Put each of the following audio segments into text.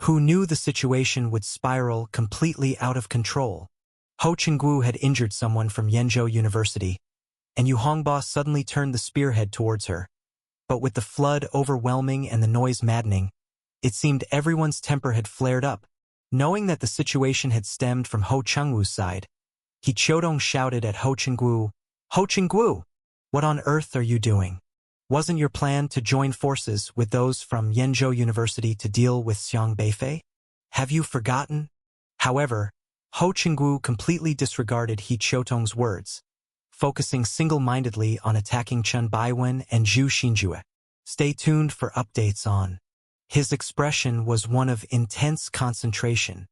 Who knew the situation would spiral completely out of control? Ho Chenggu had injured someone from Yenzhou University, and Yu Hongba suddenly turned the spearhead towards her. But with the flood overwhelming and the noise maddening, it seemed everyone's temper had flared up. Knowing that the situation had stemmed from Ho Chenggu's side, He Chodong shouted at Ho Chenggu, "Ho Chenggu, what on earth are you doing? Wasn't your plan to join forces with those from Yenzhou University to deal with Xiang Beifei? Have you forgotten?" However, Ho Chenggu completely disregarded He Chotong's words, focusing single-mindedly on attacking Chen Baiwen and Zhu Xinjue. Stay tuned for updates on. His expression was one of intense concentration.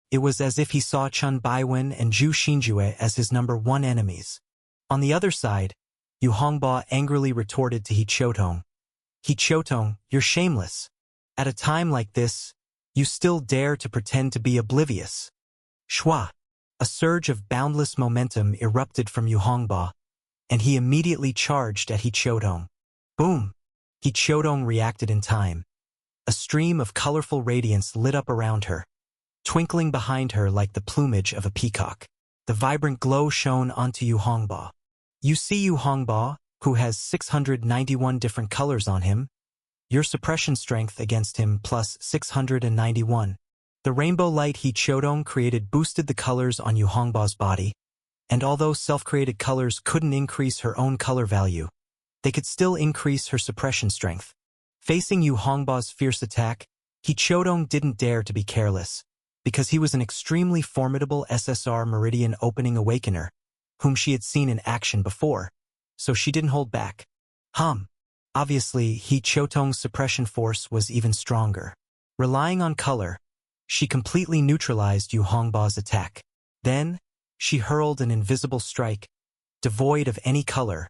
It was as if he saw Chen Baiwen and Zhu Xinjue as his #1 enemies. On the other side, Yu Hongba angrily retorted to He Chotong, "He Chotong, you're shameless. At a time like this, you still dare to pretend to be oblivious." Shua! A surge of boundless momentum erupted from Yu Hongba, and he immediately charged at He Chotong. Boom! He Chotong reacted in time. A stream of colorful radiance lit up around her, twinkling behind her like the plumage of a peacock. The vibrant glow shone onto Yu Hongba. You see Yu Hongba, who has 691 different colors on him. Your suppression strength against him plus 691. The rainbow light He Chotong created boosted the colors on Yu Hongba's body, and although self-created colors couldn't increase her own color value, they could still increase her suppression strength. Facing Yu Hongba's fierce attack, He Chotong didn't dare to be careless, because he was an extremely formidable SSR Meridian Opening Awakener, whom she had seen in action before, so she didn't hold back. Obviously, He Chotong's suppression force was even stronger. Relying on color, she completely neutralized Yu Hongba's attack. Then, she hurled an invisible strike, devoid of any color,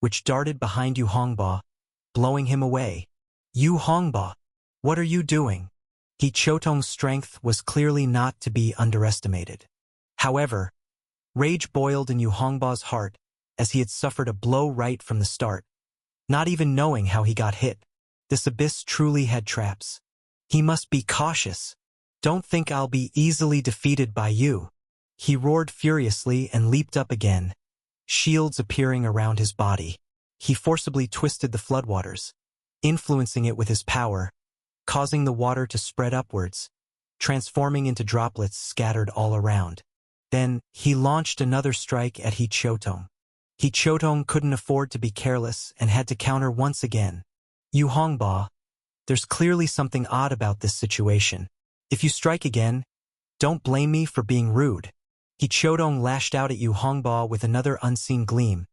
which darted behind Yu Hongba, blowing him away. Yu Hongba, what are you doing? He Chotong's strength was clearly not to be underestimated. However, rage boiled in Yu Hongba's heart as he had suffered a blow right from the start, not even knowing how he got hit. This abyss truly had traps. He must be cautious. Don't think I'll be easily defeated by you. He roared furiously and leaped up again, shields appearing around his body. He forcibly twisted the floodwaters, influencing it with his power, causing the water to spread upwards, transforming into droplets scattered all around. Then, he launched another strike at He Chotong. He Chotong couldn't afford to be careless and had to counter once again. Yu Hongba, there's clearly something odd about this situation. If you strike again, don't blame me for being rude. He Chotong lashed out at Yu Hongba with another unseen gleam,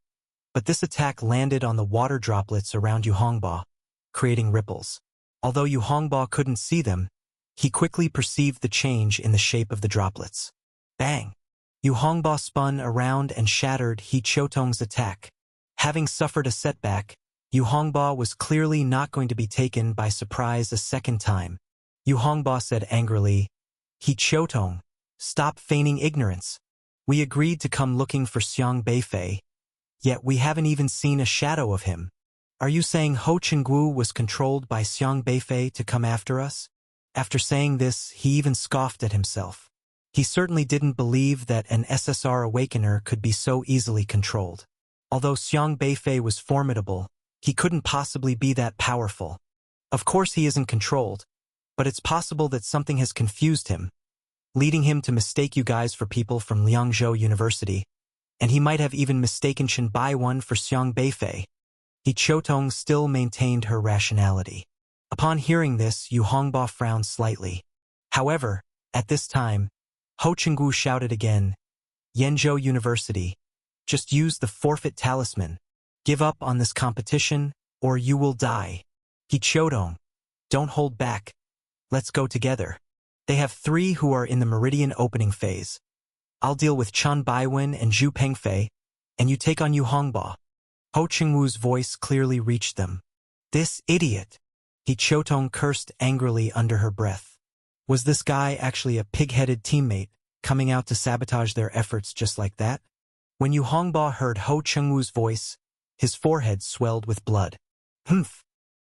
but this attack landed on the water droplets around Yu Hongba, creating ripples. Although Yu Hongba couldn't see them, he quickly perceived the change in the shape of the droplets. Bang! Yu Hongba spun around and shattered He Chotong's attack. Having suffered a setback, Yu Hongba was clearly not going to be taken by surprise a second time. Yu Hongba said angrily, "He Chotong, stop feigning ignorance. We agreed to come looking for Xiang Beifei, yet we haven't even seen a shadow of him. Are you saying Ho Chenggu was controlled by Xiang Beifei to come after us?" After saying this, he even scoffed at himself. He certainly didn't believe that an SSR Awakener could be so easily controlled. Although Xiang Beifei was formidable, he couldn't possibly be that powerful. Of course he isn't controlled, but it's possible that something has confused him, leading him to mistake you guys for people from Liangzhou University, and he might have even mistaken Chen Baiwen for Xiang Beifei. He Chotong still maintained her rationality. Upon hearing this, Yu Hongba frowned slightly. However, at this time, Ho Chenggu shouted again, "Yenzhou University, just use the forfeit talisman. Give up on this competition, or you will die. He Chotong, don't hold back. Let's go together. They have 3 who are in the Meridian Opening phase. I'll deal with Chen Baiwen and Zhu Pengfei, and you take on Yu Hongba." Ho Chengwu's voice clearly reached them. "This idiot!" He Chotong cursed angrily under her breath. Was this guy actually a pig-headed teammate, coming out to sabotage their efforts just like that? When Yu Hongba heard Ho Chengwu's voice, his forehead swelled with blood.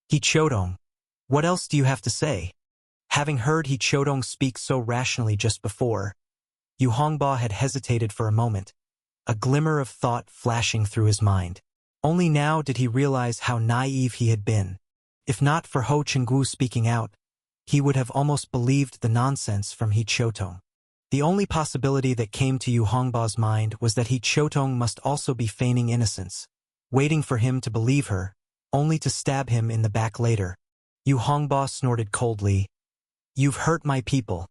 He Chotong, what else do you have to say? Having heard He Chodong speak so rationally just before, Yu Hongba had hesitated for a moment, a glimmer of thought flashing through his mind. Only now did he realize how naive he had been. If not for Ho Chenggu speaking out, he would have almost believed the nonsense from He Chotong. The only possibility that came to Yu Hongba's mind was that He Chotong must also be feigning innocence, waiting for him to believe her, only to stab him in the back later. Yu Hongba snorted coldly. "You've hurt my people.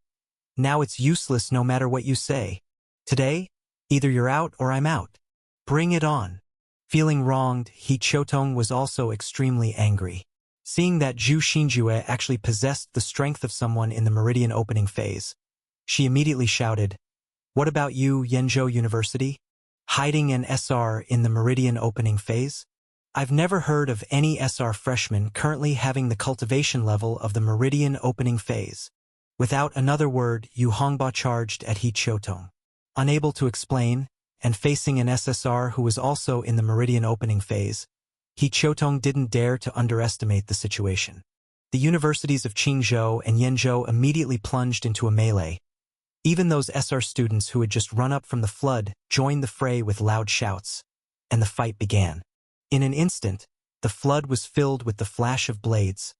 Now it's useless no matter what you say. Today, either you're out or I'm out. Bring it on." Feeling wronged, He Chotong was also extremely angry. Seeing that Zhu Xinjue actually possessed the strength of someone in the Meridian opening phase, she immediately shouted, "What about you, Yenzhou University? Hiding an SR in the Meridian opening phase? I've never heard of any SR freshman currently having the cultivation level of the Meridian opening phase." Without another word, Yu Hongba charged at He Chotong. Unable to explain, and facing an SSR who was also in the Meridian opening phase, He Chotong didn't dare to underestimate the situation. The universities of Qingzhou and Yenzhou immediately plunged into a melee. Even those SR students who had just run up from the flood joined the fray with loud shouts, and the fight began. In an instant, the flood was filled with the flash of blades,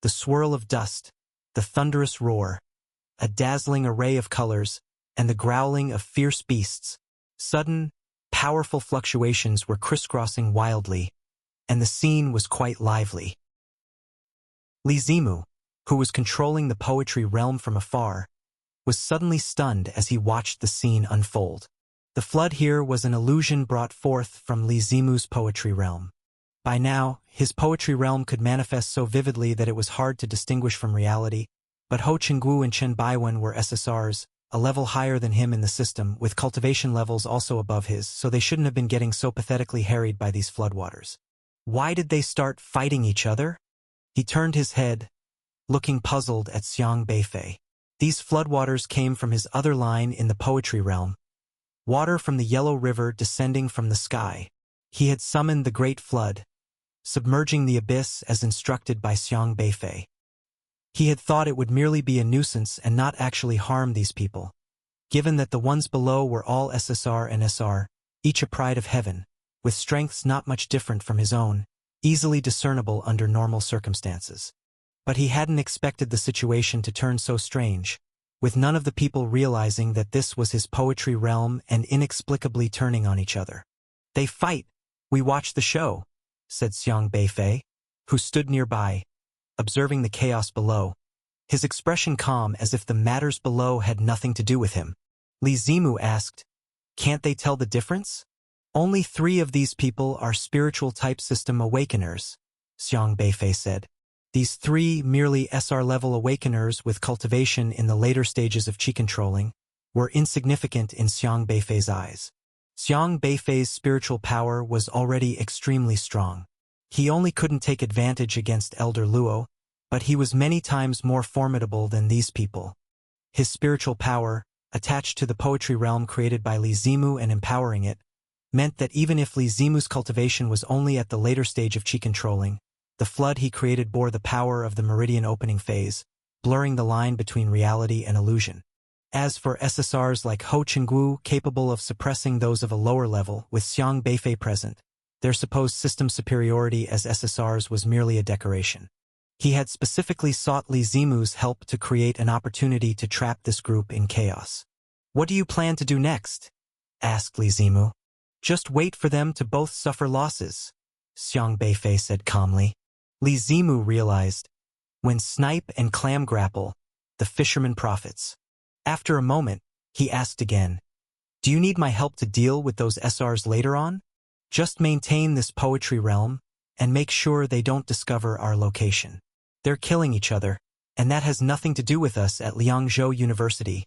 the swirl of dust, the thunderous roar, a dazzling array of colors, and the growling of fierce beasts. Sudden, powerful fluctuations were crisscrossing wildly, and the scene was quite lively. Li Zimu, who was controlling the poetry realm from afar, was suddenly stunned as he watched the scene unfold. The flood here was an illusion brought forth from Li Zimu's poetry realm. By now, his poetry realm could manifest so vividly that it was hard to distinguish from reality, but Ho Chenggu and Chen Baiwen were SSRs, a level higher than him in the system, with cultivation levels also above his, so they shouldn't have been getting so pathetically harried by these floodwaters. Why did they start fighting each other? He turned his head, looking puzzled at Xiang Beifei. These floodwaters came from his other line in the poetry realm, water from the Yellow River descending from the sky. He had summoned the Great Flood, submerging the abyss as instructed by Xiang Beifei. He had thought it would merely be a nuisance and not actually harm these people, given that the ones below were all SSR and SR, each a pride of heaven, with strengths not much different from his own, easily discernible under normal circumstances. But he hadn't expected the situation to turn so strange, with none of the people realizing that this was his poetry realm and inexplicably turning on each other. "They fight. We watch the show," said Xiang Beifei, who stood nearby, observing the chaos below, his expression calm as if the matters below had nothing to do with him. Li Zimu asked, "Can't they tell the difference?" "Only 3 of these people are spiritual type system awakeners," Xiang Beifei said. These 3 merely SR-level awakeners with cultivation in the later stages of Qi controlling were insignificant in Xiang Beifei's eyes. Xiang Beifei's spiritual power was already extremely strong. He only couldn't take advantage against Elder Luo, but he was many times more formidable than these people. His spiritual power, attached to the poetry realm created by Li Zimu and empowering it, meant that even if Li Zimu's cultivation was only at the later stage of Qi controlling, the flood he created bore the power of the Meridian opening phase, blurring the line between reality and illusion. As for SSRs like Ho Chenggu capable of suppressing those of a lower level with Xiang Beifei present, their supposed system superiority as SSRs was merely a decoration. He had specifically sought Li Zimu's help to create an opportunity to trap this group in chaos. "What do you plan to do next?" asked Li Zimu. "Just wait for them to both suffer losses," Xiang Beifei said calmly. Li Zimu realized, when snipe and clam grapple, the fisherman profits. After a moment, he asked again, "Do you need my help to deal with those SRs later on? Just maintain this poetry realm, and make sure they don't discover our location. They're killing each other, and that has nothing to do with us at Liangzhou University,"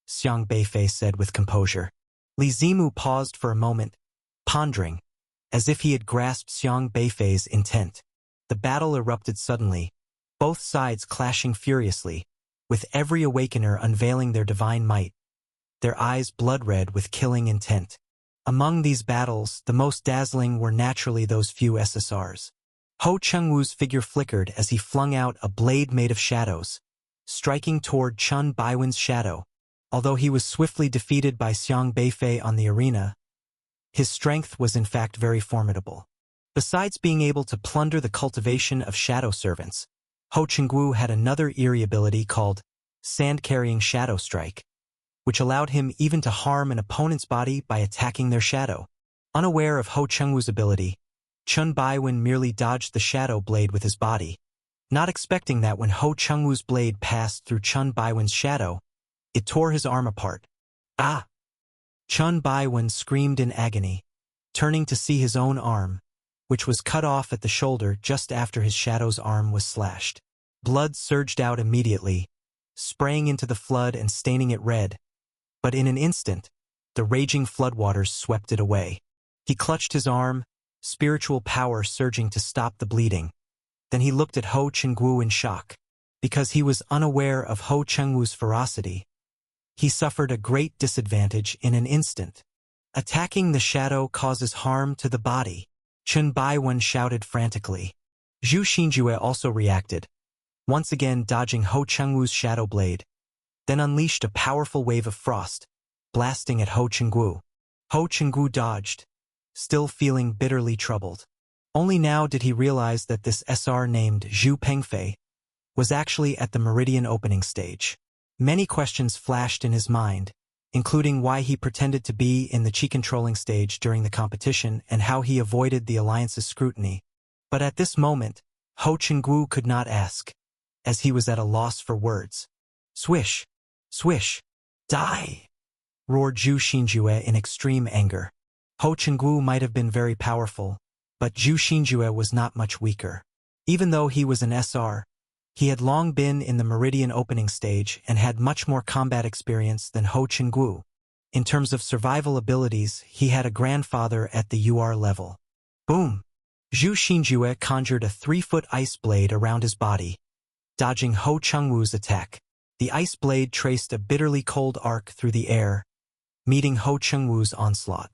Xiang Beifei said with composure. Li Zimu paused for a moment, pondering, as if he had grasped Xiang Beifei's intent. The battle erupted suddenly, both sides clashing furiously, with every awakener unveiling their divine might, their eyes blood-red with killing intent. Among these battles, the most dazzling were naturally those few SSRs. Ho Chengwu's figure flickered as he flung out a blade made of shadows, striking toward Chun Baiwen's shadow. Although he was swiftly defeated by Xiang Beifei on the arena, his strength was in fact very formidable. Besides being able to plunder the cultivation of shadow servants, Ho Chenggu had another eerie ability called Sand-Carrying Shadow Strike, which allowed him even to harm an opponent's body by attacking their shadow. Unaware of Ho Chengwu's ability, Chun Baiwen merely dodged the shadow blade with his body, not expecting that when Ho Chengwu's blade passed through Chun Baiwen's shadow, it tore his arm apart. Ah! Chun Baiwen screamed in agony, turning to see his own arm, which was cut off at the shoulder just after his shadow's arm was slashed. Blood surged out immediately, spraying into the flood and staining it red, but in an instant, the raging floodwaters swept it away. He clutched his arm, spiritual power surging to stop the bleeding. Then he looked at Ho Chengwu in shock. Because he was unaware of Ho Chengwu's ferocity, he suffered a great disadvantage in an instant. Attacking the shadow causes harm to the body. Chun Baiwen shouted frantically. Zhu Xinjue also reacted, once again dodging Ho Chengwu's shadow blade, then unleashed a powerful wave of frost, blasting at Ho Chengwu. Ho Chengwu dodged, still feeling bitterly troubled. Only now did he realize that this SR named Zhu Pengfei was actually at the Meridian opening stage. Many questions flashed in his mind, including why he pretended to be in the Qi-controlling stage during the competition and how he avoided the Alliance's scrutiny. But at this moment, Ho Chengwu could not ask, as he was at a loss for words. Swish! Swish! Die! Roared Zhu Xinjue in extreme anger. Ho Chengwu might have been very powerful, but Zhu Xinjue was not much weaker. Even though he was an SR, he had long been in the Meridian opening stage and had much more combat experience than Ho Chengwu. In terms of survival abilities, he had a grandfather at the UR level. Boom! Zhu Xinjue conjured a 3-foot ice blade around his body, dodging Ho Chengwu's attack. The ice blade traced a bitterly cold arc through the air, meeting Ho Chengwu's onslaught.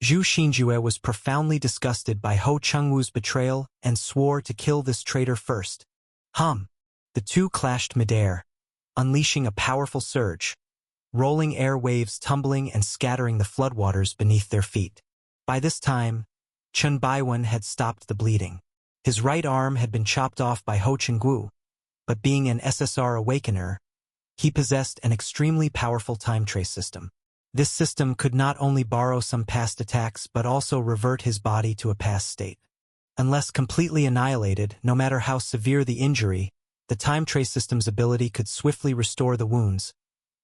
Zhu Xinjue was profoundly disgusted by Ho Chengwu's betrayal and swore to kill this traitor first. The two clashed midair, unleashing a powerful surge, rolling air waves tumbling and scattering the floodwaters beneath their feet. By this time, Chun Baiwen had stopped the bleeding. His right arm had been chopped off by Ho Chengwu, but being an SSR Awakener, he possessed an extremely powerful time trace system. This system could not only borrow some past attacks but also revert his body to a past state. Unless completely annihilated, no matter how severe the injury, the time trace system's ability could swiftly restore the wounds,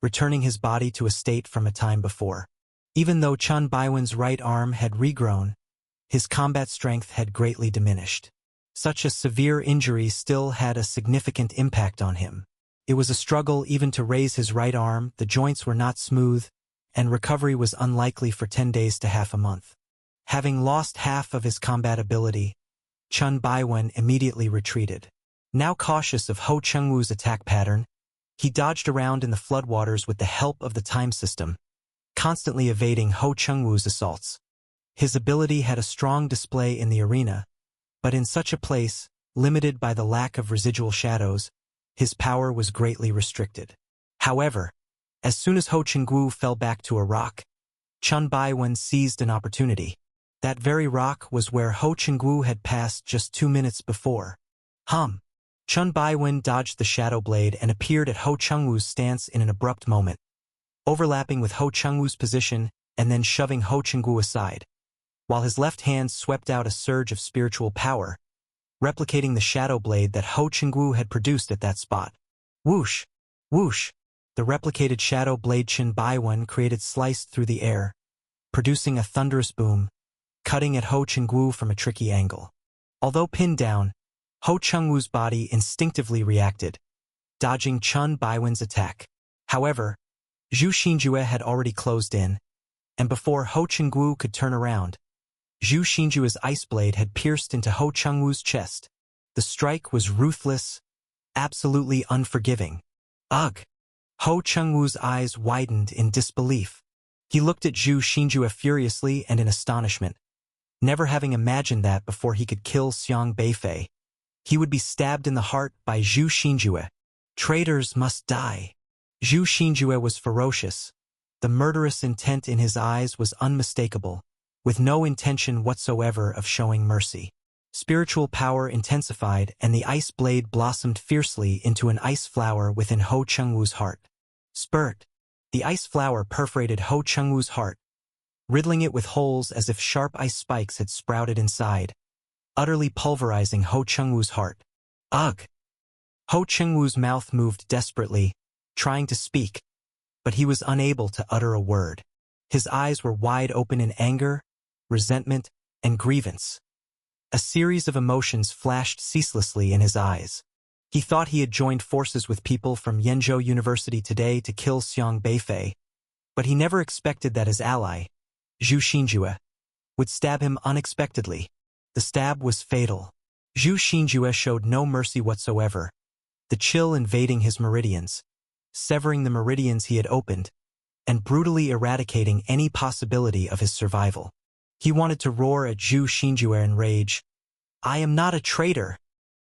returning his body to a state from a time before. Even though Chun Baiwen's right arm had regrown, his combat strength had greatly diminished. Such a severe injury still had a significant impact on him. It was a struggle even to raise his right arm, the joints were not smooth, and recovery was unlikely for 10 days to half a month. Having lost half of his combat ability, Chun Baiwen immediately retreated. Now cautious of Ho Chengwu's attack pattern, he dodged around in the floodwaters with the help of the time system, constantly evading Ho Chengwu's assaults. His ability had a strong display in the arena, but in such a place, limited by the lack of residual shadows, his power was greatly restricted. However, as soon as Ho Chengwu fell back to a rock, Chun Baiwen seized an opportunity. That very rock was where Ho Chengwu had passed just 2 minutes before. Chun Baiwen dodged the shadow blade and appeared at Ho Chengwu's stance in an abrupt moment, overlapping with Ho Chengwu's position and then shoving Ho Chengwu aside, while his left hand swept out a surge of spiritual power, replicating the shadow blade that Ho Chengwu had produced at that spot. Whoosh! Whoosh! The replicated shadow blade Chun Baiwen created sliced through the air, producing a thunderous boom, cutting at Ho Chengwu from a tricky angle. Although pinned down, Ho Chengwu's body instinctively reacted, dodging Chun Baiwen's attack. However, Zhu Xinjue had already closed in, and before Ho Chengwu could turn around, Zhu Xinjue's ice blade had pierced into Ho Chengwu's chest. The strike was ruthless, absolutely unforgiving. Ugh! Ho Chengwu's eyes widened in disbelief. He looked at Zhu Xinjue furiously and in astonishment, never having imagined that before he could kill Xiang Beifei, he would be stabbed in the heart by Zhu Xinjue. Traitors must die. Zhu Xinjue was ferocious. The murderous intent in his eyes was unmistakable, with no intention whatsoever of showing mercy. Spiritual power intensified, and the ice blade blossomed fiercely into an ice flower within Ho Chengwu's heart. Spurt! The ice flower perforated Ho Chengwu's heart, riddling it with holes as if sharp ice spikes had sprouted inside, utterly pulverizing Ho Chengwu's heart. Ugh! Ho Chengwu's mouth moved desperately, trying to speak, but he was unable to utter a word. His eyes were wide open in anger, resentment, and grievance. A series of emotions flashed ceaselessly in his eyes. He thought he had joined forces with people from Yenzhou University today to kill Xiang Beifei, but he never expected that his ally, Zhu Xinjue, would stab him unexpectedly. The stab was fatal. Zhu Xinjue showed no mercy whatsoever, the chill invading his meridians, severing the meridians he had opened, and brutally eradicating any possibility of his survival. He wanted to roar at Zhu Xinjue in rage. I am not a traitor.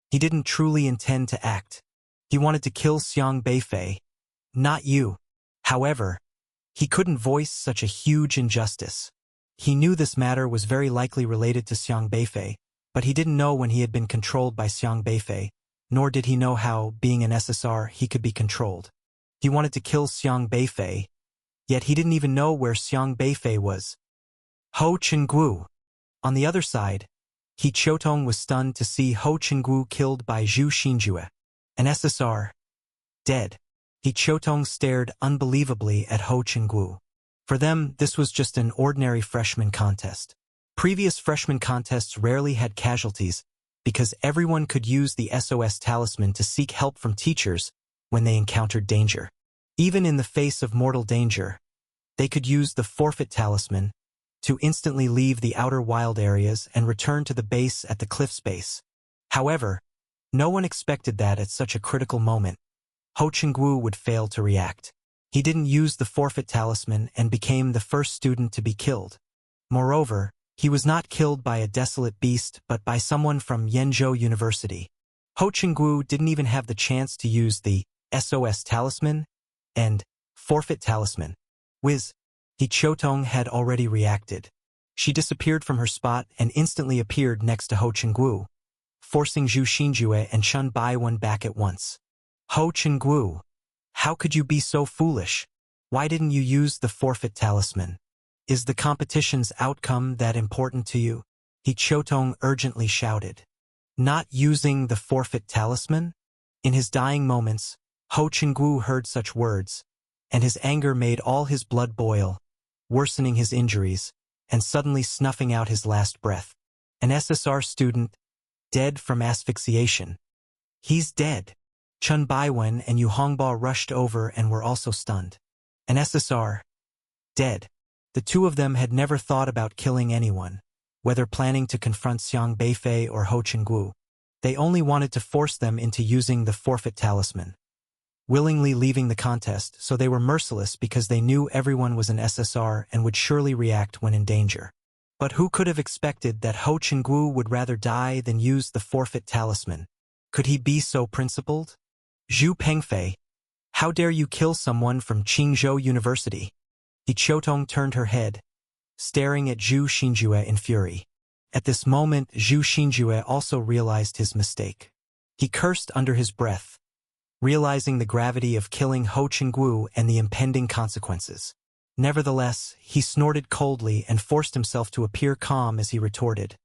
He didn't truly intend to act. He wanted to kill Xiang Beifei, not you. However, he couldn't voice such a huge injustice. He knew this matter was very likely related to Xiang Beifei, but he didn't know when he had been controlled by Xiang Beifei, nor did he know how, being an SSR, he could be controlled. He wanted to kill Xiang Beifei, yet he didn't even know where Xiang Beifei was. Ho Chengwu. On the other side, He Qiutong was stunned to see Ho Chengwu killed by Zhu Xinjue, an SSR. Dead. He Qiutong stared unbelievably at Ho Chengwu. For them, this was just an ordinary freshman contest. Previous freshman contests rarely had casualties because everyone could use the SOS talisman to seek help from teachers when they encountered danger. Even in the face of mortal danger, they could use the forfeit talisman to instantly leave the outer wild areas and return to the base at the cliff's base. However, no one expected that at such a critical moment, Ho Chengwu would fail to react. He didn't use the forfeit talisman and became the first student to be killed. Moreover, he was not killed by a desolate beast but by someone from Yenzhou University. Ho Chengwu didn't even have the chance to use the SOS talisman and forfeit talisman. He Qiutong had already reacted. She disappeared from her spot and instantly appeared next to Ho Chengwu, forcing Zhu Xinjue and Chun Baiwen back at once. Ho Chengwu, how could you be so foolish? Why didn't you use the forfeit talisman? Is the competition's outcome that important to you? He Qiutong urgently shouted. Not using the forfeit talisman? In his dying moments, Ho Chengwu heard such words, and his anger made all his blood boil, worsening his injuries, and suddenly snuffing out his last breath. An SSR student, dead from asphyxiation. He's dead. Chun Baiwen and Yu Hongbo rushed over and were also stunned. An SSR, dead. The two of them had never thought about killing anyone, whether planning to confront Xiang Beifei or Ho Chengwu. They only wanted to force them into using the forfeit talisman, willingly leaving the contest, so they were merciless because they knew everyone was an SSR and would surely react when in danger. But who could have expected that Ho Chengwu would rather die than use the forfeit talisman? Could he be so principled? Zhu Pengfei, how dare you kill someone from Qingzhou University? He Qiutong turned her head, staring at Zhu Xinjue in fury. At this moment, Zhu Xinjue also realized his mistake. He cursed under his breath, realizing the gravity of killing Ho Chengwu and the impending consequences. Nevertheless, he snorted coldly and forced himself to appear calm as he retorted.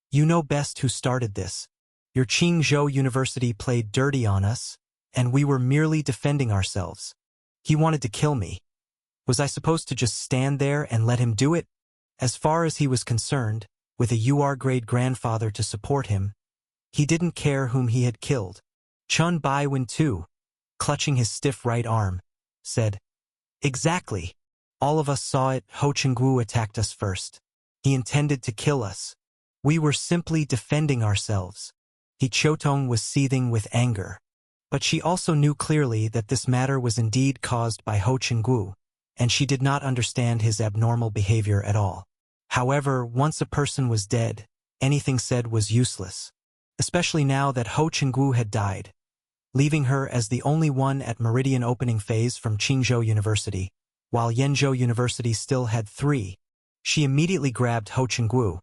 You know best who started this. Your Qingzhou University played dirty on us, and we were merely defending ourselves. He wanted to kill me. Was I supposed to just stand there and let him do it? As far as he was concerned, with a UR-grade grandfather to support him, he didn't care whom he had killed. Chun Baiwen too, clutching his stiff right arm, said, Exactly. All of us saw it. Ho Chengwu attacked us first. He intended to kill us. We were simply defending ourselves. He Qiutong was seething with anger. But she also knew clearly that this matter was indeed caused by Ho Chengwu, and she did not understand his abnormal behavior at all. However, once a person was dead, anything said was useless. Especially now that Ho Chengwu had died. leaving her as the only one at Meridian opening phase from Qingzhou University, while Yenzhou University still had 3. She immediately grabbed Ho Chenggu,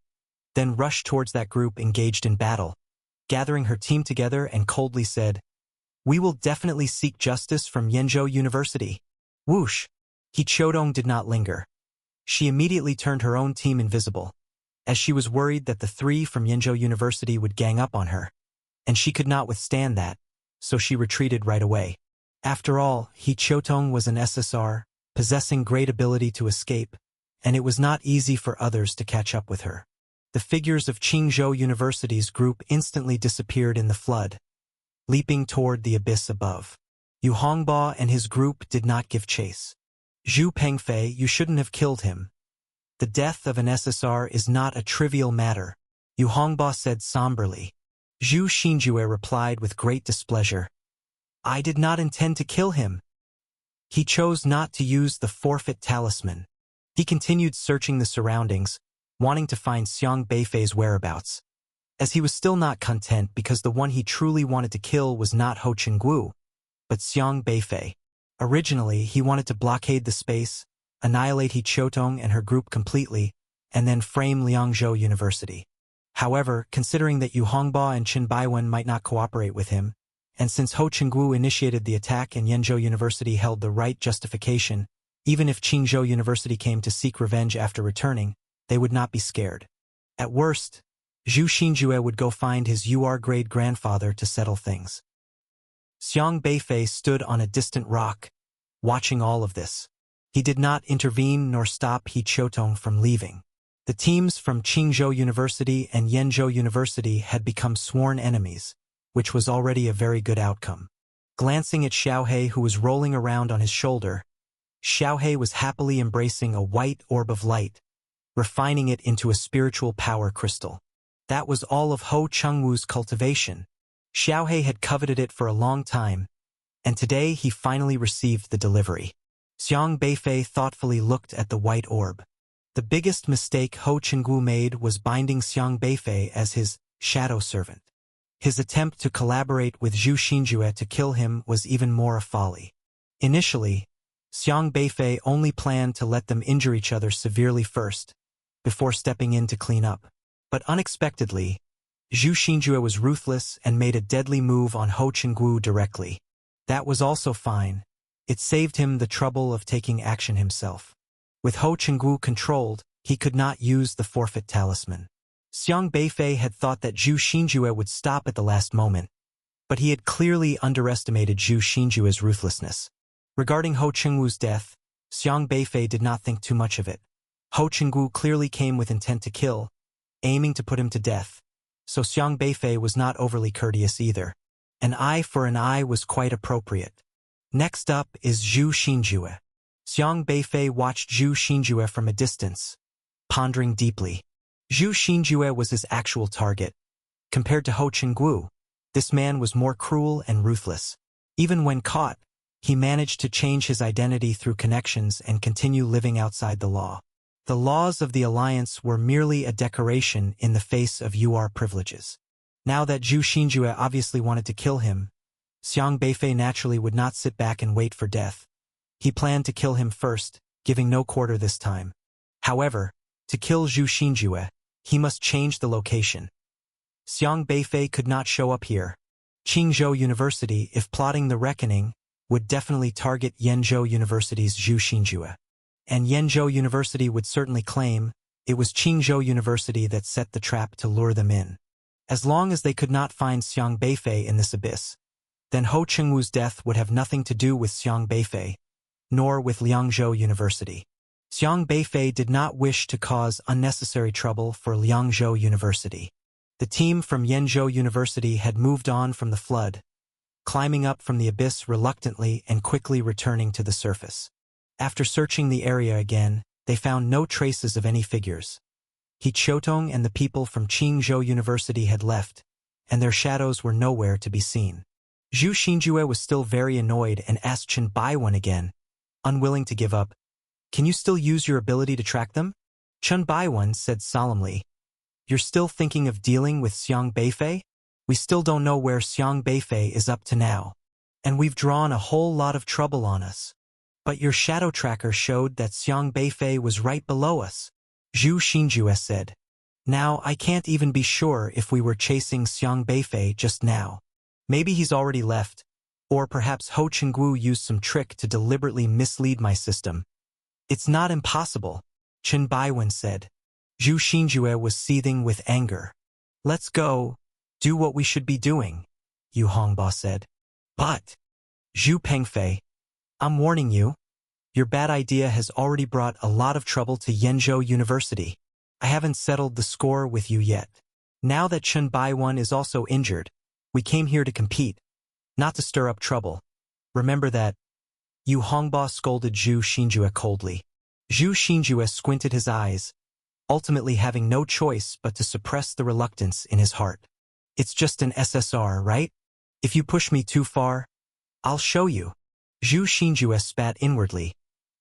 then rushed towards that group engaged in battle, gathering her team together and coldly said, "We will definitely seek justice from Yenzhou University." Whoosh! He Chodong did not linger. She immediately turned her own team invisible, as she was worried that the 3 from Yenzhou University would gang up on her, and she could not withstand that, so she retreated right away. After all, He Chotong was an SSR, possessing great ability to escape, and it was not easy for others to catch up with her. The figures of Qingzhou University's group instantly disappeared in the flood, leaping toward the abyss above. Yu Hongba and his group did not give chase. Zhu Pengfei, you shouldn't have killed him. The death of an SSR is not a trivial matter, Yu Hongba said somberly. Zhu Xinjue replied with great displeasure. I did not intend to kill him. He chose not to use the forfeit talisman. He continued searching the surroundings, wanting to find Xiang Beifei's whereabouts, as he was still not content because the one he truly wanted to kill was not Ho Chenggu, but Xiang Beifei. Originally, he wanted to blockade the space, annihilate He Chotong and her group completely, and then frame Liangzhou University. However, considering that Yu Hongba and Qin Baiwen might not cooperate with him, and since Ho Chenggu initiated the attack and Yenzhou University held the right justification, even if Qingzhou University came to seek revenge after returning, they would not be scared. At worst, Zhu Xinjue would go find his UR-grade grandfather to settle things. Xiang Beifei stood on a distant rock, watching all of this. He did not intervene nor stop He Chotong from leaving. The teams from Qingzhou University and Yenzhou University had become sworn enemies, which was already a very good outcome. Glancing at Xiaohe, who was rolling around on his shoulder, Xiaohe was happily embracing a white orb of light, refining it into a spiritual power crystal. That was all of Ho Chengwu's cultivation. Xiaohe had coveted it for a long time, and today he finally received the delivery. Xiang Beifei thoughtfully looked at the white orb. The biggest mistake Ho Chengwu made was binding Xiang Beifei as his shadow servant. His attempt to collaborate with Zhu Xinjue to kill him was even more a folly. Initially, Xiang Beifei only planned to let them injure each other severely first, before stepping in to clean up. But unexpectedly, Zhu Xinjue was ruthless and made a deadly move on Ho Chengwu directly. That was also fine. It saved him the trouble of taking action himself. With Ho Chengwu controlled, he could not use the forfeit talisman. Xiang Beifei had thought that Zhu Xinjue would stop at the last moment, but he had clearly underestimated Zhu Xinjue's ruthlessness. Regarding Ho Chengwu's death, Xiang Beifei did not think too much of it. Ho Chengwu clearly came with intent to kill, aiming to put him to death, so Xiang Beifei was not overly courteous either. An eye for an eye was quite appropriate. Next up is Zhu Xinjue. Xiang Beifei watched Zhu Xinjue from a distance, pondering deeply. Zhu Xinjue was his actual target. Compared to Ho Chengwu, this man was more cruel and ruthless. Even when caught, he managed to change his identity through connections and continue living outside the law. The laws of the alliance were merely a decoration in the face of UR privileges. Now that Zhu Xinjue obviously wanted to kill him, Xiang Beifei naturally would not sit back and wait for death. He planned to kill him first, giving no quarter this time. However, to kill Zhu Xinjue, he must change the location. Xiang Beifei could not show up here. Qingzhou University, if plotting the reckoning, would definitely target Yenzhou University's Zhu Xinjue. And Yenzhou University would certainly claim it was Qingzhou University that set the trap to lure them in. As long as they could not find Xiang Beifei in this abyss, then Ho Chengwu's death would have nothing to do with Xiang Beifei, nor with Liangzhou University. Xiang Beifei did not wish to cause unnecessary trouble for Liangzhou University. The team from Yenzhou University had moved on from the flood, climbing up from the abyss reluctantly and quickly returning to the surface. After searching the area again, they found no traces of any figures. He Chotong and the people from Qingzhou University had left, and their shadows were nowhere to be seen. Zhu Xinjue was still very annoyed and asked Qin Baiwen again, unwilling to give up, "Can you still use your ability to track them?" Qin Baiwen said solemnly, "You're still thinking of dealing with Xiang Beifei? We still don't know where Xiang Beifei is up to now." and we've drawn a whole lot of trouble on us. But your shadow tracker showed that Xiang Beifei was right below us, Zhu Xinjue said. Now I can't even be sure if we were chasing Xiang Beifei just now. Maybe he's already left, or perhaps Ho Chenggu used some trick to deliberately mislead my system. It's not impossible, Chen Baiwen said. Zhu Xinjue was seething with anger. Let's go, do what we should be doing, Yu Hongba said. But, Zhu Pengfei, I'm warning you. Your bad idea has already brought a lot of trouble to Yenzhou University. I haven't settled the score with you yet. Now that Chen Baiwen is also injured, we came here to compete, not to stir up trouble. Remember that. Yu Hongba scolded Zhu Xinjue coldly. Zhu Xinjue squinted his eyes, ultimately having no choice but to suppress the reluctance in his heart. It's just an SSR, right? If you push me too far, I'll show you. Zhu Xinjue spat inwardly,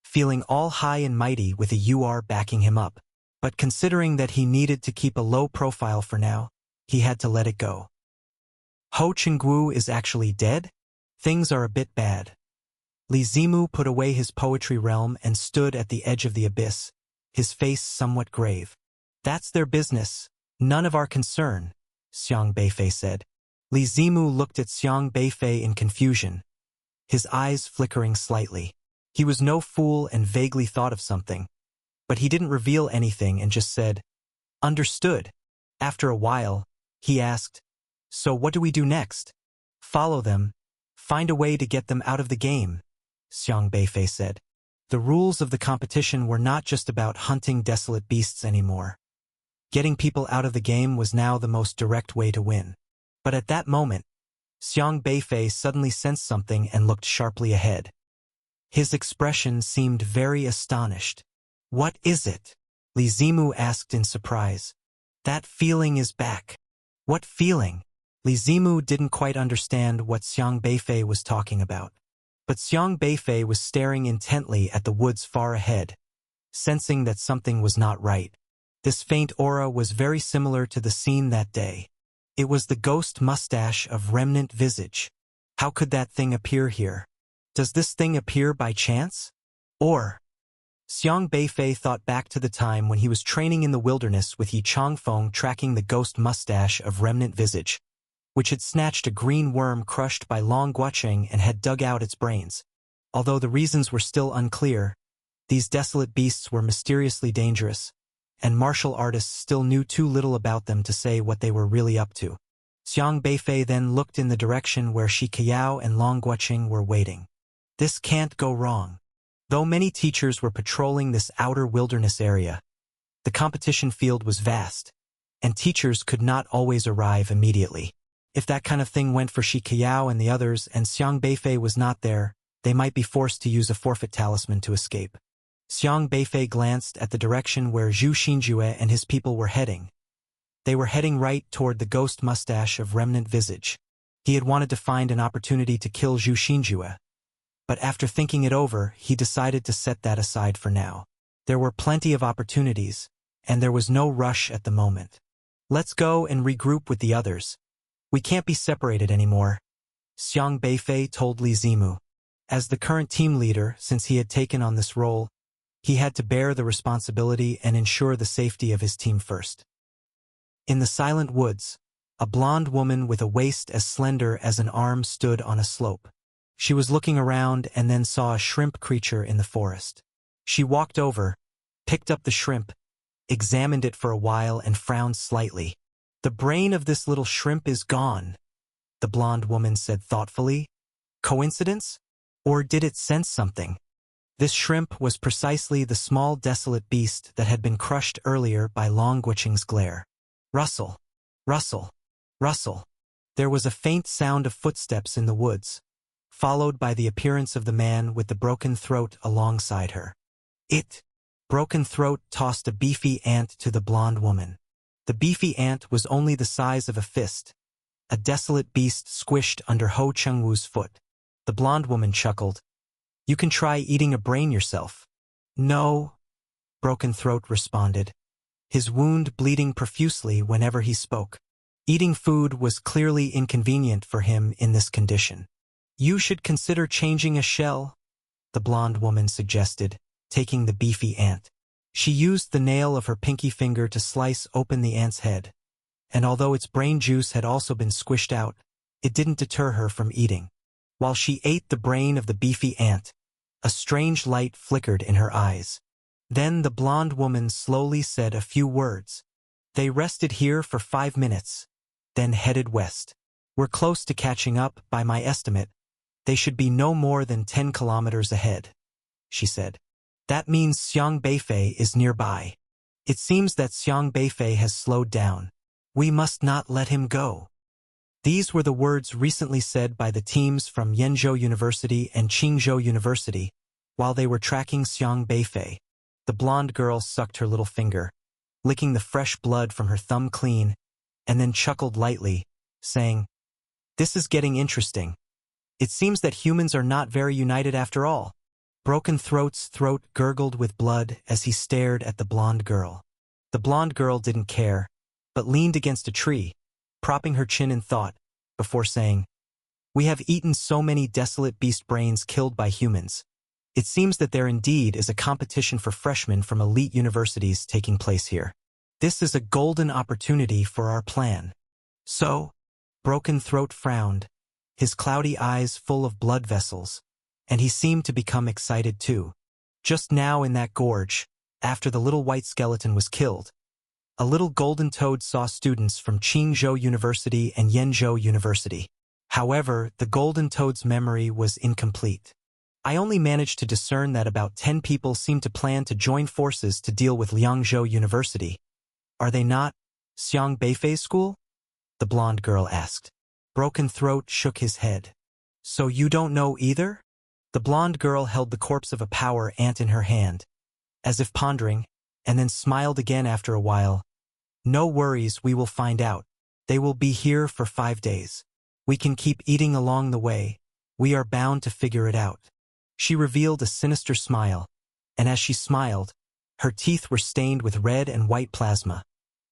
feeling all high and mighty with a UR backing him up. But considering that he needed to keep a low profile for now, he had to let it go. Ho Chenggu is actually dead? Things are a bit bad. Li Zimu put away his poetry realm and stood at the edge of the abyss, his face somewhat grave. That's their business, none of our concern, Xiang Beifei said. Li Zimu looked at Xiang Beifei in confusion, his eyes flickering slightly. He was no fool and vaguely thought of something. But he didn't reveal anything and just said, "Understood." After a while, he asked, "So what do we do next?" "Follow them. Find a way to get them out of the game," Xiang Beifei said. The rules of the competition were not just about hunting desolate beasts anymore. Getting people out of the game was now the most direct way to win. But at that moment, Xiang Beifei suddenly sensed something and looked sharply ahead. His expression seemed very astonished. "What is it?" Li Zimu asked in surprise. "That feeling is back." "What feeling?" Li Zimu didn't quite understand what Xiang Beifei was talking about. But Xiang Beifei was staring intently at the woods far ahead, sensing that something was not right. This faint aura was very similar to the scene that day. It was the ghost mustache of Remnant Visage. How could that thing appear here? Does this thing appear by chance? Or... Xiang Beifei thought back to the time when he was training in the wilderness with Yi Changfeng tracking the ghost mustache of Remnant Visage, which had snatched a green worm crushed by Long Guocheng and had dug out its brains. Although the reasons were still unclear, these desolate beasts were mysteriously dangerous, and martial artists still knew too little about them to say what they were really up to. Xiang Beifei then looked in the direction where Shi Qiao and Long Guocheng were waiting. This can't go wrong. Though many teachers were patrolling this outer wilderness area, the competition field was vast, and teachers could not always arrive immediately. If that kind of thing went for Shi Qiao and the others and Xiang Beifei was not there, they might be forced to use a forfeit talisman to escape. Xiang Beifei glanced at the direction where Zhu Xinjue and his people were heading. They were heading right toward the ghost mustache of Remnant Visage. He had wanted to find an opportunity to kill Zhu Xinjue, but after thinking it over, he decided to set that aside for now. There were plenty of opportunities, and there was no rush at the moment. "Let's go and regroup with the others. We can't be separated anymore," Xiang Beifei told Li Zimu. As the current team leader, since he had taken on this role, he had to bear the responsibility and ensure the safety of his team first. In the silent woods, a blonde woman with a waist as slender as an arm stood on a slope. She was looking around and then saw a shrimp creature in the forest. She walked over, picked up the shrimp, examined it for a while and frowned slightly. "The brain of this little shrimp is gone," the blonde woman said thoughtfully. "Coincidence? Or did it sense something?" This shrimp was precisely the small desolate beast that had been crushed earlier by Long Guocheng's glare. Rustle, rustle, rustle. There was a faint sound of footsteps in the woods, followed by the appearance of the man with the broken throat alongside her. Broken Throat tossed a beefy ant to the blonde woman. The beefy ant was only the size of a fist, a desolate beast squished under Ho Chengwu's foot. The blonde woman chuckled. "You can try eating a brain yourself." "No," Broken Throat responded, his wound bleeding profusely whenever he spoke. Eating food was clearly inconvenient for him in this condition. You should consider changing a shell, the blonde woman suggested, taking the beefy ant. She used the nail of her pinky finger to slice open the ant's head, and although its brain juice had also been squished out, it didn't deter her from eating. While she ate the brain of the beefy ant, a strange light flickered in her eyes. Then the blonde woman slowly said a few words. They rested here for 5 minutes, then headed west. We're close to catching up, by my estimate. They should be no more than 10 kilometers ahead, she said. That means Xiang Beifei is nearby. It seems that Xiang Beifei has slowed down. We must not let him go. These were the words recently said by the teams from Yenzhou University and Qingzhou University while they were tracking Xiang Beifei. The blonde girl sucked her little finger, licking the fresh blood from her thumb clean, and then chuckled lightly, saying, "This is getting interesting. It seems that humans are not very united after all." Broken Throat's throat gurgled with blood as he stared at the blonde girl. The blonde girl didn't care, but leaned against a tree, propping her chin in thought, before saying, "We have eaten so many desolate beast brains killed by humans. It seems that there indeed is a competition for freshmen from elite universities taking place here. This is a golden opportunity for our plan." So, Broken Throat frowned, his cloudy eyes full of blood vessels, and he seemed to become excited too. Just now in that gorge, after the little white skeleton was killed, a little golden toad saw students from Qingzhou University and Yenzhou University. However, the golden toad's memory was incomplete. I only managed to discern that about 10 people seemed to plan to join forces to deal with Liangzhou University. Are they not Xiang Beifei's school? The blonde girl asked. Broken Throat shook his head. So you don't know either? The blonde girl held the corpse of a power ant in her hand, as if pondering, and then smiled again after a while. No worries, we will find out. They will be here for 5 days. We can keep eating along the way. We are bound to figure it out. She revealed a sinister smile, and as she smiled, her teeth were stained with red and white plasma,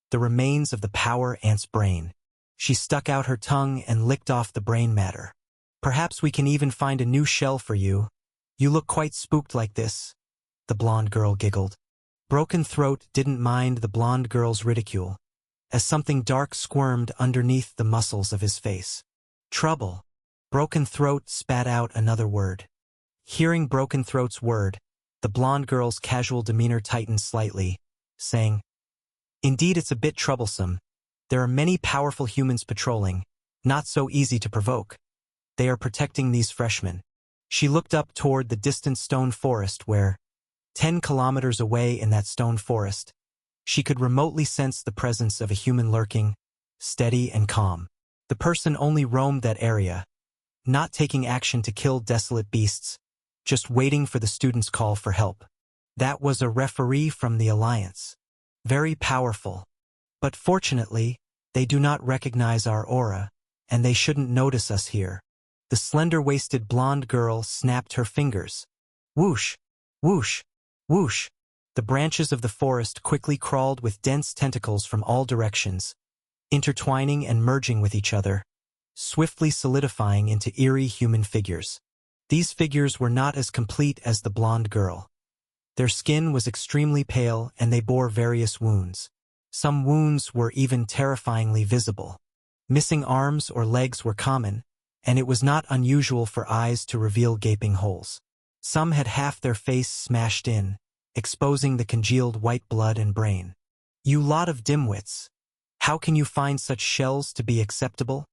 the remains of the power ant's brain. She stuck out her tongue and licked off the brain matter. Perhaps we can even find a new shell for you. You look quite spooked like this, the blonde girl giggled. Broken Throat didn't mind the blonde girl's ridicule, as something dark squirmed underneath the muscles of his face. Trouble. Broken Throat spat out another word. Hearing Broken Throat's word, the blonde girl's casual demeanor tightened slightly, saying, "Indeed, it's a bit troublesome. There are many powerful humans patrolling, not so easy to provoke. They are protecting these freshmen." She looked up toward the distant stone forest where, 10 kilometers away in that stone forest, she could remotely sense the presence of a human lurking, steady and calm. The person only roamed that area, not taking action to kill desolate beasts, just waiting for the students' call for help. That was a referee from the Alliance. Very powerful. But fortunately, they do not recognize our aura, and they shouldn't notice us here. The slender-waisted blonde girl snapped her fingers. Whoosh! Whoosh! Whoosh! The branches of the forest quickly crawled with dense tentacles from all directions, intertwining and merging with each other, swiftly solidifying into eerie human figures. These figures were not as complete as the blonde girl. Their skin was extremely pale and they bore various wounds. Some wounds were even terrifyingly visible. Missing arms or legs were common, and it was not unusual for eyes to reveal gaping holes. Some had half their face smashed in, exposing the congealed white blood and brain. You lot of dimwits. How can you find such shells to be acceptable?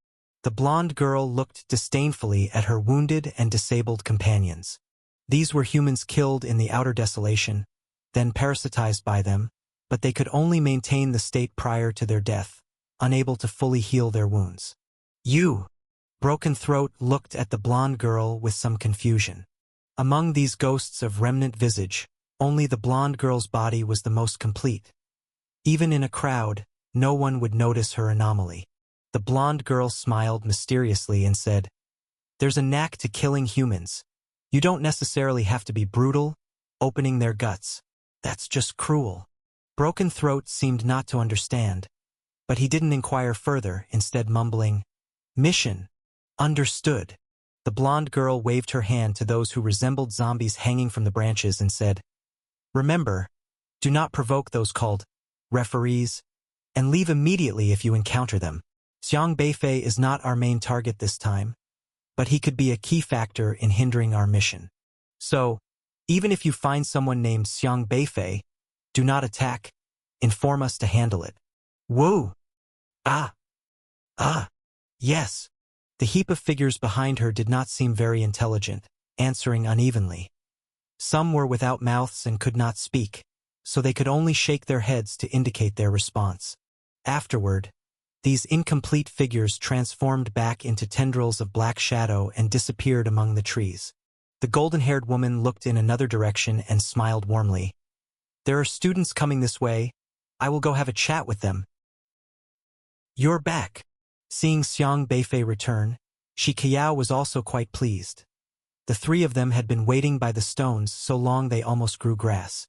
The blonde girl looked disdainfully at her wounded and disabled companions. These were humans killed in the outer desolation, then parasitized by them, but they could only maintain the state prior to their death, unable to fully heal their wounds. You! Broken Throat looked at the blonde girl with some confusion. Among these ghosts of remnant visage, only the blonde girl's body was the most complete. Even in a crowd, no one would notice her anomaly. The blonde girl smiled mysteriously and said, "There's a knack to killing humans. You don't necessarily have to be brutal, opening their guts. That's just cruel." Broken Throat seemed not to understand, but he didn't inquire further, instead mumbling, "Mission. Understood." The blonde girl waved her hand to those who resembled zombies hanging from the branches and said, "Remember, do not provoke those called referees, and leave immediately if you encounter them. Xiang Beifei is not our main target this time, but he could be a key factor in hindering our mission. So, even if you find someone named Xiang Beifei, do not attack. Inform us to handle it." Woo! Ah! Ah! Yes! The heap of figures behind her did not seem very intelligent, answering unevenly. Some were without mouths and could not speak, so they could only shake their heads to indicate their response. Afterward, these incomplete figures transformed back into tendrils of black shadow and disappeared among the trees. The golden-haired woman looked in another direction and smiled warmly. "There are students coming this way. I will go have a chat with them." "You're back." Seeing Xiang Beifei return, Shi Qiao was also quite pleased. The three of them had been waiting by the stones so long they almost grew grass.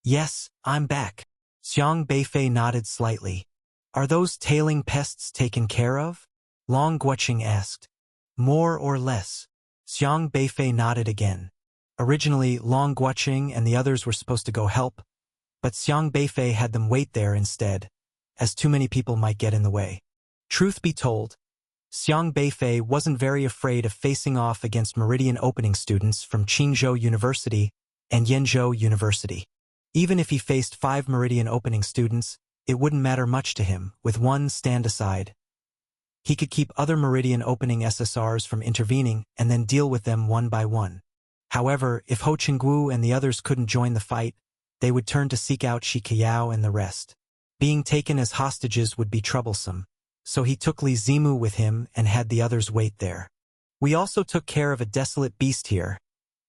"Yes, I'm back." Xiang Beifei nodded slightly. "Are those tailing pests taken care of?" Long Guoqing asked. "More or less." Xiang Beifei nodded again. Originally, Long Guoqing and the others were supposed to go help, but Xiang Beifei had them wait there instead, as too many people might get in the way. Truth be told, Xiang Beifei wasn't very afraid of facing off against Meridian Opening students from Qingzhou University and Yenzhou University. Even if he faced 5 Meridian Opening students, it wouldn't matter much to him, with one stand aside. He could keep other Meridian Opening SSRs from intervening and then deal with them one by one. However, if Ho Qingguo and the others couldn't join the fight, they would turn to seek out Shi Qiao and the rest. Being taken as hostages would be troublesome, so he took Li Zimu with him and had the others wait there. "We also took care of a desolate beast here,"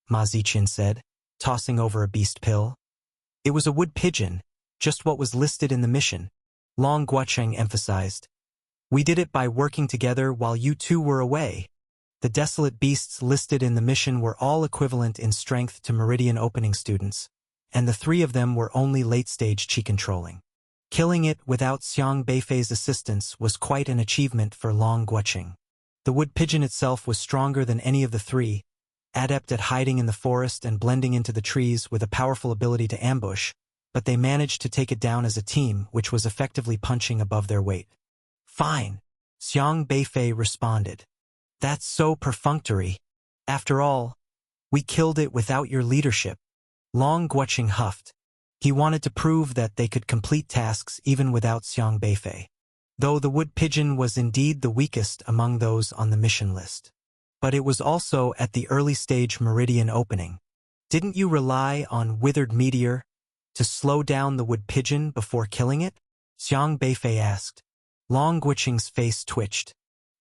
Ma Ziqin said, tossing over a beast pill. "It was a wood pigeon, just what was listed in the mission," Long Guoqing emphasized. "We did it by working together while you two were away." The desolate beasts listed in the mission were all equivalent in strength to Meridian Opening students, and the 3 of them were only late-stage Qi controlling. Killing it without Xiang Beifei's assistance was quite an achievement for Long Guoqing. The wood pigeon itself was stronger than any of the 3, adept at hiding in the forest and blending into the trees with a powerful ability to ambush, but they managed to take it down as a team, which was effectively punching above their weight. "Fine," Xiang Beifei responded. "That's so perfunctory. After all, we killed it without your leadership." Long Guoqing huffed. He wanted to prove that they could complete tasks even without Xiang Beifei, though the wood pigeon was indeed the weakest among those on the mission list. But it was also at the early stage Meridian Opening. "Didn't you rely on Withered Meteor to slow down the wood pigeon before killing it?" Xiang Beifei asked. Long Guoqing's face twitched.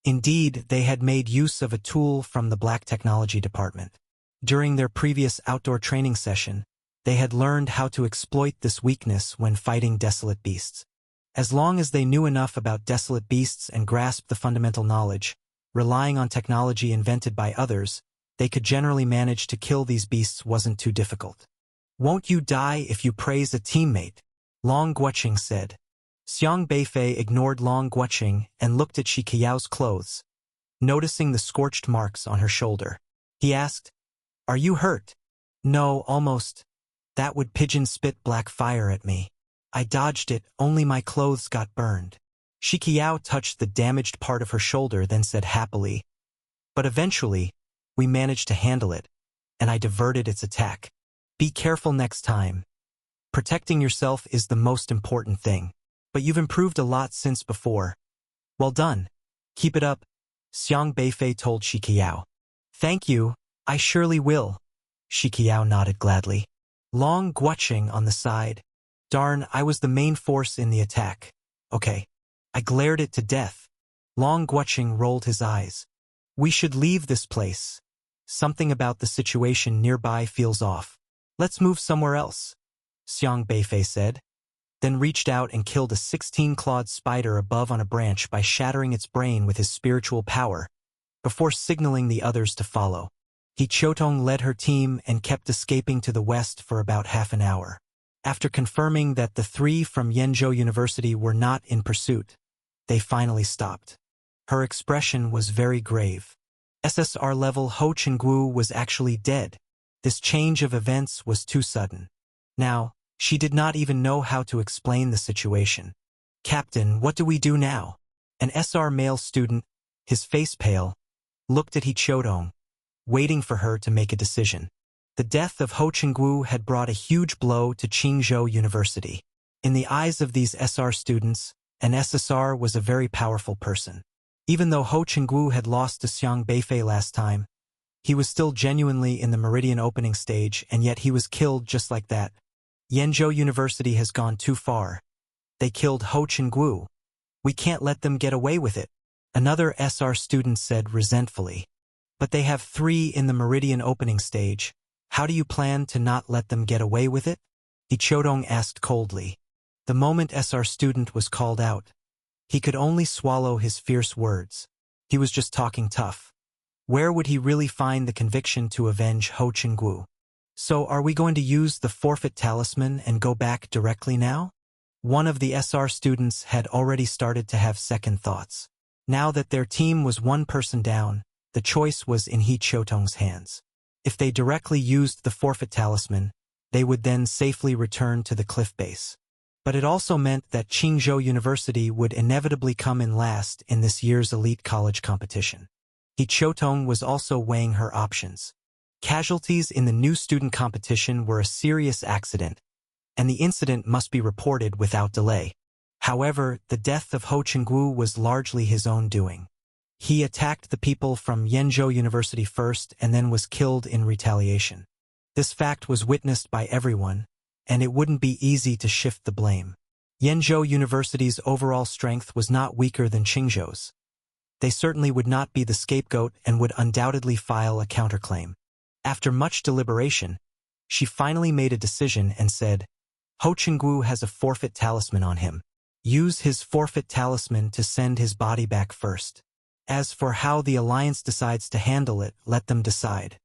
Indeed, they had made use of a tool from the Black Technology Department. During their previous outdoor training session, they had learned how to exploit this weakness when fighting desolate beasts. As long as they knew enough about desolate beasts and grasped the fundamental knowledge, relying on technology invented by others, they could generally manage to kill these beasts wasn't too difficult. "Won't you die if you praise a teammate?" Long Guoqing said. Xiang Beifei ignored Long Guoqing and looked at Shi Qiao's clothes, noticing the scorched marks on her shoulder. He asked, "Are you hurt?" "No, almost. That wood pigeon spit black fire at me. I dodged it, only my clothes got burned." Shi Qiao touched the damaged part of her shoulder, then said happily, "But eventually, we managed to handle it, and I diverted its attack. Be careful next time. Protecting yourself is the most important thing. But you've improved a lot since before. Well done. Keep it up," Xiang Beifei told Shi Qiao. "Thank you, I surely will." Shi Qiao nodded gladly. Long Guoqing on the side. "Darn, I was the main force in the attack. Okay. I glared it to death." Long Guoqing rolled his eyes. "We should leave this place. Something about the situation nearby feels off. Let's move somewhere else," Xiang Beifei said, then reached out and killed a 16-clawed spider above on a branch by shattering its brain with his spiritual power, before signaling the others to follow. He Qiutong led her team and kept escaping to the west for about half an hour. After confirming that the 3 from Yenzhou University were not in pursuit, they finally stopped. Her expression was very grave. SSR level Ho Ching-gu was actually dead. This change of events was too sudden. Now, she did not even know how to explain the situation. "Captain, what do we do now?" An SR male student, his face pale, looked at Hee Chotong, waiting for her to make a decision. The death of Ho Ching-gu had brought a huge blow to Qingzhou University. In the eyes of these SR students, an SSR was a very powerful person. Even though Ho Ching-gu had lost to Xiang Beifei last time, he was still genuinely in the Meridian opening stage, and yet he was killed just like that. Yenzhou University has gone too far. They killed Ho Ching-gu. We can't let them get away with it, another SR student said resentfully. But they have 3 in the Meridian opening stage. How do you plan to not let them get away with it? Hee Chotong asked coldly. The moment SR student was called out, he could only swallow his fierce words. He was just talking tough. Where would he really find the conviction to avenge Ho Ching-gu? "So are we going to use the forfeit talisman and go back directly now?" One of the SR students had already started to have second thoughts. Now that their team was 1 person down, the choice was in Hee Chotong's hands. If they directly used the forfeit talisman, they would then safely return to the cliff base. But it also meant that Qingzhou University would inevitably come in last in this year's elite college competition. Hee Chotong was also weighing her options. Casualties in the new student competition were a serious accident, and the incident must be reported without delay. However, the death of Ho Ching-gu was largely his own doing. He attacked the people from Yenzhou University first and then was killed in retaliation. This fact was witnessed by everyone, and it wouldn't be easy to shift the blame. Yenzhou University's overall strength was not weaker than Qingzhou's. They certainly would not be the scapegoat and would undoubtedly file a counterclaim. After much deliberation, she finally made a decision and said, "Ho Ching-gu has a forfeit talisman on him. Use his forfeit talisman to send his body back first. As for how the Alliance decides to handle it, let them decide.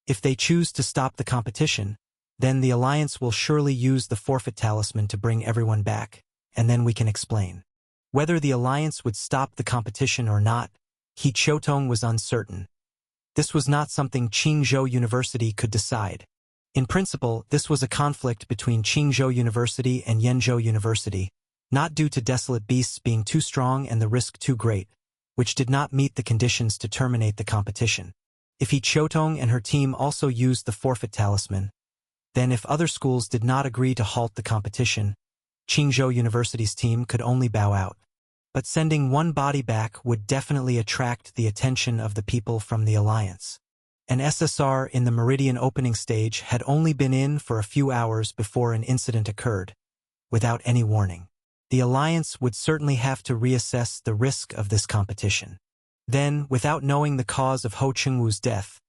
If they choose to stop the competition, then the Alliance will surely use the forfeit talisman to bring everyone back, and then we can explain." Whether the Alliance would stop the competition or not, Hee Chotong was uncertain. This was not something Qingzhou University could decide. In principle, this was a conflict between Qingzhou University and Yenzhou University, not due to Desolate Beasts being too strong and the risk too great, which did not meet the conditions to terminate the competition. If Hee Chotong and her team also used the forfeit talisman, then if other schools did not agree to halt the competition, Qingzhou University's team could only bow out. But sending 1 body back would definitely attract the attention of the people from the Alliance. An SSR in the Meridian opening stage had only been in for a few hours before an incident occurred, without any warning. The Alliance would certainly have to reassess the risk of this competition. Then, without knowing the cause of Ho Ching-gu's death,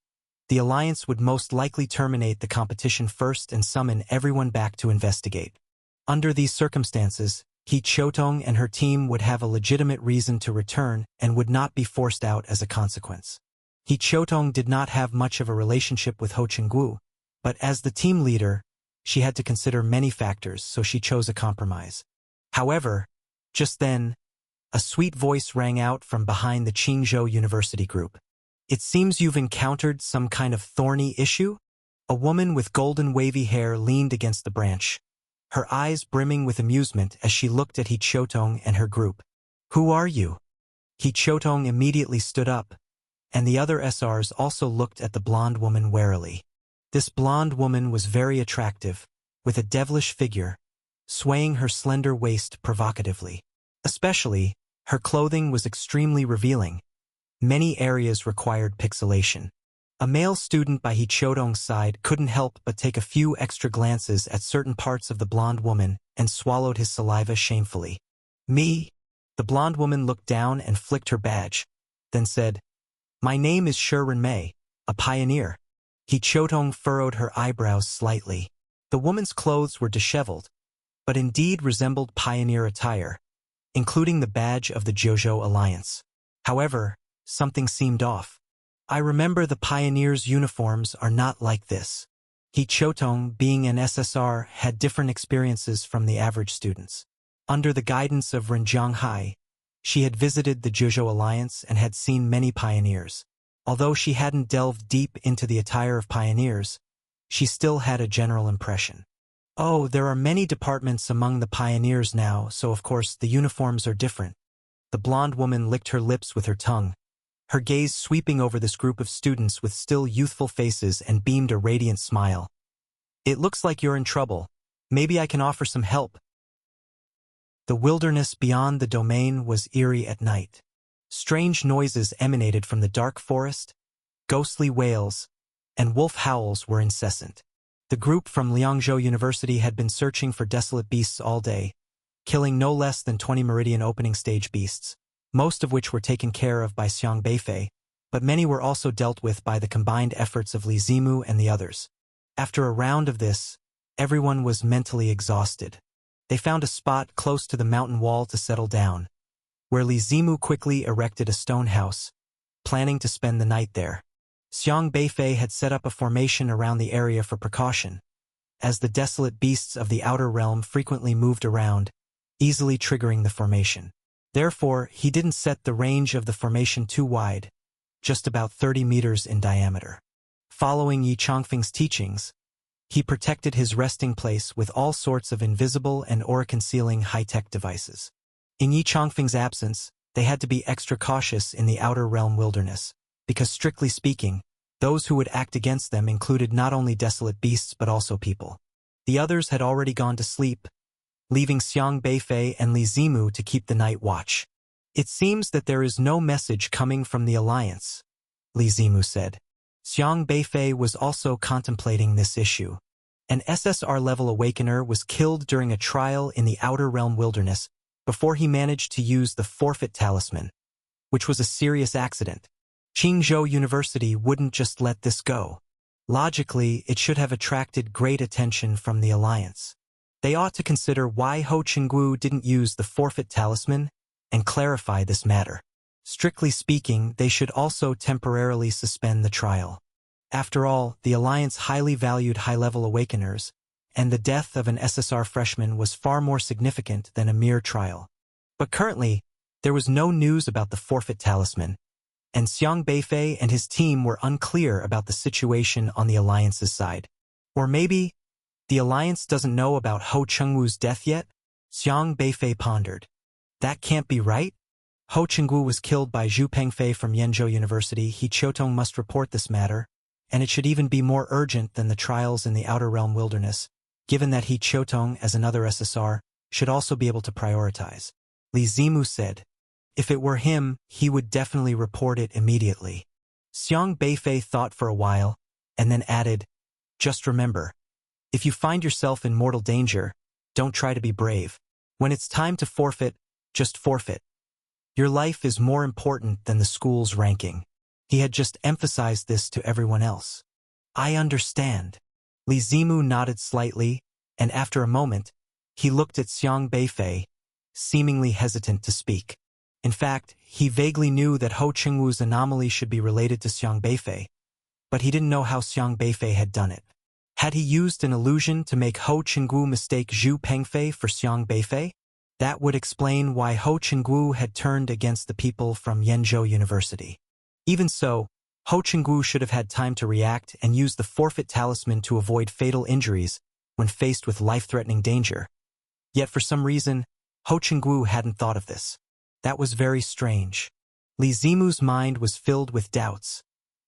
the Alliance would most likely terminate the competition first and summon everyone back to investigate. Under these circumstances, Hee Chotong and her team would have a legitimate reason to return and would not be forced out as a consequence. Hee Chotong did not have much of a relationship with Ho Ching-gu, but as the team leader, she had to consider many factors, so she chose a compromise. However, just then, a sweet voice rang out from behind the Qingzhou University group. "It seems you've encountered some kind of thorny issue?" A woman with golden wavy hair leaned against the branch, her eyes brimming with amusement as she looked at Hee Chotong and her group. "Who are you?" Hee Chotong immediately stood up, and the other SRs also looked at the blonde woman warily. This blonde woman was very attractive, with a devilish figure, swaying her slender waist provocatively. Especially, her clothing was extremely revealing. Many areas required pixelation. A male student by Hee Chotong's side couldn't help but take a few extra glances at certain parts of the blonde woman and swallowed his saliva shamefully. "Me?" The blonde woman looked down and flicked her badge, then said, "My name is Sherwin Mei, a pioneer." Hee Chotong furrowed her eyebrows slightly. The woman's clothes were disheveled, but indeed resembled pioneer attire, including the badge of the Jojo Alliance. However, something seemed off. "I remember the pioneers' uniforms are not like this." Hee Chotong, being an SSR, had different experiences from the average students. Under the guidance of Ren Jianghai, she had visited the Jojo Alliance and had seen many pioneers. Although she hadn't delved deep into the attire of pioneers, she still had a general impression. Oh, there are many departments among the pioneers now, so of course the uniforms are different. The blonde woman licked her lips with her tongue, her gaze sweeping over this group of students with still youthful faces and beamed a radiant smile. It looks like you're in trouble. Maybe I can offer some help. The wilderness beyond the domain was eerie at night. Strange noises emanated from the dark forest, ghostly wails, and wolf howls were incessant. The group from Liangzhou University had been searching for desolate beasts all day, killing no less than 20 Meridian opening stage beasts, most of which were taken care of by Xiang Beifei, but many were also dealt with by the combined efforts of Li Zimu and the others. After a round of this, everyone was mentally exhausted. They found a spot close to the mountain wall to settle down, where Li Zimu quickly erected a stone house, planning to spend the night there. Xiang Beifei had set up a formation around the area for precaution, as the desolate beasts of the outer realm frequently moved around, easily triggering the formation. Therefore, he didn't set the range of the formation too wide, just about 30 meters in diameter. Following Yi Chongfeng's teachings, he protected his resting place with all sorts of invisible and aura-concealing high-tech devices. In Yi Chongfeng's absence, they had to be extra cautious in the outer realm wilderness, because strictly speaking, those who would act against them included not only desolate beasts but also people. The others had already gone to sleep, leaving Xiang Beifei and Li Zimu to keep the night watch. It seems that there is no message coming from the Alliance, Li Zimu said. Xiang Beifei was also contemplating this issue. An SSR-level awakener was killed during a trial in the Outer Realm Wilderness before he managed to use the forfeit talisman, which was a serious accident. Qingzhou University wouldn't just let this go. Logically, it should have attracted great attention from the Alliance. They ought to consider why Ho Qingguo didn't use the forfeit talisman and clarify this matter. Strictly speaking, they should also temporarily suspend the trial. After all, the Alliance highly valued high-level awakeners, and the death of an SSR freshman was far more significant than a mere trial. But currently, there was no news about the forfeit talisman, and Xiang Beifei and his team were unclear about the situation on the Alliance's side. Or maybe, the Alliance doesn't know about Ho Qingguo's death yet? Xiang Beifei pondered. That can't be right? Ho Qingguo was killed by Zhu Pengfei from Yenzhou University. He Qiutong must report this matter, and it should even be more urgent than the trials in the Outer Realm Wilderness, given that He Qiutong, as another SSR, should also be able to prioritize. Li Zimu said. If it were him, he would definitely report it immediately. Xiang Beifei thought for a while, and then added, just remember, if you find yourself in mortal danger, don't try to be brave. When it's time to forfeit, just forfeit. Your life is more important than the school's ranking. He had just emphasized this to everyone else. I understand. Li Zimu nodded slightly, and after a moment, he looked at Xiang Beifei, seemingly hesitant to speak. In fact, he vaguely knew that Ho Qingguo's anomaly should be related to Xiang Beifei, but he didn't know how Xiang Beifei had done it. Had he used an illusion to make Ho Qingguo mistake Zhu Pengfei for Xiang Beifei? That would explain why Ho Qingguo had turned against the people from Yenzhou University. Even so, Ho Qingguo should have had time to react and use the forfeit talisman to avoid fatal injuries when faced with life-threatening danger. Yet for some reason, Ho Qingguo hadn't thought of this. That was very strange. Li Zimu's mind was filled with doubts,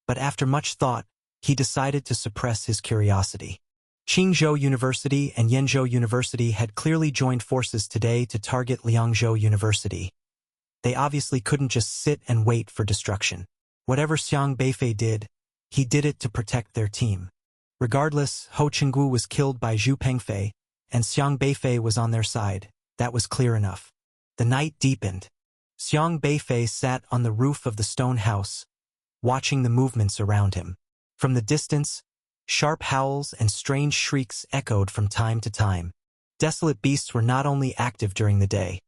but after much thought, he decided to suppress his curiosity. Qingzhou University and Yenzhou University had clearly joined forces today to target Liangzhou University. They obviously couldn't just sit and wait for destruction. Whatever Xiang Beifei did, he did it to protect their team. Regardless, Ho Qingguo was killed by Zhu Pengfei, and Xiang Beifei was on their side. That was clear enough. The night deepened. Xiang Beifei sat on the roof of the stone house, watching the movements around him. From the distance, sharp howls and strange shrieks echoed from time to time. Desolate beasts were not only active during the day.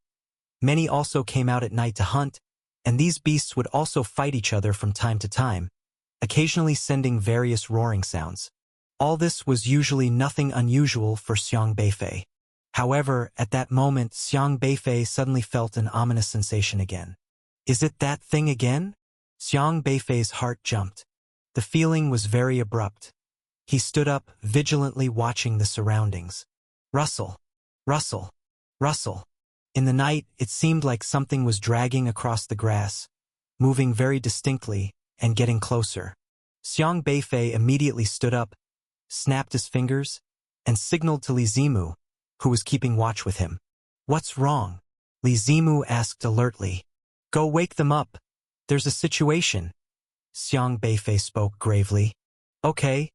Many also came out at night to hunt, and these beasts would also fight each other from time to time, occasionally sending various roaring sounds. All this was usually nothing unusual for Xiang Beifei. However, at that moment, Xiang Beifei suddenly felt an ominous sensation again. Is it that thing again? Xiang Beifei's heart jumped. The feeling was very abrupt. He stood up, vigilantly watching the surroundings. Rustle, rustle, rustle. In the night, it seemed like something was dragging across the grass, moving very distinctly and getting closer. Xiang Beifei immediately stood up, snapped his fingers, and signaled to Li Zimu, who was keeping watch with him. "What's wrong?" Li Zimu asked alertly. "Go wake them up. There's a situation." Xiang Beifei spoke gravely. "Okay."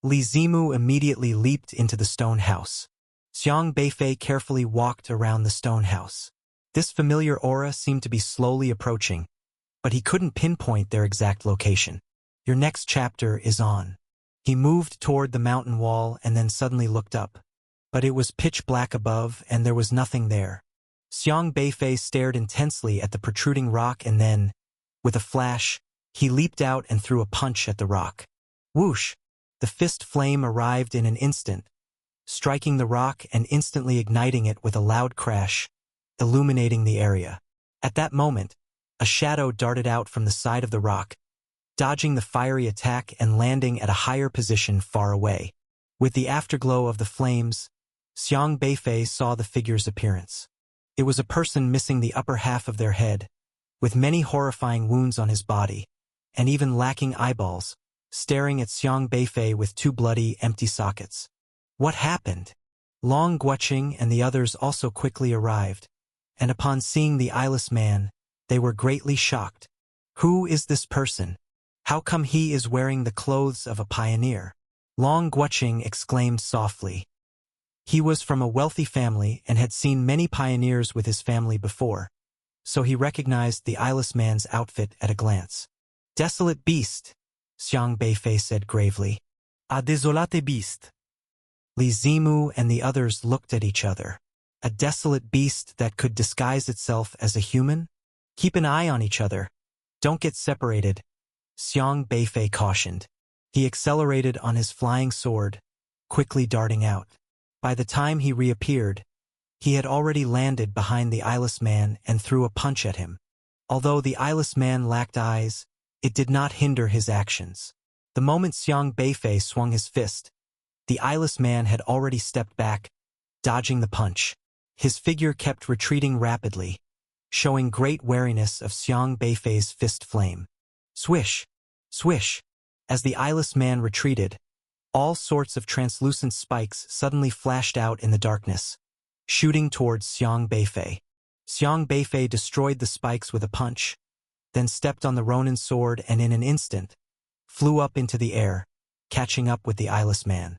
Li Zimu immediately leaped into the stone house. Xiang Beifei carefully walked around the stone house. This familiar aura seemed to be slowly approaching, but he couldn't pinpoint their exact location. "Your next chapter is on." He moved toward the mountain wall and then suddenly looked up. But it was pitch black above and there was nothing there. Xiang Beifei stared intensely at the protruding rock and then, with a flash, he leaped out and threw a punch at the rock. Whoosh! The fist flame arrived in an instant, striking the rock and instantly igniting it with a loud crash, illuminating the area. At that moment, a shadow darted out from the side of the rock, dodging the fiery attack and landing at a higher position far away. With the afterglow of the flames, Xiang Beifei saw the figure's appearance. It was a person missing the upper half of their head, with many horrifying wounds on his body, and even lacking eyeballs, staring at Xiang Beifei with two bloody, empty sockets. What happened? Long Guoqing and the others also quickly arrived, and upon seeing the eyeless man, they were greatly shocked. Who is this person? How come he is wearing the clothes of a pioneer? Long Guoqing exclaimed softly. He was from a wealthy family and had seen many pioneers with his family before, so he recognized the eyeless man's outfit at a glance. "Desolate beast," Xiang Beifei said gravely. "A désolate beast." Li Zimu and the others looked at each other. A desolate beast that could disguise itself as a human? "Keep an eye on each other. Don't get separated," Xiang Beifei cautioned. He accelerated on his flying sword, quickly darting out. By the time he reappeared, he had already landed behind the eyeless man and threw a punch at him. Although the eyeless man lacked eyes, it did not hinder his actions. The moment Xiang Beifei swung his fist, the eyeless man had already stepped back, dodging the punch. His figure kept retreating rapidly, showing great wariness of Xiang Beifei's fist flame. Swish! Swish! As the eyeless man retreated, all sorts of translucent spikes suddenly flashed out in the darkness, shooting towards Xiang Beifei. Xiang Beifei destroyed the spikes with a punch, then stepped on the Ronin sword and in an instant, flew up into the air, catching up with the eyeless man.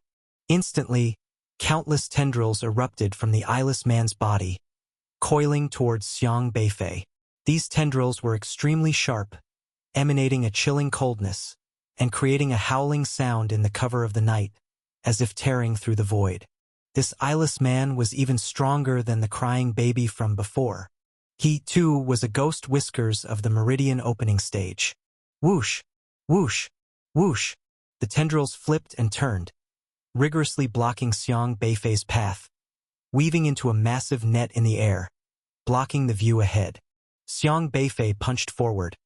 Instantly, countless tendrils erupted from the eyeless man's body, coiling towards Xiang Beifei. These tendrils were extremely sharp, emanating a chilling coldness, and creating a howling sound in the cover of the night, as if tearing through the void. This eyeless man was even stronger than the crying baby from before. He, too, was a ghost Whiskers of the Meridian opening stage. Whoosh! Whoosh! Whoosh! The tendrils flipped and turned, rigorously blocking Xiang Beifei's path, weaving into a massive net in the air, blocking the view ahead. Xiang Beifei punched forward,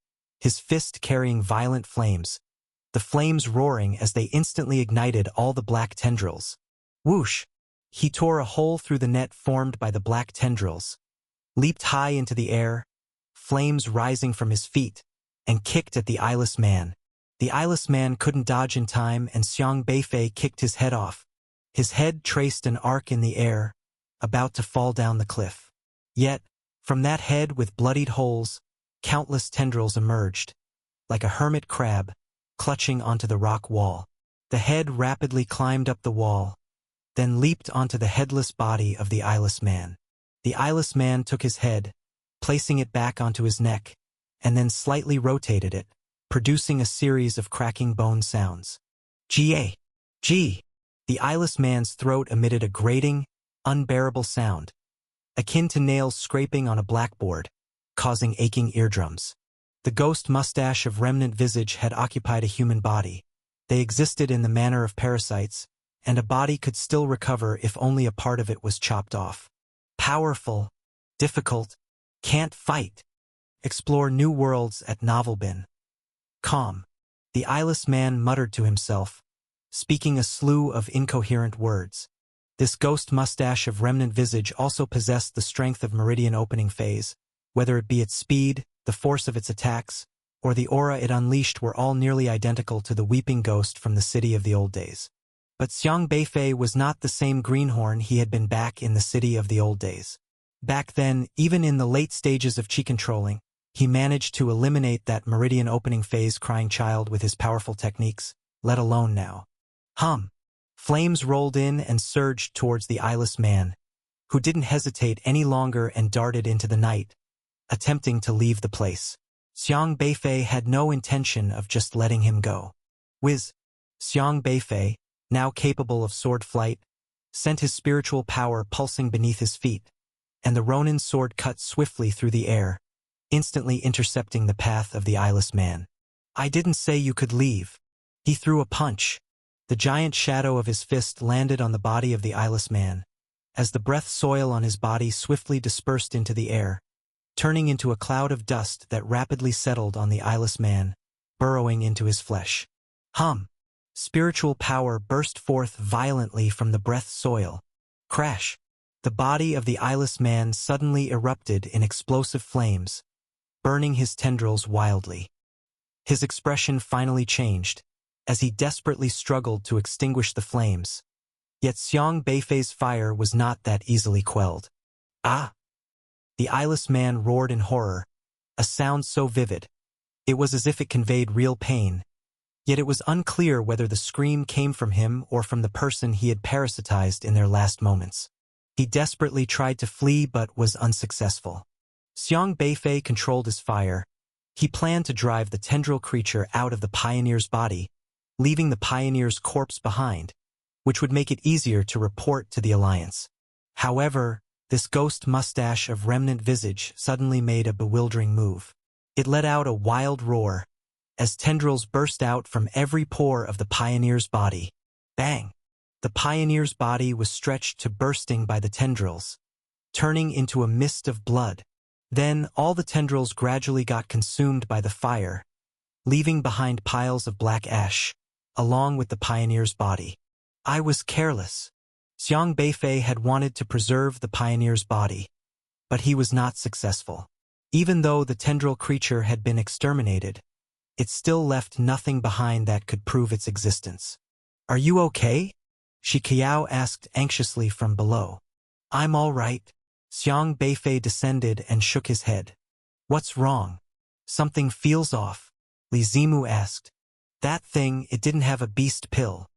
his fist carrying violent flames, the flames roaring as they instantly ignited all the black tendrils. Whoosh! He tore a hole through the net formed by the black tendrils, leaped high into the air, flames rising from his feet, and kicked at the eyeless man. The eyeless man couldn't dodge in time and Xiang Beifei kicked his head off. His head traced an arc in the air, about to fall down the cliff. Yet, from that head with bloodied holes, countless tendrils emerged, like a hermit crab, clutching onto the rock wall. The head rapidly climbed up the wall, then leaped onto the headless body of the eyeless man. The eyeless man took his head, placing it back onto his neck, and then slightly rotated it, producing a series of cracking bone sounds. Ga! G! The eyeless man's throat emitted a grating, unbearable sound, akin to nails scraping on a blackboard, causing aching eardrums. The ghost mustache of remnant visage had occupied a human body. They existed in the manner of parasites, and a body could still recover if only a part of it was chopped off. Powerful, difficult, can't fight. Explore new worlds at Novelbin. Calm. The eyeless man muttered to himself, speaking a slew of incoherent words. This ghost mustache of remnant visage also possessed the strength of meridian opening phase, whether it be its speed, the force of its attacks, or the aura it unleashed were all nearly identical to the weeping ghost from the city of the old days. But Xiang Beifei was not the same greenhorn he had been back in the city of the old days. Back then, even in the late stages of chi controlling, he managed to eliminate that meridian opening phase crying child with his powerful techniques, let alone now. Flames rolled in and surged towards the eyeless man, who didn't hesitate any longer and darted into the night, attempting to leave the place. Xiang Beifei had no intention of just letting him go. Xiang Beifei, now capable of sword flight, sent his spiritual power pulsing beneath his feet, and the Ronin's sword cut swiftly through the air, instantly intercepting the path of the eyeless man. I didn't say you could leave. He threw a punch. The giant shadow of his fist landed on the body of the eyeless man, as the breath soil on his body swiftly dispersed into the air, turning into a cloud of dust that rapidly settled on the eyeless man, burrowing into his flesh. Spiritual power burst forth violently from the breath soil. Crash! The body of the eyeless man suddenly erupted in explosive flames, burning his tendrils wildly. His expression finally changed, as he desperately struggled to extinguish the flames. Yet Xiang Beifei's fire was not that easily quelled. Ah! The eyeless man roared in horror, a sound so vivid. It was as if it conveyed real pain. Yet it was unclear whether the scream came from him or from the person he had parasitized in their last moments. He desperately tried to flee but was unsuccessful. Xiang Beifei controlled his fire. He planned to drive the tendril creature out of the pioneer's body, leaving the pioneer's corpse behind, which would make it easier to report to the Alliance. However, this ghost mustache of remnant visage suddenly made a bewildering move. It let out a wild roar, as tendrils burst out from every pore of the pioneer's body. Bang! The pioneer's body was stretched to bursting by the tendrils, turning into a mist of blood. Then all the tendrils gradually got consumed by the fire, leaving behind piles of black ash, along with the pioneer's body. I was careless. Xiang Beifei had wanted to preserve the pioneer's body, but he was not successful. Even though the tendril creature had been exterminated, it still left nothing behind that could prove its existence. Are you okay? Shi Qiao asked anxiously from below. I'm all right. Xiang Beifei descended and shook his head. What's wrong? Something feels off, Li Zimu asked. That thing, it didn't have a beast pill.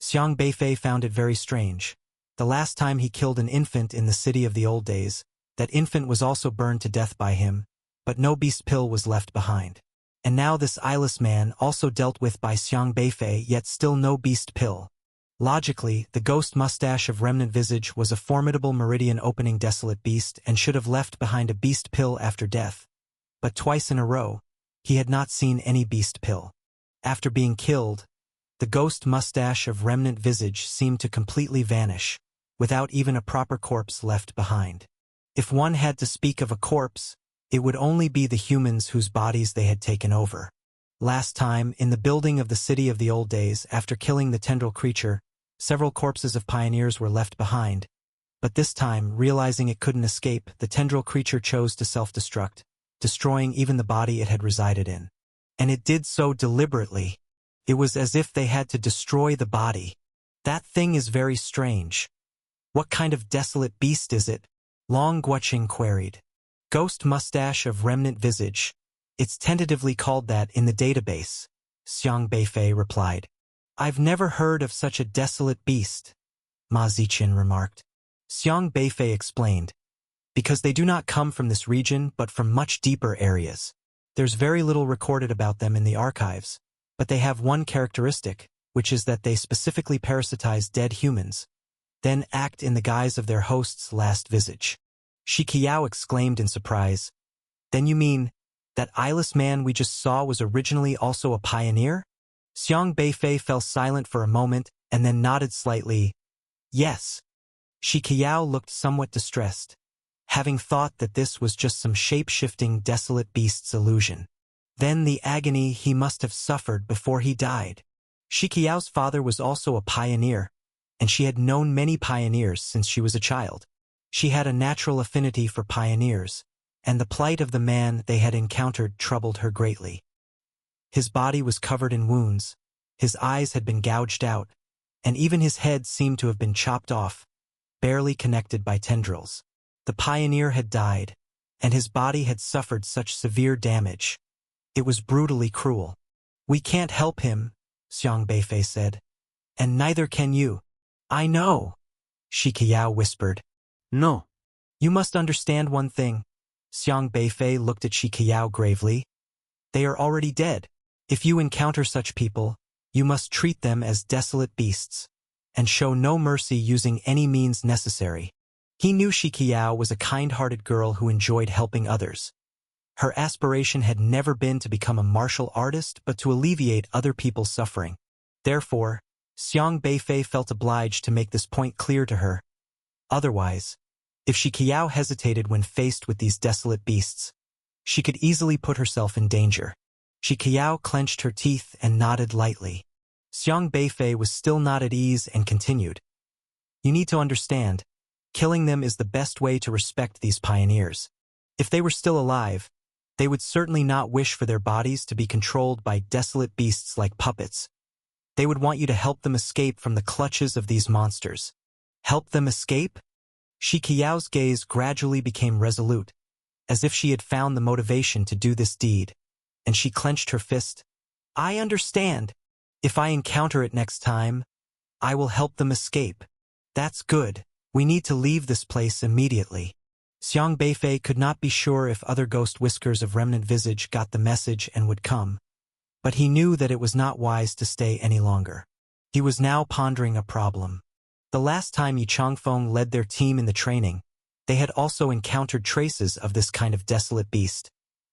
Xiang Beifei found it very strange. The last time he killed an infant in the city of the old days, that infant was also burned to death by him, but no beast pill was left behind. And now this eyeless man also dealt with by Xiang Beifei, yet still no beast pill. Logically, the ghost mustache of remnant visage was a formidable meridian opening desolate beast and should have left behind a beast pill after death. But twice in a row, he had not seen any beast pill. After being killed, the ghost mustache of remnant visage seemed to completely vanish, without even a proper corpse left behind. If one had to speak of a corpse, it would only be the humans whose bodies they had taken over. Last time, in the building of the city of the old days, after killing the tendril creature, several corpses of pioneers were left behind. But this time, realizing it couldn't escape, the tendril creature chose to self-destruct, destroying even the body it had resided in. And it did so deliberately. It was as if they had to destroy the body. That thing is very strange. What kind of desolate beast is it? Long Guoqing queried. Ghost mustache of remnant visage. It's tentatively called that in the database, Xiang Beifei replied. I've never heard of such a desolate beast, Ma Ziqian remarked. Xiang Beifei explained. Because they do not come from this region but from much deeper areas. There's very little recorded about them in the archives, but they have one characteristic, which is that they specifically parasitize dead humans, then act in the guise of their host's last visage. Shi Qiao exclaimed in surprise. Then you mean, that eyeless man we just saw was originally also a pioneer? Xiang Beifei fell silent for a moment and then nodded slightly. Yes. Shi Qiao looked somewhat distressed, having thought that this was just some shape-shifting desolate beast's illusion. Then the agony he must have suffered before he died. Shikiao's father was also a pioneer, and she had known many pioneers since she was a child. She had a natural affinity for pioneers, and the plight of the man they had encountered troubled her greatly. His body was covered in wounds, his eyes had been gouged out, and even his head seemed to have been chopped off, barely connected by tendrils. The pioneer had died, and his body had suffered such severe damage. It was brutally cruel. "We can't help him," Xiang Beifei said. "And neither can you." "I know," Shikiao whispered. No. "You must understand one thing." Xiang Beifei looked at Shikiao gravely. "They are already dead. If you encounter such people, you must treat them as desolate beasts, and show no mercy using any means necessary." He knew Shikiao was a kind-hearted girl who enjoyed helping others. Her aspiration had never been to become a martial artist, but to alleviate other people's suffering. Therefore, Xiang Beifei felt obliged to make this point clear to her. Otherwise, if Shikiao hesitated when faced with these desolate beasts, she could easily put herself in danger. Shikiao clenched her teeth and nodded lightly. Xiang Beifei was still not at ease and continued. "You need to understand, killing them is the best way to respect these pioneers. If they were still alive, they would certainly not wish for their bodies to be controlled by desolate beasts like puppets. They would want you to help them escape from the clutches of these monsters." "Help them escape?" Shikiao's gaze gradually became resolute, as if she had found the motivation to do this deed, and she clenched her fist. "I understand. If I encounter it next time, I will help them escape." "That's good. We need to leave this place immediately." Xiang Beifei could not be sure if other Ghost Whiskers of Remnant Visage got the message and would come, but he knew that it was not wise to stay any longer. He was now pondering a problem. The last time Yi Changfeng led their team in the training, they had also encountered traces of this kind of desolate beast,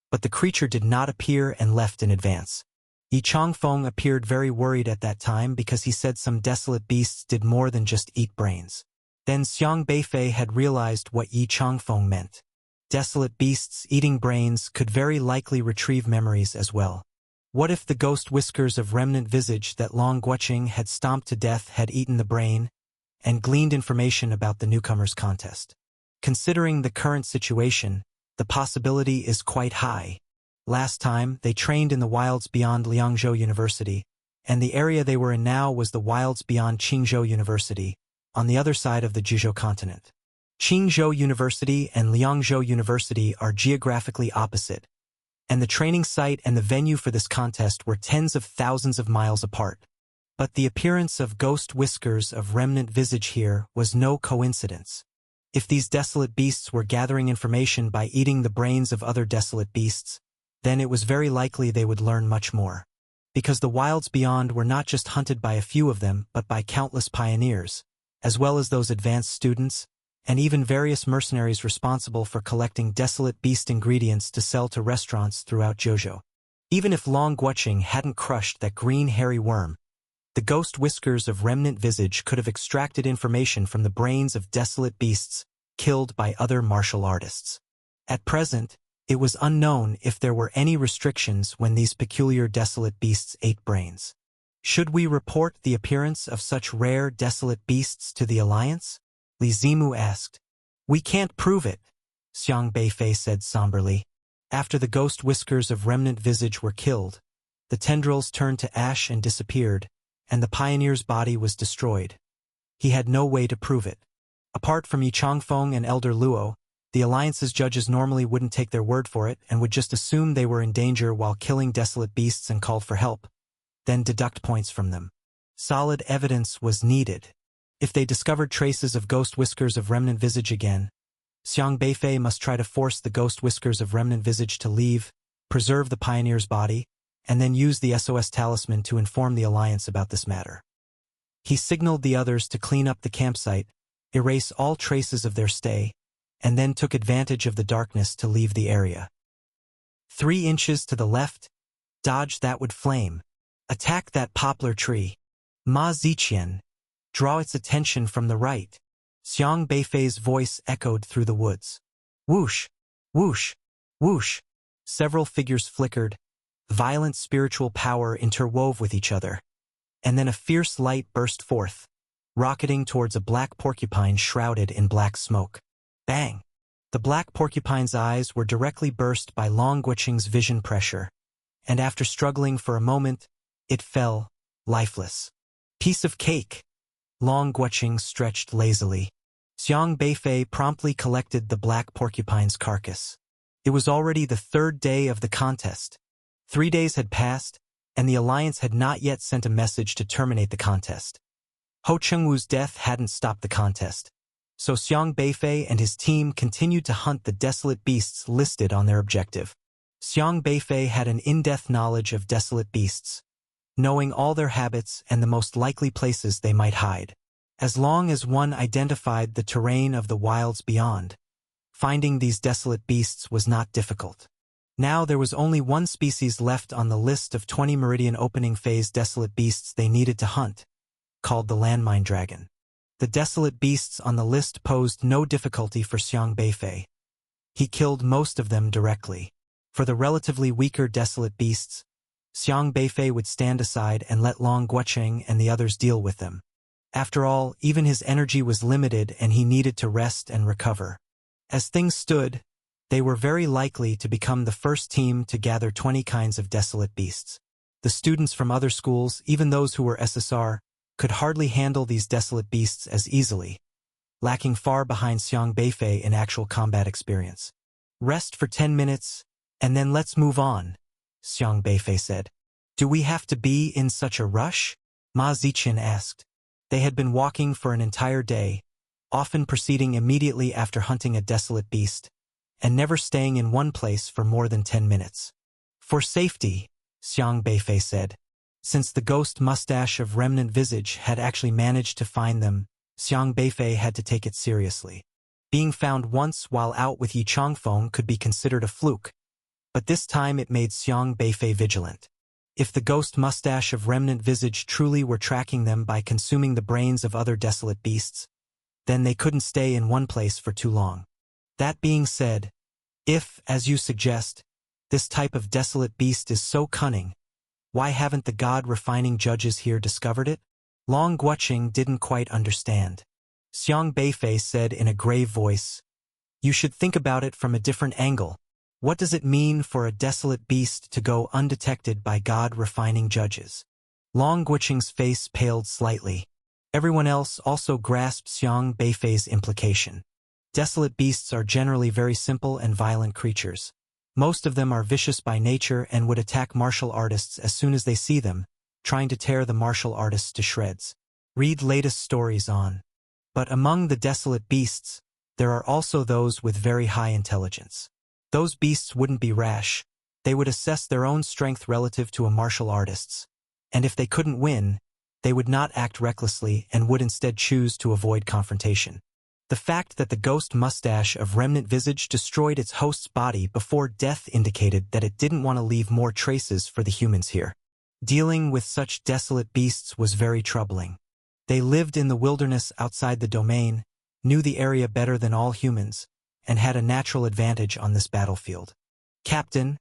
but the creature did not appear and left in advance. Yi Changfeng appeared very worried at that time because he said some desolate beasts did more than just eat brains. Then Xiang Beifei had realized what Yi Changfeng meant. Desolate beasts eating brains could very likely retrieve memories as well. What if the Ghost Whiskers of Remnant Visage that Long Guoqing had stomped to death had eaten the brain and gleaned information about the newcomers' contest? Considering the current situation, the possibility is quite high. Last time, they trained in the wilds beyond Liangzhou University, and the area they were in now was the wilds beyond Qingzhou University, on the other side of the Juzhou continent. Qingzhou University and Liangzhou University are geographically opposite, and the training site and the venue for this contest were tens of thousands of miles apart. But the appearance of Ghost Whiskers of Remnant Visage here was no coincidence. If these desolate beasts were gathering information by eating the brains of other desolate beasts, then it was very likely they would learn much more. Because the wilds beyond were not just hunted by a few of them, but by countless pioneers, as well as those advanced students, and even various mercenaries responsible for collecting desolate beast ingredients to sell to restaurants throughout Zhuzhou. Even if Long Guoqing hadn't crushed that green hairy worm, the Ghost Whiskers of Remnant Visage could have extracted information from the brains of desolate beasts killed by other martial artists. At present, it was unknown if there were any restrictions when these peculiar desolate beasts ate brains. Should we report the appearance of such rare desolate beasts to the Alliance? Li Zimu asked. "We can't prove it," Xiang Beifei said somberly. After the Ghost Whiskers of Remnant Visage were killed, the tendrils turned to ash and disappeared, and the pioneer's body was destroyed. He had no way to prove it. Apart from Yi Changfeng and Elder Luo, the Alliance's judges normally wouldn't take their word for it and would just assume they were in danger while killing desolate beasts and called for help, then deduct points from them. Solid evidence was needed. If they discovered traces of Ghost Whiskers of Remnant Visage again, Xiang Beifei must try to force the Ghost Whiskers of Remnant Visage to leave, preserve the pioneer's body, and then use the SOS talisman to inform the Alliance about this matter. He signaled the others to clean up the campsite, erase all traces of their stay, and then took advantage of the darkness to leave the area. 3 inches to the left, dodge that wood flame. Attack that poplar tree. Ma Ziqian, draw its attention from the right. Xiang Beifei's voice echoed through the woods. Whoosh, whoosh, whoosh. Several figures flickered, violent spiritual power interwove with each other. And then a fierce light burst forth, rocketing towards a black porcupine shrouded in black smoke. Bang! The black porcupine's eyes were directly burst by Long Guoqing's vision pressure, and after struggling for a moment, it fell, lifeless. Piece of cake! Long Guoqing stretched lazily. Xiang Beifei promptly collected the black porcupine's carcass. It was already the third day of the contest. 3 days had passed, and the Alliance had not yet sent a message to terminate the contest. Ho Chengwu's death hadn't stopped the contest, so Xiang Beifei and his team continued to hunt the desolate beasts listed on their objective. Xiang Beifei had an in-depth knowledge of desolate beasts, knowing all their habits and the most likely places they might hide. As long as one identified the terrain of the wilds beyond, finding these desolate beasts was not difficult. Now there was only one species left on the list of 20 Meridian opening phase desolate beasts they needed to hunt, called the landmine dragon. The desolate beasts on the list posed no difficulty for Xiang Beifei. He killed most of them directly. For the relatively weaker desolate beasts, Xiang Beifei would stand aside and let Long Guoqing and the others deal with them. After all, even his energy was limited and he needed to rest and recover. As things stood, they were very likely to become the first team to gather 20 kinds of desolate beasts. The students from other schools, even those who were SSR, could hardly handle these desolate beasts as easily, lacking far behind Xiang Beifei in actual combat experience. Rest for 10 minutes, and then let's move on, Xiang Beifei said. Do we have to be in such a rush? Ma Ziqin asked. They had been walking for an entire day, often proceeding immediately after hunting a desolate beast, and never staying in one place for more than 10 minutes. For safety, Xiang Beifei said. Since the ghost mustache of Remnant Visage had actually managed to find them, Xiang Beifei had to take it seriously. Being found once while out with Yi Changfeng could be considered a fluke, but this time it made Xiang Beifei vigilant. If the ghost mustache of Remnant Visage truly were tracking them by consuming the brains of other desolate beasts, then they couldn't stay in one place for too long. That being said, if, as you suggest, this type of desolate beast is so cunning, why haven't the god-refining judges here discovered it? Long Guoqing didn't quite understand. Xiang Beifei said in a grave voice, You should think about it from a different angle. What does it mean for a desolate beast to go undetected by god-refining judges? Long Guoqing's face paled slightly. Everyone else also grasped Xiang Beifei's implication. Desolate beasts are generally very simple and violent creatures. Most of them are vicious by nature and would attack martial artists as soon as they see them, trying to tear the martial artists to shreds. Read latest stories on. But among the desolate beasts, there are also those with very high intelligence. Those beasts wouldn't be rash. They would assess their own strength relative to a martial artist's. And if they couldn't win, they would not act recklessly and would instead choose to avoid confrontation. The fact that the ghost mustache of Remnant Visage destroyed its host's body before death indicated that it didn't want to leave more traces for the humans here. Dealing with such desolate beasts was very troubling. They lived in the wilderness outside the domain, knew the area better than all humans, and had a natural advantage on this battlefield. Captain,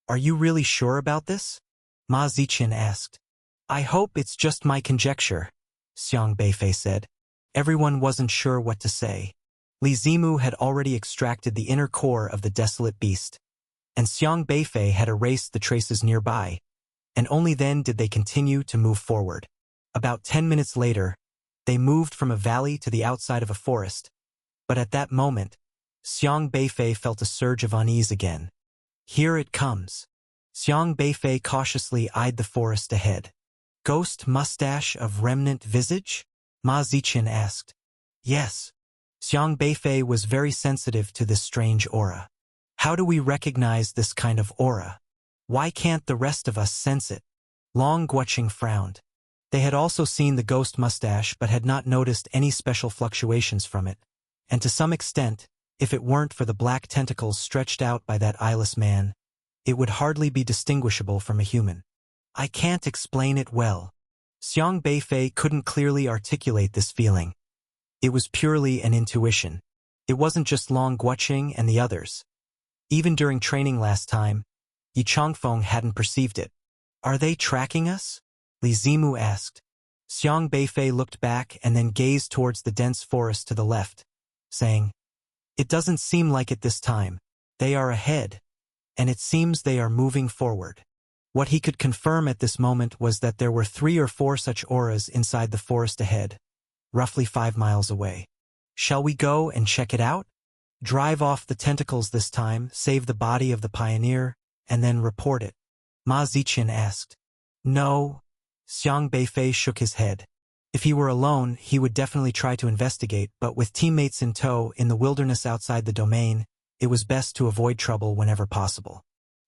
are you really sure about this? Ma Ziqin asked. I hope it's just my conjecture, Xiang Beifei said. Everyone wasn't sure what to say. Li Zimu had already extracted the inner core of the desolate beast, and Xiang Beifei had erased the traces nearby, and only then did they continue to move forward. About 10 minutes later, they moved from a valley to the outside of a forest, but at that moment, Xiang Beifei felt a surge of unease again. Here it comes. Xiang Beifei cautiously eyed the forest ahead. Ghost mustache of Remnant Visage? Ma Ziqin asked. Yes. Xiang Beifei was very sensitive to this strange aura. How do we recognize this kind of aura? Why can't the rest of us sense it? Long Guoqing frowned. They had also seen the ghost mustache but had not noticed any special fluctuations from it, and to some extent, if it weren't for the black tentacles stretched out by that eyeless man, it would hardly be distinguishable from a human. I can't explain it well. Xiang Beifei couldn't clearly articulate this feeling. It was purely an intuition. It wasn't just Long Guoqing and the others. Even during training last time, Yi Changfeng hadn't perceived it. Are they tracking us? Li Zimu asked. Xiang Beifei looked back and then gazed towards the dense forest to the left, saying, "It doesn't seem like it this time. They are ahead, and it seems they are moving forward." What he could confirm at this moment was that there were 3 or 4 such auras inside the forest ahead, roughly 5 miles away. Shall we go and check it out? Drive off the tentacles this time, save the body of the pioneer, and then report it? Ma Ziqian asked. No. Xiang Beifei shook his head. If he were alone, he would definitely try to investigate, but with teammates in tow in the wilderness outside the domain, it was best to avoid trouble whenever possible.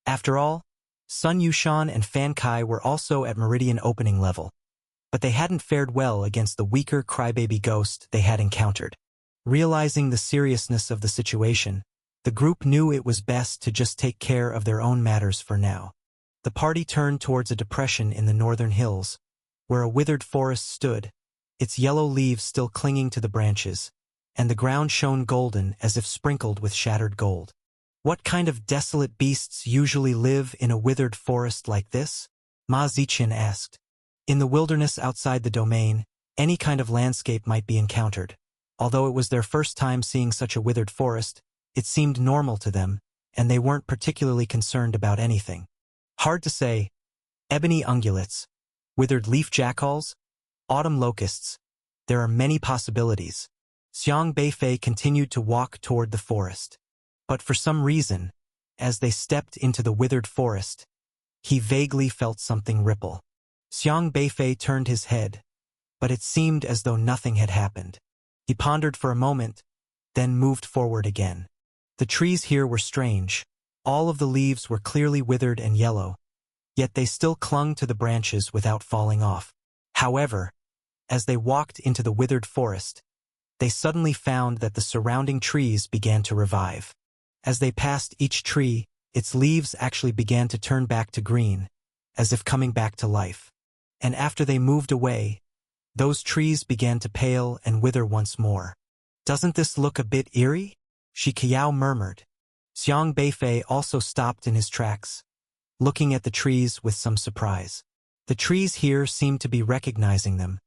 After all, Sun Yushan and Fan Kai were also at Meridian opening level, but they hadn't fared well against the weaker crybaby ghost they had encountered. Realizing the seriousness of the situation, the group knew it was best to just take care of their own matters for now. The party turned towards a depression in the northern hills, where a withered forest stood, its yellow leaves still clinging to the branches, and the ground shone golden as if sprinkled with shattered gold. What kind of desolate beasts usually live in a withered forest like this? Ma Ziqian asked. In the wilderness outside the domain, any kind of landscape might be encountered. Although it was their first time seeing such a withered forest, it seemed normal to them, and they weren't particularly concerned about anything. Hard to say. Ebony ungulates, withered leaf jackals, autumn locusts. There are many possibilities. Xiang Beifei continued to walk toward the forest. But for some reason, as they stepped into the withered forest, he vaguely felt something ripple. Xiang Beifei turned his head, but it seemed as though nothing had happened. He pondered for a moment, then moved forward again. The trees here were strange. All of the leaves were clearly withered and yellow, yet they still clung to the branches without falling off. However, as they walked into the withered forest, they suddenly found that the surrounding trees began to revive. As they passed each tree, its leaves actually began to turn back to green, as if coming back to life. And after they moved away, those trees began to pale and wither once more. Doesn't this look a bit eerie? Shi Qiao murmured. Xiang Beifei also stopped in his tracks, looking at the trees with some surprise. The trees here seemed to be recognizing them,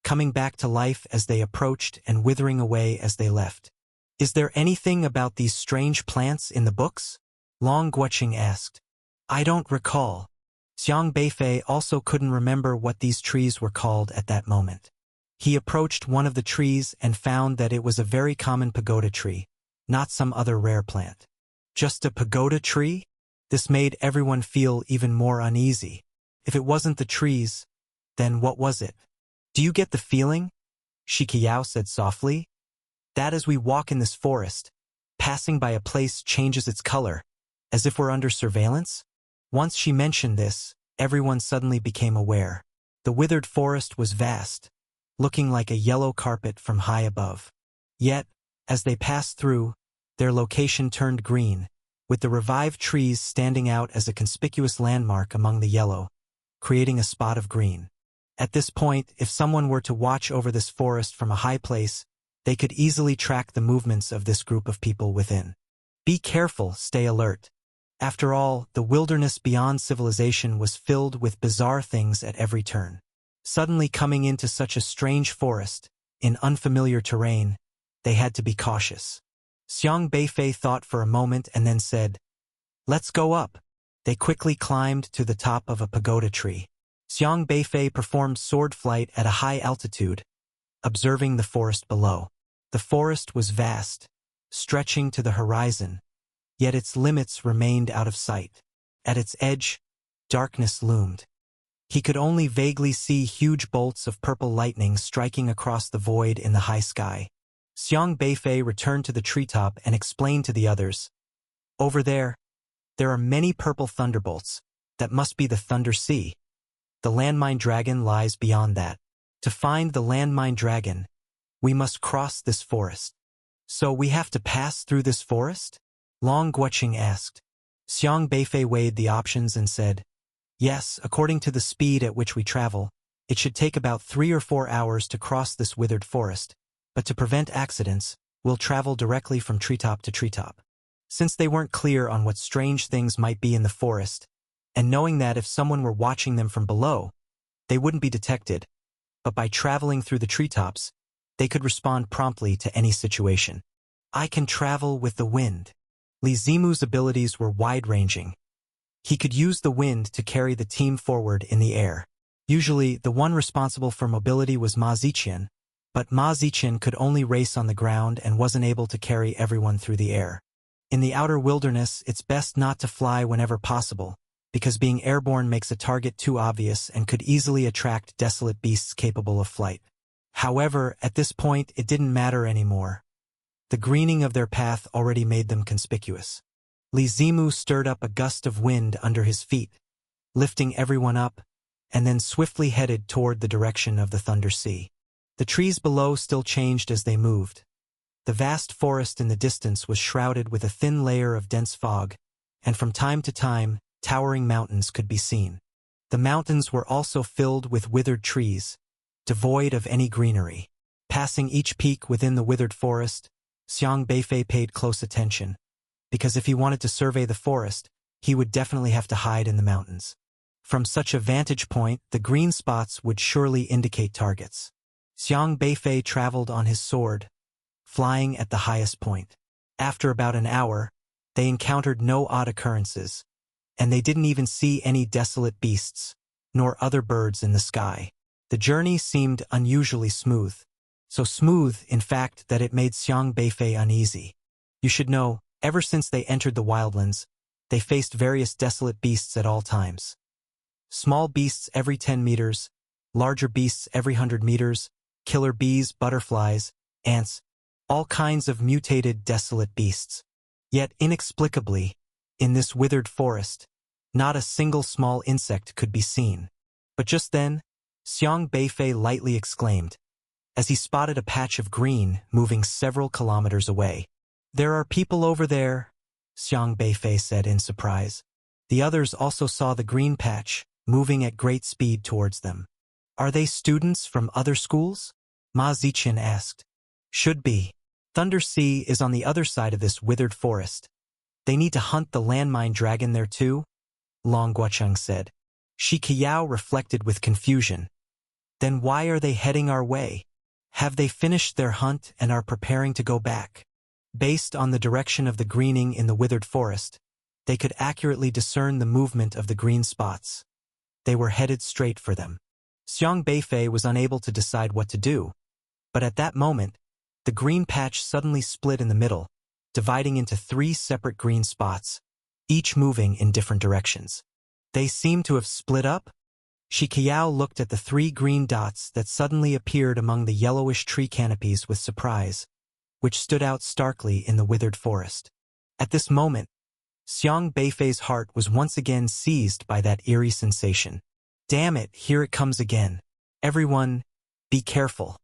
coming back to life as they approached and withering away as they left. Is there anything about these strange plants in the books? Long Guoqing asked. I don't recall. Xiang Beifei also couldn't remember what these trees were called at that moment. He approached one of the trees and found that it was a very common pagoda tree, not some other rare plant. Just a pagoda tree? This made everyone feel even more uneasy. If it wasn't the trees, then what was it? Do you get the feeling? Shi Qiao said softly. That as we walk in this forest, passing by a place changes its color, as if we're under surveillance? Once she mentioned this, everyone suddenly became aware. The withered forest was vast, looking like a yellow carpet from high above. Yet, as they passed through, their location turned green, with the revived trees standing out as a conspicuous landmark among the yellow, creating a spot of green. At this point, if someone were to watch over this forest from a high place, they could easily track the movements of this group of people within. Be careful, stay alert. After all, the wilderness beyond civilization was filled with bizarre things at every turn. Suddenly coming into such a strange forest, in unfamiliar terrain, they had to be cautious. Xiang Beifei thought for a moment and then said, Let's go up. They quickly climbed to the top of a pagoda tree. Xiang Beifei performed sword flight at a high altitude, observing the forest below. The forest was vast, stretching to the horizon, yet its limits remained out of sight. At its edge, darkness loomed. He could only vaguely see huge bolts of purple lightning striking across the void in the high sky. Xiang Beifei returned to the treetop and explained to the others, Over there are many purple thunderbolts. That must be the Thunder Sea. The landmine dragon lies beyond that. To find the landmine dragon, we must cross this forest. So we have to pass through this forest? Long Guoqing asked. Xiang Beifei weighed the options and said, Yes, according to the speed at which we travel, it should take about 3 or 4 hours to cross this withered forest, but to prevent accidents, we'll travel directly from treetop to treetop. Since they weren't clear on what strange things might be in the forest, and knowing that if someone were watching them from below, they wouldn't be detected, but by traveling through the treetops, they could respond promptly to any situation. I can travel with the wind. Li Zimu's abilities were wide-ranging. He could use the wind to carry the team forward in the air. Usually, the one responsible for mobility was Ma Ziqian, but Ma Ziqian could only race on the ground and wasn't able to carry everyone through the air. In the outer wilderness, it's best not to fly whenever possible, because being airborne makes a target too obvious and could easily attract desolate beasts capable of flight. However, at this point, it didn't matter anymore. The greening of their path already made them conspicuous. Li Zimu stirred up a gust of wind under his feet, lifting everyone up, and then swiftly headed toward the direction of the Thunder Sea. The trees below still changed as they moved. The vast forest in the distance was shrouded with a thin layer of dense fog, and from time to time, towering mountains could be seen. The mountains were also filled with withered trees, devoid of any greenery. Passing each peak within the withered forest, Xiang Beifei paid close attention, because if he wanted to survey the forest, he would definitely have to hide in the mountains. From such a vantage point, the green spots would surely indicate targets. Xiang Beifei traveled on his sword, flying at the highest point. After about an hour, they encountered no odd occurrences, and they didn't even see any desolate beasts, nor other birds in the sky. The journey seemed unusually smooth. So smooth, in fact, that it made Xiang Beifei uneasy. You should know, ever since they entered the wildlands, they faced various desolate beasts at all times. Small beasts every 10 meters, larger beasts every 100 meters, killer bees, butterflies, ants, all kinds of mutated desolate beasts. Yet inexplicably, in this withered forest, not a single small insect could be seen. But just then, Xiang Beifei lightly exclaimed, as he spotted a patch of green moving several kilometers away. "There are people over there," Xiang Beifei said in surprise. The others also saw the green patch, moving at great speed towards them. "Are they students from other schools?" Ma Ziqian asked. "Should be. Thunder Sea is on the other side of this withered forest. They need to hunt the landmine dragon there too," Long Guocheng said. Shi Qiao reflected with confusion. "Then why are they heading our way? Have they finished their hunt and are preparing to go back?" Based on the direction of the greening in the withered forest, they could accurately discern the movement of the green spots. They were headed straight for them. Xiang Beifei was unable to decide what to do, but at that moment, the green patch suddenly split in the middle, dividing into 3 separate green spots, each moving in different directions. They seemed to have split up. Shi Qiao looked at the 3 green dots that suddenly appeared among the yellowish tree canopies with surprise, which stood out starkly in the withered forest. At this moment, Xiang Beifei's heart was once again seized by that eerie sensation. "Damn it, here it comes again. Everyone, be careful."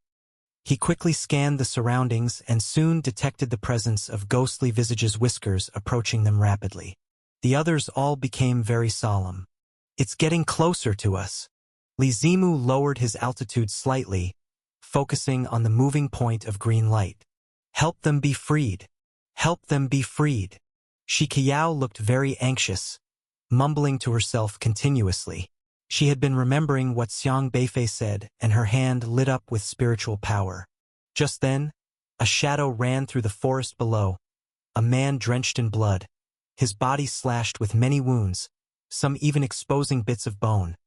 He quickly scanned the surroundings and soon detected the presence of ghostly visages whiskers approaching them rapidly. The others all became very solemn. "It's getting closer to us." Li Zimu lowered his altitude slightly, focusing on the moving point of green light. "Help them be freed. Help them be freed." Shi Qiao looked very anxious, mumbling to herself continuously. She had been remembering what Xiang Beifei said, and her hand lit up with spiritual power. Just then, a shadow ran through the forest below, a man drenched in blood, his body slashed with many wounds, some even exposing bits of bone,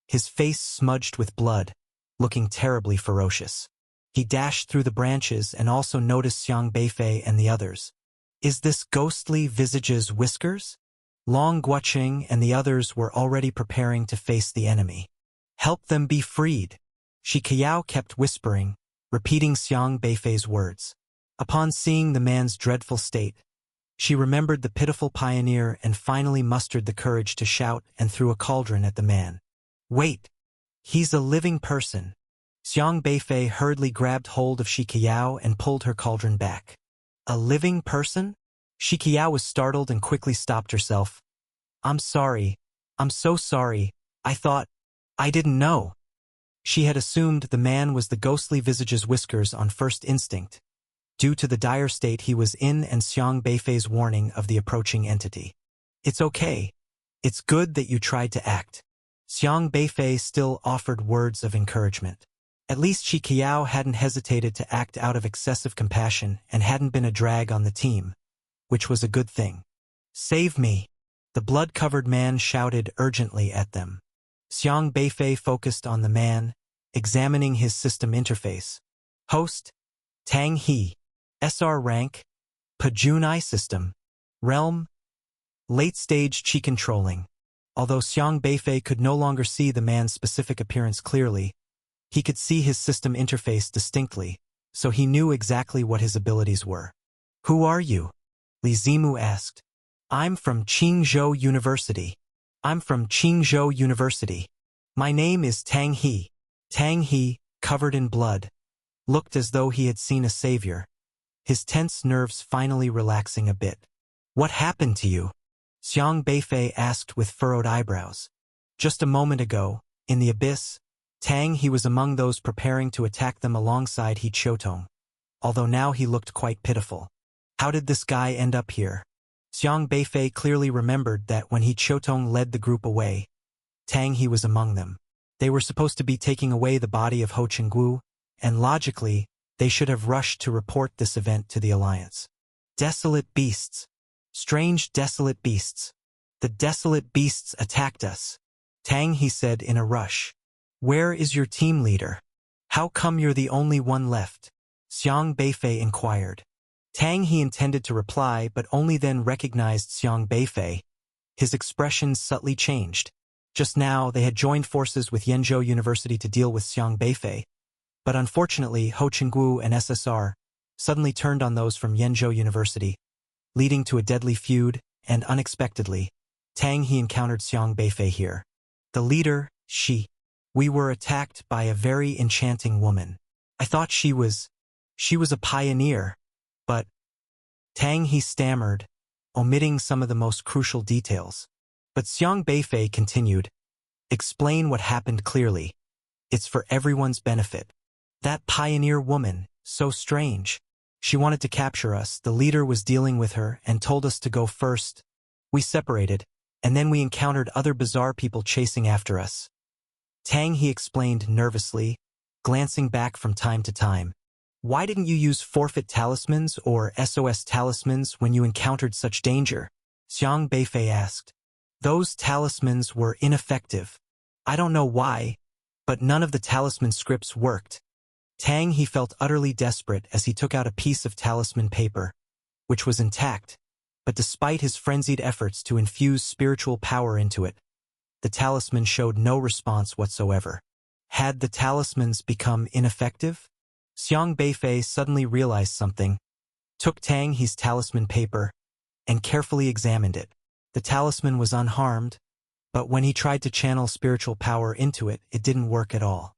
his face smudged with blood, looking terribly ferocious. He dashed through the branches and also noticed Xiang Beifei and the others. "Is this ghostly visage's whiskers?" Long Guocheng and the others were already preparing to face the enemy. "Help them be freed." Shi Qiao kept whispering, repeating Xiang Beifei's words. Upon seeing the man's dreadful state, she remembered the pitiful pioneer and finally mustered the courage to shout and threw a cauldron at the man. "Wait! He's a living person." Xiang Beifei hurriedly grabbed hold of Shi Qiao and pulled her cauldron back. "A living person?" Shi Qiao was startled and quickly stopped herself. "I'm sorry. I'm so sorry. I didn't know." She had assumed the man was the ghostly visage's whiskers on first instinct, due to the dire state he was in and Xiang Beifei's warning of the approaching entity. "It's okay. It's good that you tried to act." Xiang Beifei still offered words of encouragement. At least Qi Qiao hadn't hesitated to act out of excessive compassion and hadn't been a drag on the team, which was a good thing. "Save me!" The blood-covered man shouted urgently at them. Xiang Beifei focused on the man, examining his system interface. Host: Tang He. SR rank: Pajun system. Realm: late-stage Qi controlling. Although Xiang Beifei could no longer see the man's specific appearance clearly, he could see his system interface distinctly, so he knew exactly what his abilities were. "Who are you?" Li Zimu asked. "I'm from Qingzhou University. I'm from Qingzhou University. My name is Tang He." Tang He, covered in blood, looked as though he had seen a savior, his tense nerves finally relaxing a bit. "What happened to you?" Xiang Beifei asked with furrowed eyebrows. Just a moment ago, in the abyss, Tang He was among those preparing to attack them alongside He Chotong, although now he looked quite pitiful. How did this guy end up here? Xiang Beifei clearly remembered that when He Chotong led the group away, Tang He was among them. They were supposed to be taking away the body of Ho Chengguo, and logically, they should have rushed to report this event to the Alliance. Desolate beasts. Strange desolate beasts. The desolate beasts attacked us. Tang He said in a rush. "Where is your team leader? How come you're the only one left?" Xiang Beifei inquired. Tang He intended to reply but only then recognized Xiang Beifei. His expression subtly changed. Just now, they had joined forces with Yenzhou University to deal with Xiang Beifei, but unfortunately Ho Chengguo and SSR suddenly turned on those from Yenzhou University, leading to a deadly feud, and unexpectedly, Tang He encountered Xiang Beifei here. The leader, she. "We were attacked by a very enchanting woman. I thought she was a pioneer, but..." Tang He stammered, omitting some of the most crucial details. But Xiang Beifei continued, "Explain what happened clearly. It's for everyone's benefit. That pioneer woman, so strange. She wanted to capture us. The leader was dealing with her and told us to go first. We separated, and then we encountered other bizarre people chasing after us." Tang He explained nervously, glancing back from time to time. "Why didn't you use forfeit talismans or SOS talismans when you encountered such danger?" Xiang Beifei asked. "Those talismans were ineffective. I don't know why, but none of the talisman scripts worked." Tang He felt utterly desperate as he took out a piece of talisman paper, which was intact, but despite his frenzied efforts to infuse spiritual power into it, the talisman showed no response whatsoever. Had the talismans become ineffective? Xiang Beifei suddenly realized something, took Tang He's talisman paper, and carefully examined it. The talisman was unharmed, but when he tried to channel spiritual power into it, it didn't work at all.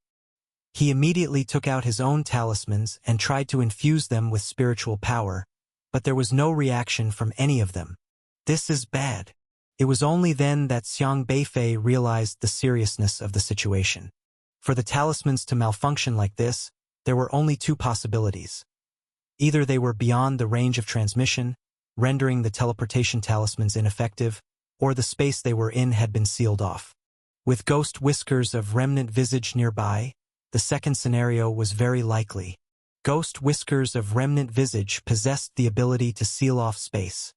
He immediately took out his own talismans and tried to infuse them with spiritual power, but there was no reaction from any of them. This is bad. It was only then that Xiang Beifei realized the seriousness of the situation. For the talismans to malfunction like this, there were only two possibilities. Either they were beyond the range of transmission, rendering the teleportation talismans ineffective, or the space they were in had been sealed off. With ghost whiskers of remnant visage nearby, the second scenario was very likely. Ghost whiskers of remnant visage possessed the ability to seal off space.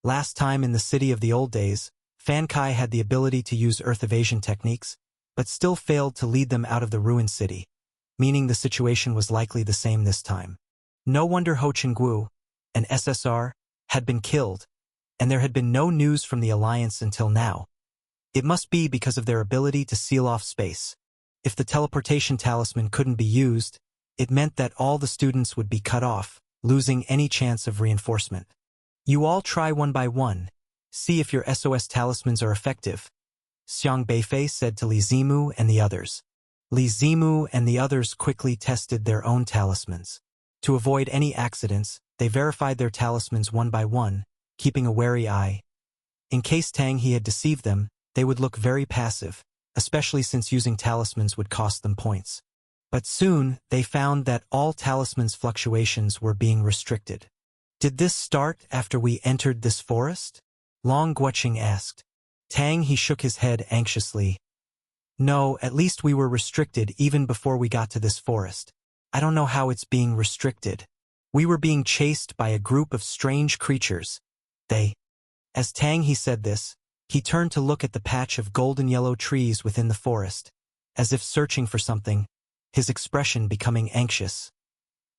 Last time in the city of the old days, Fan Kai had the ability to use earth evasion techniques, but still failed to lead them out of the ruined city, meaning the situation was likely the same this time. No wonder Ho Chengguo and SSR had been killed, and there had been no news from the Alliance until now. It must be because of their ability to seal off space. If the teleportation talisman couldn't be used, it meant that all the students would be cut off, losing any chance of reinforcement. "You all try one by one. See if your SOS talismans are effective," Xiang Beifei said to Li Zimu and the others. Li Zimu and the others quickly tested their own talismans. To avoid any accidents, they verified their talismans one by one, keeping a wary eye. In case Tang He had deceived them, they would look very passive, especially since using talismans would cost them points. But soon, they found that all talismans' fluctuations were being restricted. Did this start after we entered this forest? Long Guoqing asked. Tang He shook his head anxiously. No, at least we were restricted even before we got to this forest. I don't know how it's being restricted. We were being chased by a group of strange creatures. As Tang He said this, he turned to look at the patch of golden yellow trees within the forest, as if searching for something, his expression becoming anxious.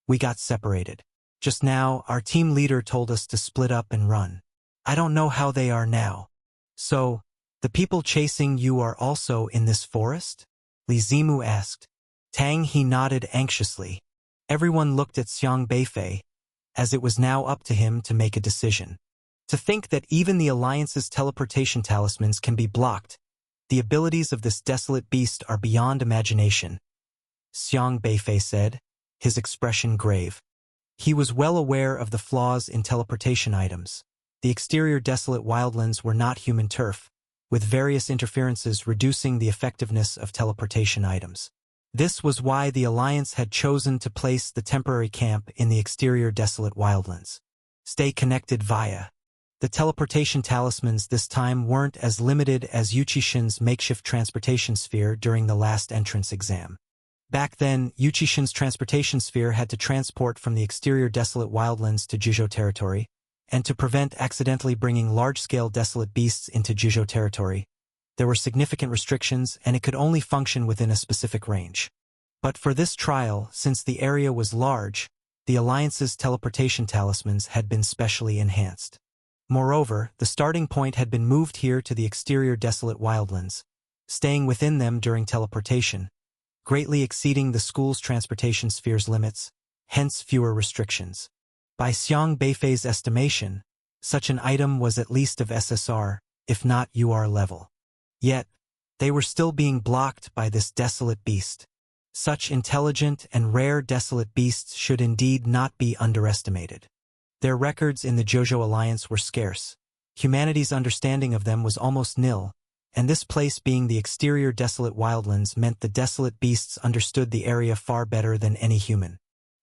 We got separated. Just now, our team leader told us to split up and run. I don't know how they are now. So, the people chasing you are also in this forest? Li Zimu asked. Tang He nodded anxiously. Everyone looked at Xiang Beifei, as it was now up to him to make a decision. To think that even the Alliance's teleportation talismans can be blocked, the abilities of this desolate beast are beyond imagination. Xiang Beifei said, his expression grave. He was well aware of the flaws in teleportation items. The exterior desolate wildlands were not human turf, with various interferences reducing the effectiveness of teleportation items. This was why the Alliance had chosen to place the temporary camp in the exterior desolate wildlands. Stay connected via. The teleportation talismans this time weren't as limited as Yuqishin's makeshift transportation sphere during the last entrance exam. Back then, Yuqishin's transportation sphere had to transport from the exterior desolate wildlands to Jizhou territory, and to prevent accidentally bringing large-scale desolate beasts into Jizhou territory, there were significant restrictions and it could only function within a specific range. But for this trial, since the area was large, the Alliance's teleportation talismans had been specially enhanced. Moreover, the starting point had been moved here to the exterior desolate wildlands, staying within them during teleportation, greatly exceeding the school's transportation sphere's limits, hence fewer restrictions. By Xiang Beifei's estimation, such an item was at least of SSR, if not UR level. Yet, they were still being blocked by this desolate beast. Such intelligent and rare desolate beasts should indeed not be underestimated. Their records in the Jojo Alliance were scarce. Humanity's understanding of them was almost nil, and this place being the exterior desolate wildlands meant the desolate beasts understood the area far better than any human.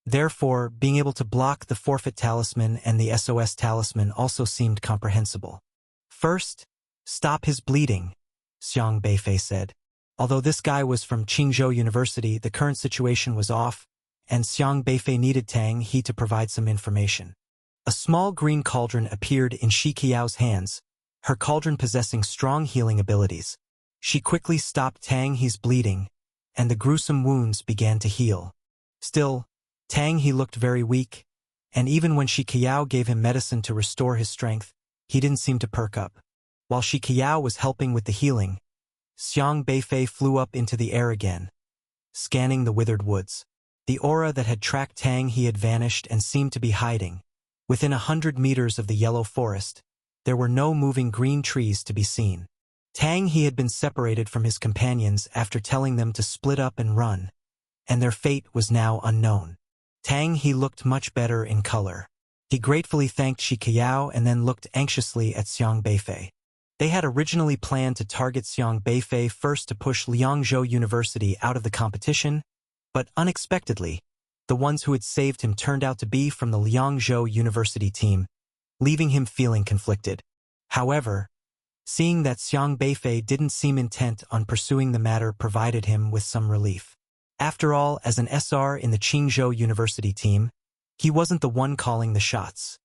Therefore, being able to block the forfeit talisman and the SOS talisman also seemed comprehensible. First, stop his bleeding, Xiang Beifei said. Although this guy was from Qingzhou University, the current situation was off, and Xiang Beifei needed Tang He to provide some information. A small green cauldron appeared in Shi Qiao's hands, her cauldron possessing strong healing abilities. She quickly stopped Tang He's bleeding, and the gruesome wounds began to heal. Still, Tang He looked very weak, and even when Shi Qiao gave him medicine to restore his strength, he didn't seem to perk up. While Shi Qiao was helping with the healing, Xiang Beifei flew up into the air again, scanning the withered woods. The aura that had tracked Tang He had vanished and seemed to be hiding. Within 100 meters of the yellow forest, there were no moving green trees to be seen. Tang He had been separated from his companions after telling them to split up and run, and their fate was now unknown. Tang He looked much better in color. He gratefully thanked Shi Qiao and then looked anxiously at Xiang Beifei. They had originally planned to target Xiang Beifei first to push Liangzhou University out of the competition, but unexpectedly, the ones who had saved him turned out to be from the Liangzhou University team, leaving him feeling conflicted. However, seeing that Xiang Beifei didn't seem intent on pursuing the matter provided him with some relief. After all, as an SR in the Qingzhou University team, he wasn't the one calling the shots.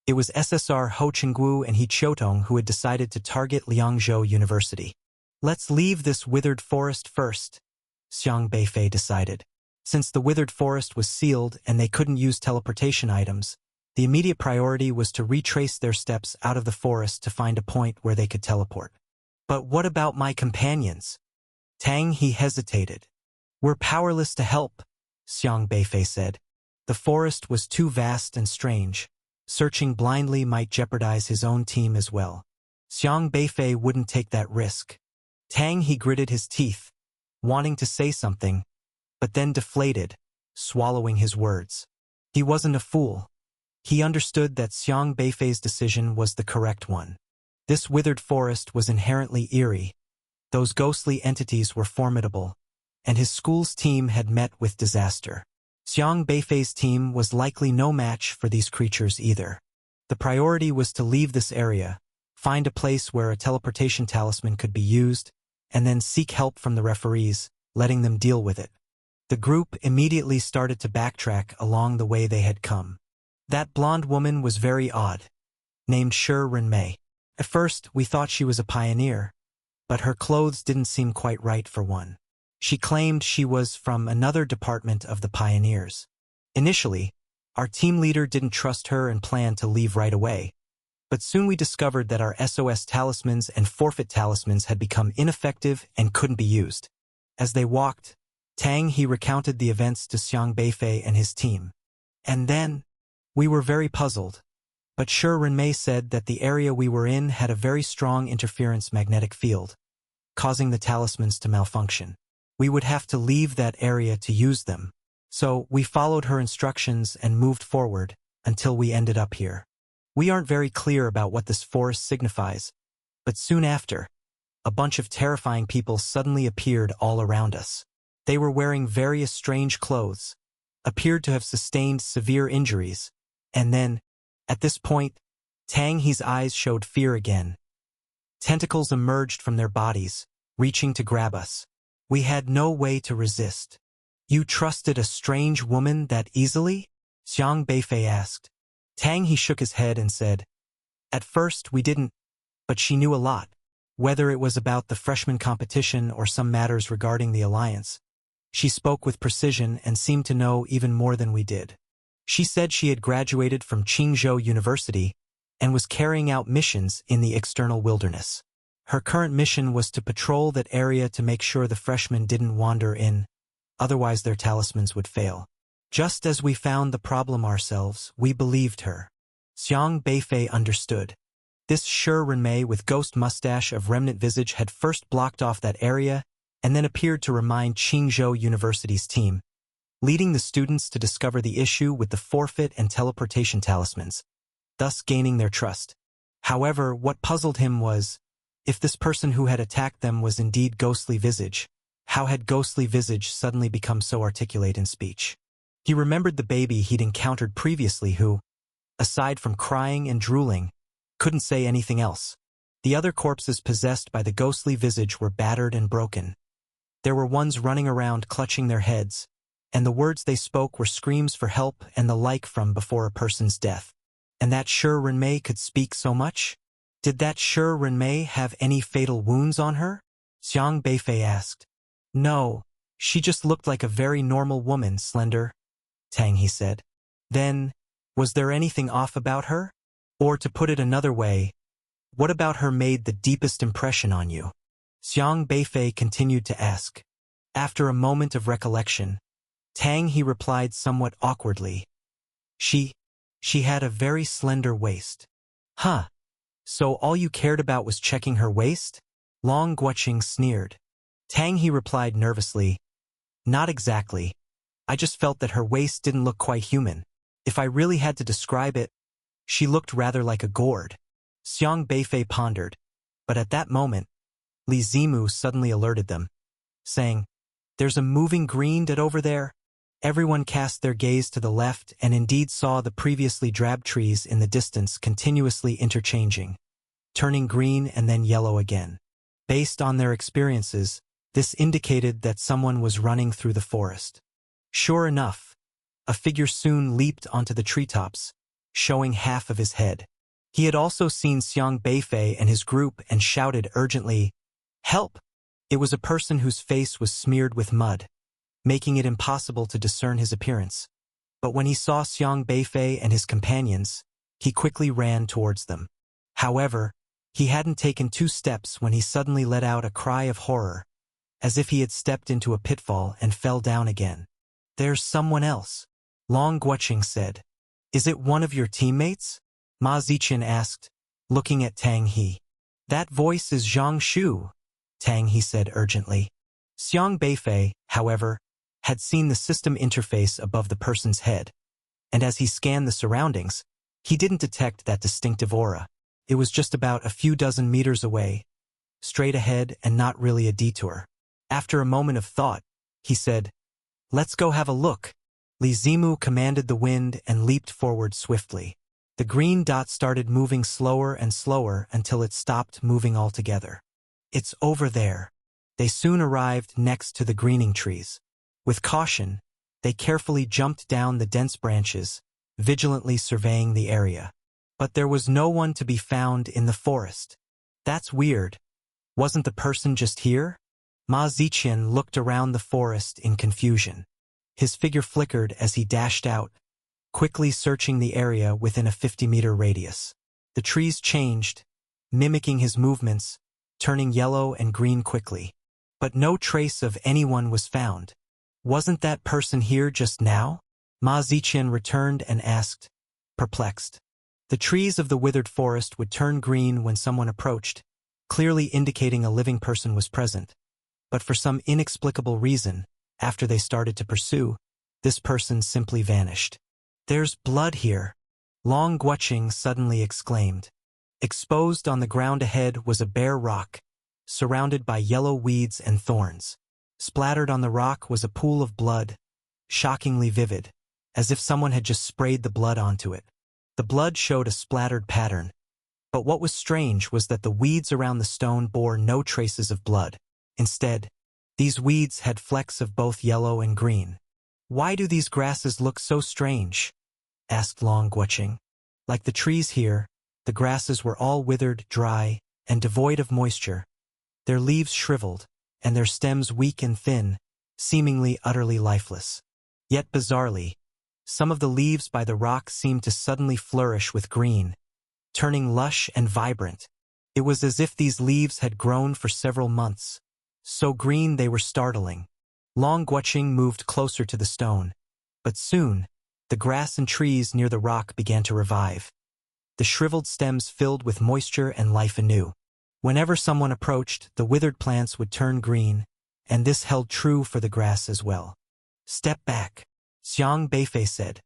It was SSR Ho Chenggu and He Qiutong who had decided to target Liangzhou University. Let's leave this withered forest first, Xiang Beifei decided. Since the withered forest was sealed and they couldn't use teleportation items, the immediate priority was to retrace their steps out of the forest to find a point where they could teleport. But what about my companions? Tang He hesitated. We're powerless to help, Xiang Beifei said. The forest was too vast and strange. Searching blindly might jeopardize his own team as well. Xiang Beifei wouldn't take that risk. Tang He gritted his teeth, wanting to say something, but then deflated, swallowing his words. He wasn't a fool. He understood that Xiang Beifei's decision was the correct one. This withered forest was inherently eerie. Those ghostly entities were formidable, and his school's team had met with disaster. Xiang Beifei's team was likely no match for these creatures either. The priority was to leave this area, find a place where a teleportation talisman could be used, and then seek help from the referees, letting them deal with it. The group immediately started to backtrack along the way they had come. That blonde woman was very odd, named Shi Renmei. At first, we thought she was a pioneer, but her clothes didn't seem quite right for one. She claimed she was from another department of the pioneers. Initially, our team leader didn't trust her and planned to leave right away, but soon we discovered that our SOS talismans and forfeit talismans had become ineffective and couldn't be used. As they walked, Tang He recounted the events to Xiang Beifei and his team. And then, we were very puzzled, but Shi Renmei said that the area we were in had a very strong interference magnetic field, causing the talismans to malfunction. We would have to leave that area to use them, so we followed her instructions and moved forward until we ended up here. We aren't very clear about what this forest signifies, but soon after, a bunch of terrifying people suddenly appeared all around us. They were wearing various strange clothes, appeared to have sustained severe injuries, and then, at this point, Tang He's eyes showed fear again. Tentacles emerged from their bodies, reaching to grab us. We had no way to resist. You trusted a strange woman that easily? Xiang Beifei asked. Tang He shook his head and said, At first we didn't, but she knew a lot, whether it was about the freshman competition or some matters regarding the alliance. She spoke with precision and seemed to know even more than we did. She said she had graduated from Qingzhou University and was carrying out missions in the external wilderness. Her current mission was to patrol that area to make sure the freshmen didn't wander in, otherwise their talismans would fail. Just as we found the problem ourselves, we believed her. Xiang Beifei understood. This Shi Renmei with ghost mustache of remnant visage had first blocked off that area and then appeared to remind Qingzhou University's team, leading the students to discover the issue with the forfeit and teleportation talismans, thus gaining their trust. However, what puzzled him was, if this person who had attacked them was indeed Ghostly Visage, how had Ghostly Visage suddenly become so articulate in speech? He remembered the baby he'd encountered previously who, aside from crying and drooling, couldn't say anything else. The other corpses possessed by the Ghostly Visage were battered and broken. There were ones running around clutching their heads, and the words they spoke were screams for help and the like from before a person's death. And that Shi Renmei could speak so much? Did that Shi Renmei have any fatal wounds on her? Xiang Beifei asked. No, she just looked like a very normal woman, slender, Tang He said. Then, was there anything off about her? Or to put it another way, what about her made the deepest impression on you? Xiang Beifei continued to ask. After a moment of recollection, Tang He replied somewhat awkwardly. She had a very slender waist. Huh. So all you cared about was checking her waist? Long Guoqing sneered. Tang He replied nervously. Not exactly. I just felt that her waist didn't look quite human. If I really had to describe it, she looked rather like a gourd. Xiang Beifei pondered, but at that moment, Li Zimu suddenly alerted them, saying, There's a moving green dot over there. Everyone cast their gaze to the left and indeed saw the previously drab trees in the distance continuously interchanging, turning green and then yellow again. Based on their experiences, this indicated that someone was running through the forest. Sure enough, a figure soon leaped onto the treetops, showing half of his head. He had also seen Xiang Beifei and his group and shouted urgently, Help! It was a person whose face was smeared with mud, making it impossible to discern his appearance. But when he saw Xiang Beifei and his companions, he quickly ran towards them. However, he hadn't taken 2 steps when he suddenly let out a cry of horror, as if he had stepped into a pitfall and fell down again. There's someone else, Long Guoqing said. Is it one of your teammates? Ma Ziqian asked, looking at Tang He. That voice is Zhang Shu, Tang He said urgently. Xiang Beifei, however, had seen the system interface above the person's head, and as he scanned the surroundings, he didn't detect that distinctive aura. It was just about a few dozen meters away, straight ahead and not really a detour. After a moment of thought, He said, "Let's go have a look." Li Zimu commanded the wind and leaped forward swiftly. The green dot started moving slower and slower until it stopped moving altogether. "It's over there." They soon arrived next to the greening trees. With caution, they carefully jumped down the dense branches, vigilantly surveying the area. But there was no one to be found in the forest. "That's weird. Wasn't the person just here?" Ma Ziqian looked around the forest in confusion. His figure flickered as he dashed out, quickly searching the area within a 50-meter radius. The trees changed, mimicking his movements, turning yellow and green quickly. But no trace of anyone was found. "Wasn't that person here just now?" Ma Ziqian returned and asked, perplexed. The trees of the withered forest would turn green when someone approached, clearly indicating a living person was present. But for some inexplicable reason, after they started to pursue, this person simply vanished. "There's blood here," Long Guoqing suddenly exclaimed. Exposed on the ground ahead was a bare rock, surrounded by yellow weeds and thorns. Splattered on the rock was a pool of blood, shockingly vivid, as if someone had just sprayed the blood onto it. The blood showed a splattered pattern, but what was strange was that the weeds around the stone bore no traces of blood. Instead, these weeds had flecks of both yellow and green. "Why do these grasses look so strange?" asked Long Guoqing. Like the trees here, the grasses were all withered, dry, and devoid of moisture, their leaves shriveled, and their stems weak and thin, seemingly utterly lifeless. Yet bizarrely, some of the leaves by the rock seemed to suddenly flourish with green, turning lush and vibrant. It was as if these leaves had grown for several months. So green they were startling. Long Guoqing moved closer to the stone, but soon, the grass and trees near the rock began to revive. The shriveled stems filled with moisture and life anew. Whenever someone approached, the withered plants would turn green, and this held true for the grass as well. "Step back," Xiang Beifei said.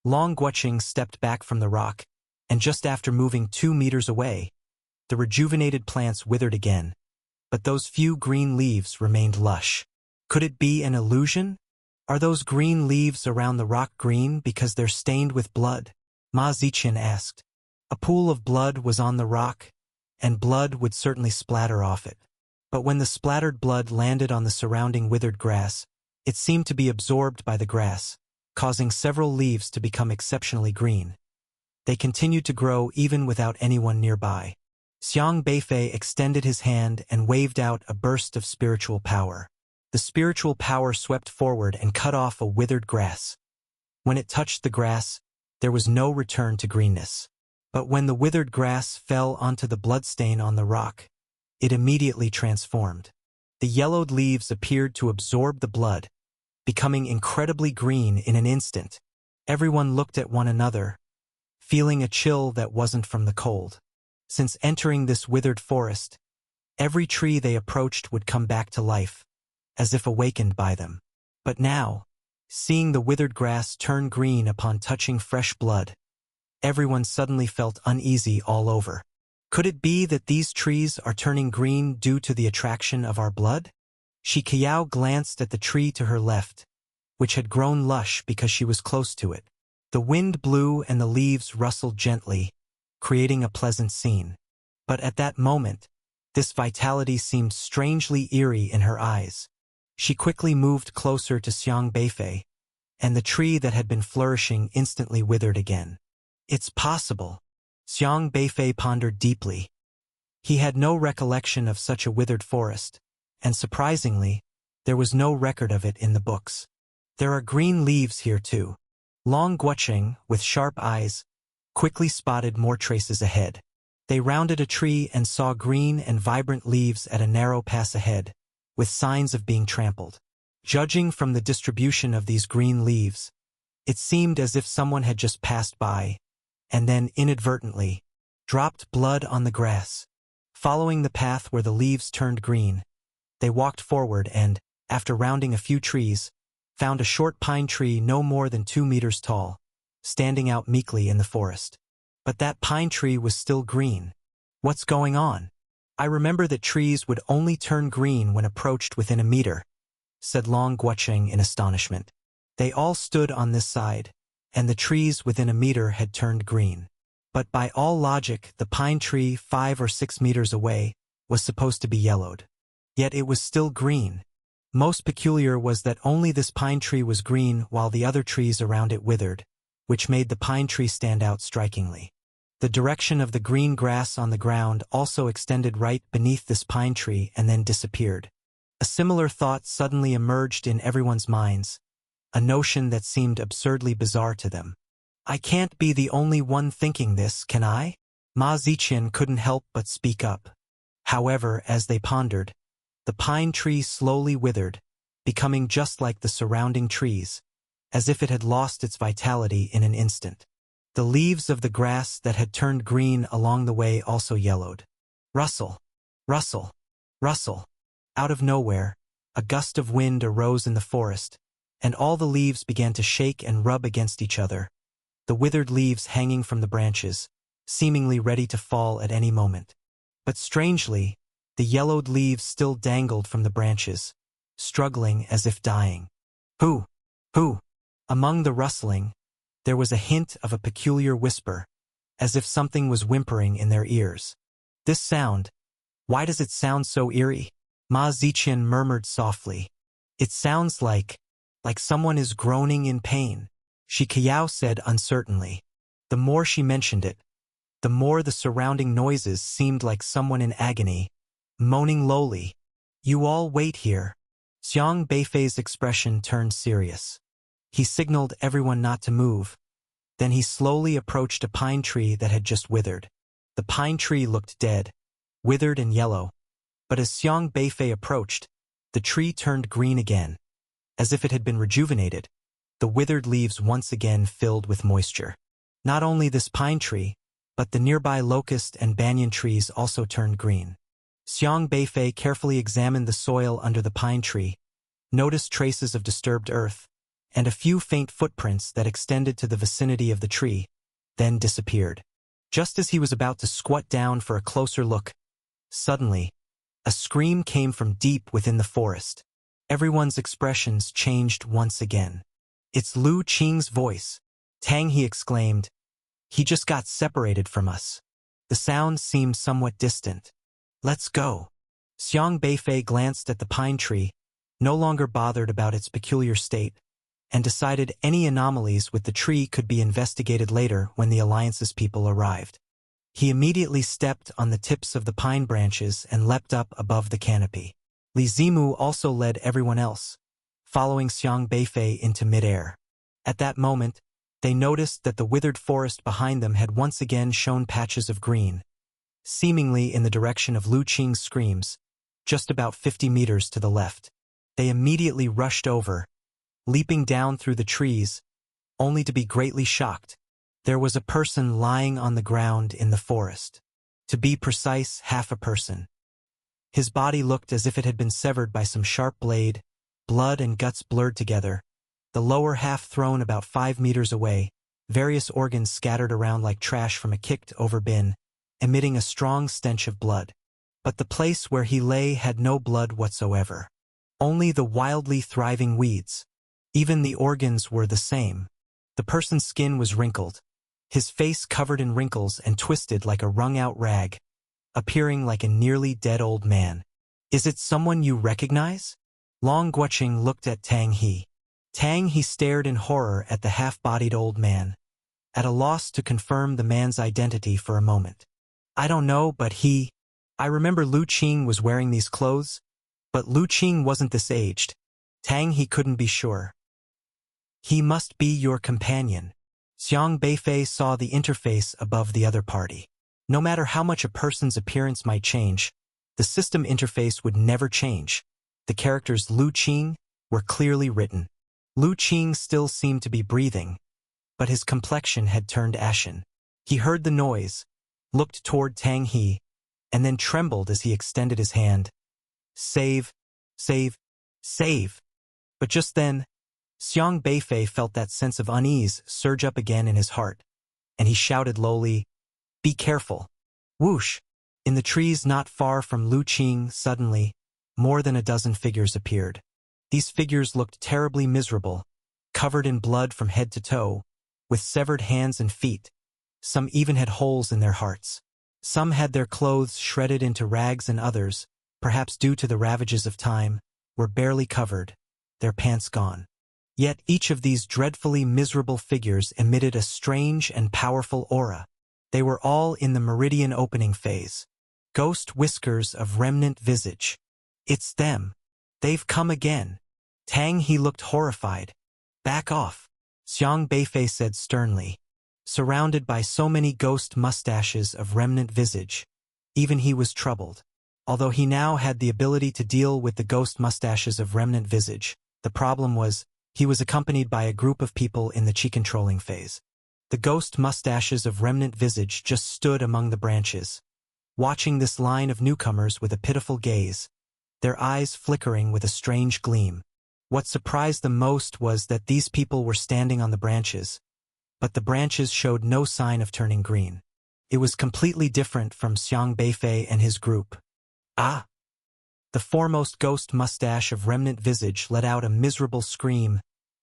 Long Guoqing stepped back from the rock, and just after moving 2 meters away, the rejuvenated plants withered again, but those few green leaves remained lush. Could it be an illusion? Are those green leaves around the rock green because they're stained with blood? Ma Ziqian asked. A pool of blood was on the rock, and blood would certainly splatter off it. But when the splattered blood landed on the surrounding withered grass, it seemed to be absorbed by the grass, causing several leaves to become exceptionally green. They continued to grow even without anyone nearby. Xiang Beifei extended his hand and waved out a burst of spiritual power. The spiritual power swept forward and cut off a withered grass. When it touched the grass, there was no return to greenness. But when the withered grass fell onto the bloodstain on the rock, it immediately transformed. The yellowed leaves appeared to absorb the blood, becoming incredibly green in an instant. Everyone looked at one another, feeling a chill that wasn't from the cold. Since entering this withered forest, every tree they approached would come back to life, as if awakened by them. But now, seeing the withered grass turn green upon touching fresh blood, everyone suddenly felt uneasy all over. Could it be that these trees are turning green due to the attraction of our blood? Shi Qiao glanced at the tree to her left, which had grown lush because she was close to it. The wind blew and the leaves rustled gently, creating a pleasant scene. But at that moment, this vitality seemed strangely eerie in her eyes. She quickly moved closer to Xiang Beifei, and the tree that had been flourishing instantly withered again. It's possible. Xiang Beifei pondered deeply. He had no recollection of such a withered forest, and surprisingly, there was no record of it in the books. There are green leaves here too. Long Guoqing, with sharp eyes, quickly spotted more traces ahead. They rounded a tree and saw green and vibrant leaves at a narrow pass ahead, with signs of being trampled. Judging from the distribution of these green leaves, it seemed as if someone had just passed by, and then inadvertently, dropped blood on the grass. Following the path where the leaves turned green, they walked forward and, after rounding a few trees, found a short pine tree no more than 2 meters tall, standing out meekly in the forest. But that pine tree was still green. What's going on? I remember that trees would only turn green when approached within a meter, said Long Guocheng in astonishment. They all stood on this side, and the trees within a meter had turned green. But by all logic, the pine tree 5 or 6 meters away was supposed to be yellowed. Yet it was still green. Most peculiar was that only this pine tree was green while the other trees around it withered, which made the pine tree stand out strikingly. The direction of the green grass on the ground also extended right beneath this pine tree and then disappeared. A similar thought suddenly emerged in everyone's minds, a notion that seemed absurdly bizarre to them. I can't be the only one thinking this, can I? Ma Ziqian couldn't help but speak up. However, as they pondered, the pine tree slowly withered, becoming just like the surrounding trees, as if it had lost its vitality in an instant. The leaves of the grass that had turned green along the way also yellowed. Rustle, rustle, rustle. Out of nowhere, a gust of wind arose in the forest, and all the leaves began to shake and rub against each other, the withered leaves hanging from the branches, seemingly ready to fall at any moment. But strangely, the yellowed leaves still dangled from the branches, struggling as if dying. Who? Who? Among the rustling, there was a hint of a peculiar whisper, as if something was whimpering in their ears. This sound, why does it sound so eerie? Ma Ziqian murmured softly. It sounds like someone is groaning in pain, Shi Qiao said uncertainly. The more she mentioned it, the more the surrounding noises seemed like someone in agony, moaning lowly. You all wait here. Xiang Beifei's expression turned serious. He signaled everyone not to move. Then he slowly approached a pine tree that had just withered. The pine tree looked dead, withered and yellow. But as Xiang Beifei approached, the tree turned green again. As if it had been rejuvenated, the withered leaves once again filled with moisture. Not only this pine tree, but the nearby locust and banyan trees also turned green. Xiang Beifei carefully examined the soil under the pine tree, noticed traces of disturbed earth, and a few faint footprints that extended to the vicinity of the tree, then disappeared. Just as he was about to squat down for a closer look, suddenly, a scream came from deep within the forest. Everyone's expressions changed once again. It's Lu Qing's voice. Tang He exclaimed. He just got separated from us. The sound seemed somewhat distant. Let's go. Xiang Beifei glanced at the pine tree, no longer bothered about its peculiar state, and decided any anomalies with the tree could be investigated later when the Alliance's people arrived. He immediately stepped on the tips of the pine branches and leapt up above the canopy. Li Zimu also led everyone else, following Xiang Beifei into midair. At that moment, they noticed that the withered forest behind them had once again shown patches of green, seemingly in the direction of Lu Qing's screams, just about 50 meters to the left. They immediately rushed over, leaping down through the trees, only to be greatly shocked. There was a person lying on the ground in the forest. To be precise, half a person. His body looked as if it had been severed by some sharp blade, blood and guts blurred together, the lower half thrown about 5 meters away, various organs scattered around like trash from a kicked-over bin, emitting a strong stench of blood. But the place where he lay had no blood whatsoever. Only the wildly thriving weeds. Even the organs were the same. The person's skin was wrinkled, his face covered in wrinkles and twisted like a wrung-out rag, appearing like a nearly dead old man. Is it someone you recognize? Long Guocheng looked at Tang He. Tang He stared in horror at the half-bodied old man, at a loss to confirm the man's identity for a moment. I don't know, but I remember Lu Qing was wearing these clothes, but Lu Qing wasn't this aged. Tang He couldn't be sure. He must be your companion. Xiang Beifei saw the interface above the other party. No matter how much a person's appearance might change, the system interface would never change. The characters Lu Qing were clearly written. Lu Qing still seemed to be breathing, but his complexion had turned ashen. He heard the noise, looked toward Tang He, and then trembled as he extended his hand. Save, save, save. But just then, Xiang Beifei felt that sense of unease surge up again in his heart, and he shouted lowly, "Be careful." Whoosh! In the trees not far from Lu Qing, suddenly, more than a dozen figures appeared. These figures looked terribly miserable, covered in blood from head to toe, with severed hands and feet. Some even had holes in their hearts. Some had their clothes shredded into rags, and others, perhaps due to the ravages of time, were barely covered, their pants gone. Yet each of these dreadfully miserable figures emitted a strange and powerful aura. They were all in the meridian opening phase. Ghost whiskers of remnant visage. It's them. They've come again. Tang He looked horrified. Back off, Xiang Beifei said sternly. Surrounded by so many ghost mustaches of remnant visage, even he was troubled. Although he now had the ability to deal with the ghost mustaches of remnant visage, the problem was, he was accompanied by a group of people in the chi-controlling phase. The ghost mustaches of remnant visage just stood among the branches, watching this line of newcomers with a pitiful gaze, their eyes flickering with a strange gleam. What surprised them most was that these people were standing on the branches, but the branches showed no sign of turning green. It was completely different from Xiang Beifei and his group. Ah! The foremost ghost mustache of remnant visage let out a miserable scream,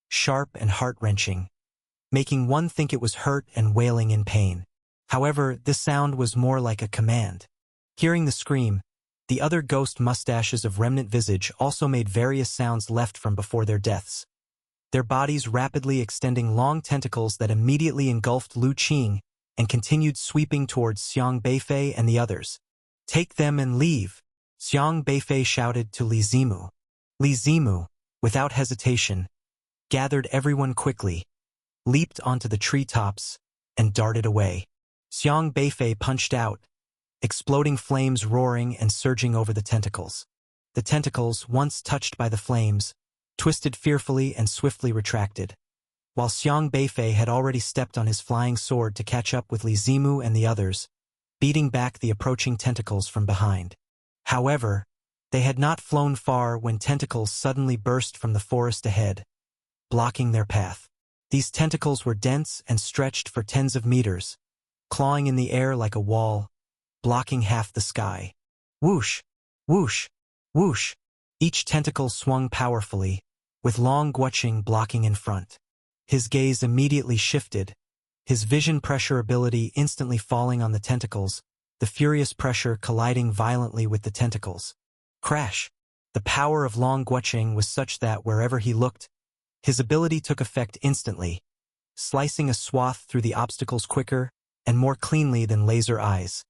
sharp and heart-wrenching, making one think it was hurt and wailing in pain. However, this sound was more like a command. Hearing the scream, the other ghost mustaches of remnant visage also made various sounds left from before their deaths, their bodies rapidly extending long tentacles that immediately engulfed Lu Qing and continued sweeping towards Xiang Beifei and the others. Take them and leave, Xiang Beifei shouted to Li Zimu. Li Zimu, without hesitation, gathered everyone quickly, leaped onto the treetops, and darted away. Xiang Beifei punched out, exploding flames roaring and surging over the tentacles. The tentacles, once touched by the flames, twisted fearfully and swiftly retracted, while Xiang Beifei had already stepped on his flying sword to catch up with Li Zimu and the others, beating back the approaching tentacles from behind. However, they had not flown far when tentacles suddenly burst from the forest ahead, blocking their path. These tentacles were dense and stretched for tens of meters, clawing in the air like a wall, blocking half the sky. Whoosh! Whoosh! Whoosh! Each tentacle swung powerfully, with Long Guoqing blocking in front. His gaze immediately shifted, his vision pressure ability instantly falling on the tentacles, the furious pressure colliding violently with the tentacles. Crash! The power of Long Guoqing was such that wherever he looked, his ability took effect instantly, slicing a swath through the obstacles quicker and more cleanly than laser eyes,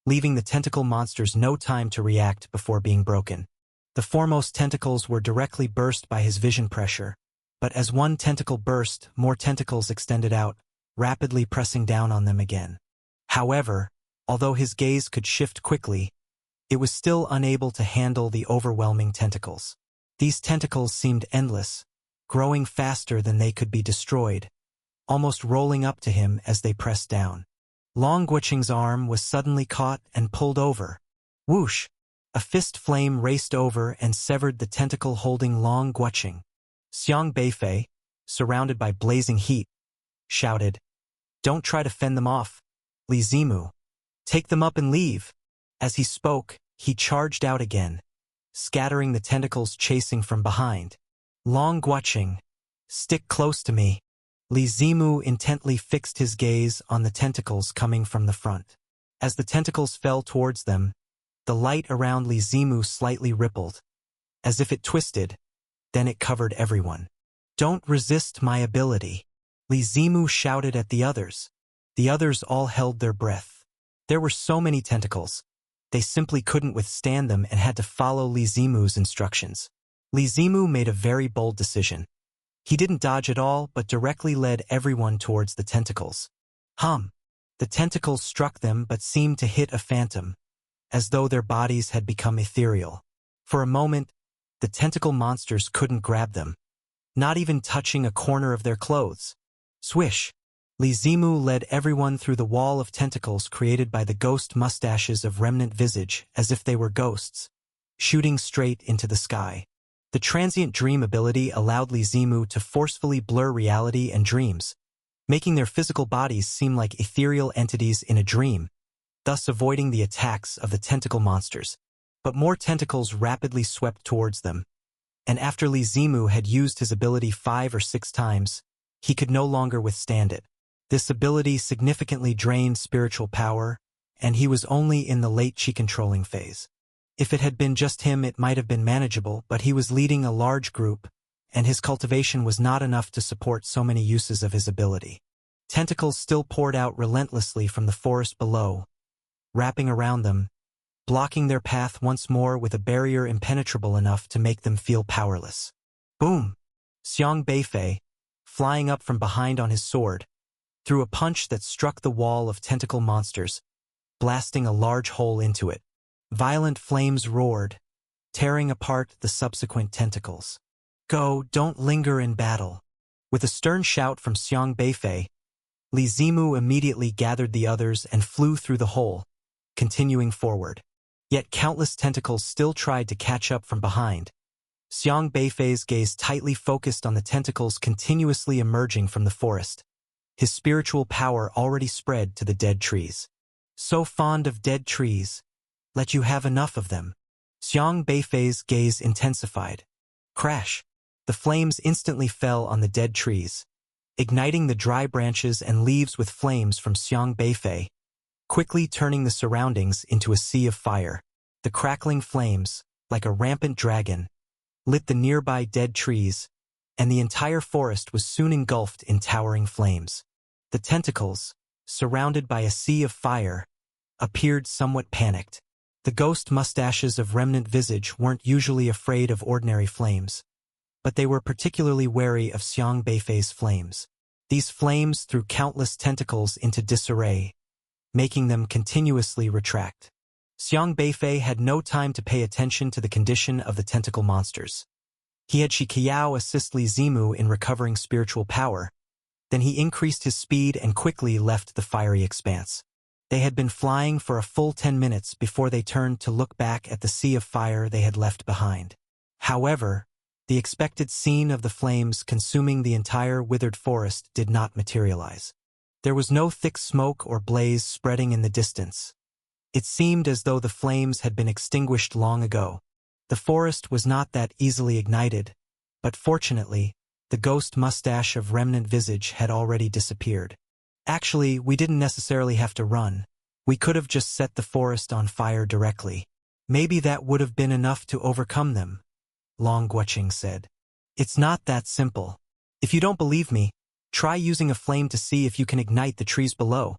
leaving the tentacle monsters no time to react before being broken. The foremost tentacles were directly burst by his vision pressure, but as one tentacle burst, more tentacles extended out, rapidly pressing down on them again. However, although his gaze could shift quickly, it was still unable to handle the overwhelming tentacles. These tentacles seemed endless, growing faster than they could be destroyed, almost rolling up to him as they pressed down. Long Guoqing's arm was suddenly caught and pulled over. Whoosh! A fist flame raced over and severed the tentacle holding Long Guoqing. Xiang Beifei, surrounded by blazing heat, shouted, "Don't try to fend them off, Li Zimu. Take them up and leave." As he spoke, he charged out again, scattering the tentacles chasing from behind. Long Guoqing, stick close to me. Li Zimu intently fixed his gaze on the tentacles coming from the front. As the tentacles fell towards them, the light around Li Zimu slightly rippled, as if it twisted, then it covered everyone. "Don't resist my ability," Li Zimu shouted at the others. The others all held their breath. There were so many tentacles, they simply couldn't withstand them and had to follow Li Zimu's instructions. Li Zimu made a very bold decision. He didn't dodge at all, but directly led everyone towards the tentacles. The tentacles struck them but seemed to hit a phantom, as though their bodies had become ethereal. For a moment, the tentacle monsters couldn't grab them, not even touching a corner of their clothes. Swish! Li Zimu led everyone through the wall of tentacles created by the ghost mustaches of remnant visage as if they were ghosts, shooting straight into the sky. The transient dream ability allowed Li Zimu to forcefully blur reality and dreams, making their physical bodies seem like ethereal entities in a dream, thus avoiding the attacks of the tentacle monsters. But more tentacles rapidly swept towards them, and after Li Zimu had used his ability 5 or 6 times, he could no longer withstand it. This ability significantly drained spiritual power, and he was only in the late chi controlling phase. If it had been just him, it might have been manageable, but he was leading a large group, and his cultivation was not enough to support so many uses of his ability. Tentacles still poured out relentlessly from the forest below, wrapping around them, blocking their path once more with a barrier impenetrable enough to make them feel powerless. Boom! Xiang Beifei, flying up from behind on his sword, threw a punch that struck the wall of tentacle monsters, blasting a large hole into it. Violent flames roared, tearing apart the subsequent tentacles. Go, don't linger in battle. With a stern shout from Xiang Beifei, Li Zimu immediately gathered the others and flew through the hole, continuing forward. Yet countless tentacles still tried to catch up from behind. Xiang Beifei's gaze tightly focused on the tentacles continuously emerging from the forest. His spiritual power already spread to the dead trees. So fond of dead trees, let you have enough of them. Xiang Beifei's gaze intensified. Crash! The flames instantly fell on the dead trees, igniting the dry branches and leaves with flames from Xiang Beifei, quickly turning the surroundings into a sea of fire. The crackling flames, like a rampant dragon, lit the nearby dead trees, and the entire forest was soon engulfed in towering flames. The tentacles, surrounded by a sea of fire, appeared somewhat panicked. The ghost mustaches of Remnant Visage weren't usually afraid of ordinary flames, but they were particularly wary of Xiang Beifei's flames. These flames threw countless tentacles into disarray, making them continuously retract. Xiang Beifei had no time to pay attention to the condition of the tentacle monsters. He had Shi Qiao assist Li Zimu in recovering spiritual power, then he increased his speed and quickly left the fiery expanse. They had been flying for a full 10 minutes before they turned to look back at the sea of fire they had left behind. However, the expected scene of the flames consuming the entire withered forest did not materialize. There was no thick smoke or blaze spreading in the distance. It seemed as though the flames had been extinguished long ago. The forest was not that easily ignited, but fortunately, the ghost mustache of Remnant Visage had already disappeared. Actually, we didn't necessarily have to run. We could have just set the forest on fire directly. Maybe that would have been enough to overcome them, Long Guoqing said. It's not that simple. If you don't believe me, try using a flame to see if you can ignite the trees below,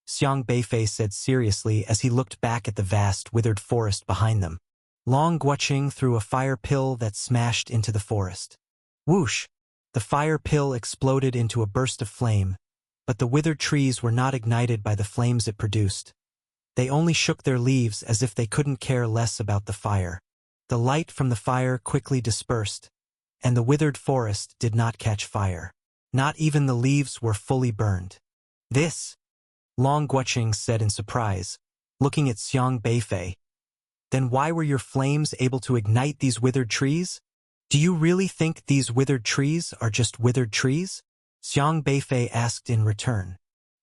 Xiang Beifei said seriously as he looked back at the vast, withered forest behind them. Long Guoqing threw a fire pill that smashed into the forest. Whoosh! The fire pill exploded into a burst of flame, but the withered trees were not ignited by the flames it produced. They only shook their leaves as if they couldn't care less about the fire. The light from the fire quickly dispersed, and the withered forest did not catch fire. Not even the leaves were fully burned. This, Long Guoqing said in surprise, looking at Xiang Beifei. Then why were your flames able to ignite these withered trees? Do you really think these withered trees are just withered trees? Xiang Beifei asked in return.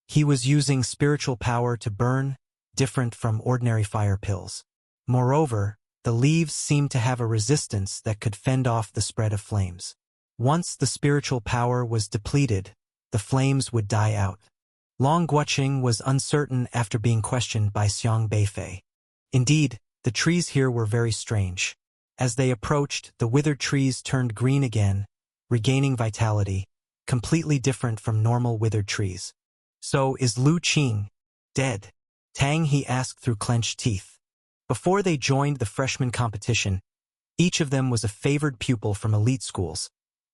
He was using spiritual power to burn, different from ordinary fire pills. Moreover, the leaves seemed to have a resistance that could fend off the spread of flames. Once the spiritual power was depleted, the flames would die out. Long Guoqing was uncertain after being questioned by Xiang Beifei. Indeed, the trees here were very strange. As they approached, the withered trees turned green again, regaining vitality, completely different from normal withered trees. So is Lu Qing dead? Tang he asked through clenched teeth. Before they joined the freshman competition, each of them was a favored pupil from elite schools,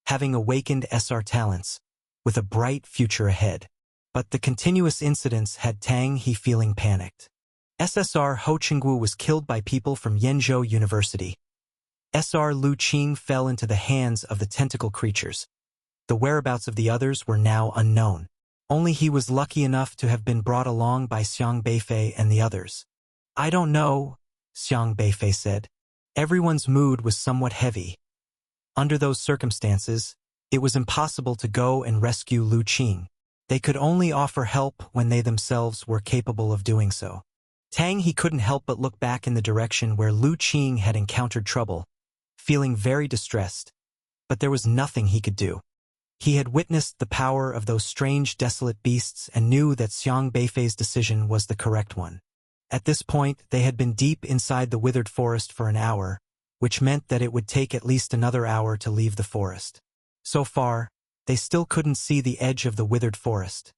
having awakened SR talents, with a bright future ahead. But the continuous incidents had Tang he feeling panicked. SSR Ho Qingwu was killed by people from Yenzhou University. SR Lu Qing fell into the hands of the tentacle creatures. The whereabouts of the others were now unknown. Only he was lucky enough to have been brought along by Xiang Beifei and the others. I don't know, Xiang Beifei said. Everyone's mood was somewhat heavy. Under those circumstances, it was impossible to go and rescue Lu Qing. They could only offer help when they themselves were capable of doing so. Tang he couldn't help but look back in the direction where Lu Qing had encountered trouble, feeling very distressed, but there was nothing he could do. He had witnessed the power of those strange desolate beasts and knew that Xiang Beifei's decision was the correct one. At this point, they had been deep inside the withered forest for an hour, which meant that it would take at least another hour to leave the forest. So far, they still couldn't see the edge of the withered forest.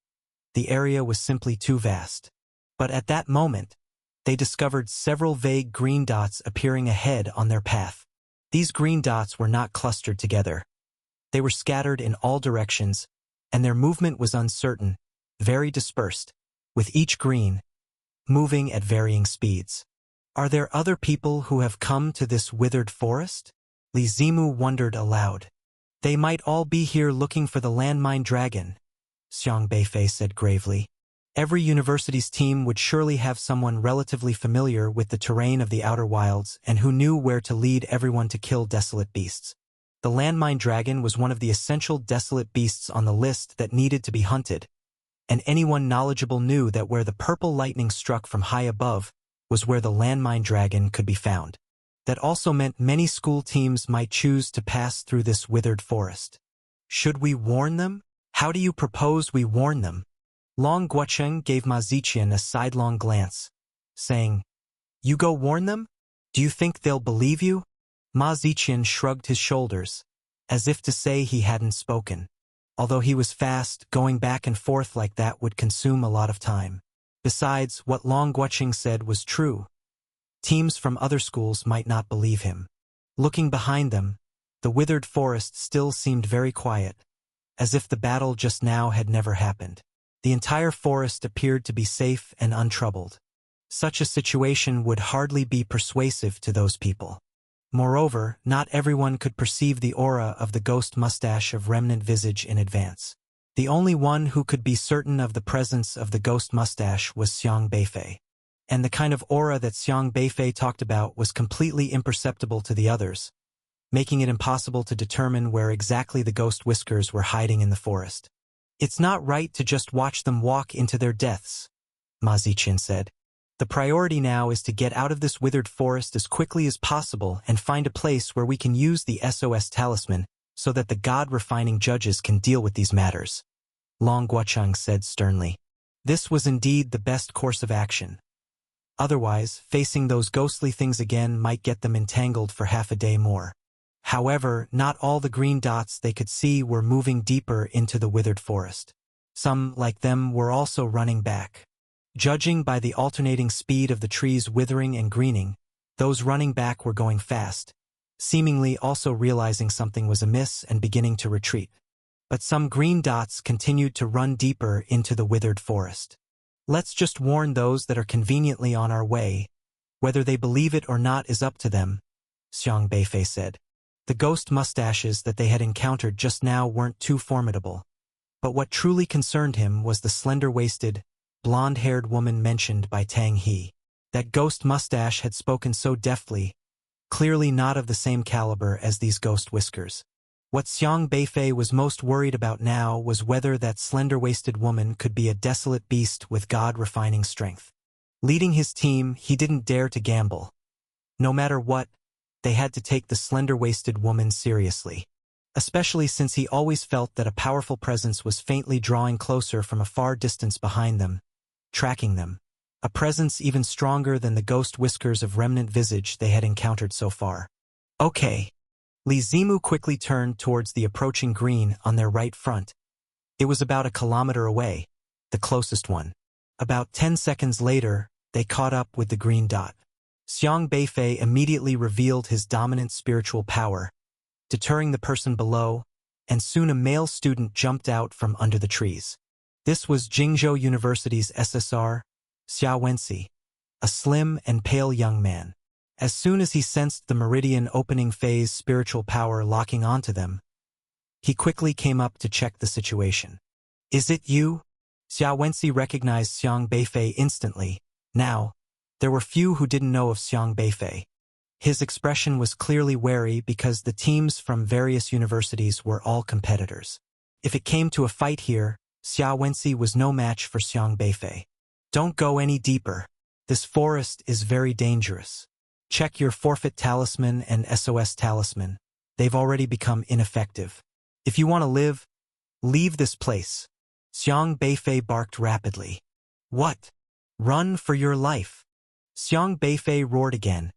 The area was simply too vast. But at that moment, they discovered several vague green dots appearing ahead on their path. These green dots were not clustered together. They were scattered in all directions, and their movement was uncertain, very dispersed, with each green moving at varying speeds. Are there other people who have come to this withered forest? Li Zimu wondered aloud. They might all be here looking for the landmine dragon, Xiang Beifei said gravely. Every university's team would surely have someone relatively familiar with the terrain of the Outer Wilds and who knew where to lead everyone to kill desolate beasts. The landmine dragon was one of the essential desolate beasts on the list that needed to be hunted, and anyone knowledgeable knew that where the purple lightning struck from high above was where the landmine dragon could be found. That also meant many school teams might choose to pass through this withered forest. Should we warn them? How do you propose we warn them? Long Guocheng gave Ma Ziqian a sidelong glance, saying, You go warn them? Do you think they'll believe you? Ma Ziqian shrugged his shoulders, as if to say he hadn't spoken. Although he was fast, going back and forth like that would consume a lot of time. Besides, what Long Guocheng said was true. Teams from other schools might not believe him. Looking behind them, the withered forest still seemed very quiet, as if the battle just now had never happened. The entire forest appeared to be safe and untroubled. Such a situation would hardly be persuasive to those people. Moreover, not everyone could perceive the aura of the ghost mustache of Remnant Visage in advance. The only one who could be certain of the presence of the ghost mustache was Xiang Beifei. And the kind of aura that Xiang Beifei talked about was completely imperceptible to the others, making it impossible to determine where exactly the ghost whiskers were hiding in the forest. It's not right to just watch them walk into their deaths, Ma Ziqian said. The priority now is to get out of this withered forest as quickly as possible and find a place where we can use the SOS talisman so that the God-refining judges can deal with these matters. Long Guocheng said sternly. This was indeed the best course of action. Otherwise, facing those ghostly things again might get them entangled for half a day more. However, not all the green dots they could see were moving deeper into the withered forest. Some, like them, were also running back. Judging by the alternating speed of the trees withering and greening, those running back were going fast, seemingly also realizing something was amiss and beginning to retreat. But some green dots continued to run deeper into the withered forest. Let's just warn those that are conveniently on our way. Whether they believe it or not is up to them, Xiang Beifei said. The ghost mustaches that they had encountered just now weren't too formidable. But what truly concerned him was the slender-waisted, blonde-haired woman mentioned by Tang He. That ghost mustache had spoken so deftly, clearly not of the same caliber as these ghost whiskers. What Xiang Beifei was most worried about now was whether that slender-waisted woman could be a desolate beast with God-refining strength. Leading his team, he didn't dare to gamble. No matter what, they had to take the slender-waisted woman seriously, especially since he always felt that a powerful presence was faintly drawing closer from a far distance behind them, tracking them, a presence even stronger than the ghost whiskers of Remnant Visage they had encountered so far. Okay. Li Zimu quickly turned towards the approaching green on their right front. It was about a kilometer away, the closest one. About 10 seconds later, they caught up with the green dot. Xiang Beifei immediately revealed his dominant spiritual power, deterring the person below, and soon a male student jumped out from under the trees. This was Jingzhou University's SSR, Xia Wenxi, a slim and pale young man. As soon as he sensed the meridian opening phase spiritual power locking onto them, he quickly came up to check the situation. Is it you? Xia Wenxi recognized Xiang Beifei instantly. Now, there were few who didn't know of Xiang Beifei. His expression was clearly wary because the teams from various universities were all competitors. If it came to a fight here, Xia Wenxi was no match for Xiang Beifei. Don't go any deeper. This forest is very dangerous. Check your forfeit talisman and SOS talisman. They've already become ineffective. If you want to live, leave this place. Xiang Beifei barked rapidly. What? Run for your life. Xiang Beifei roared again,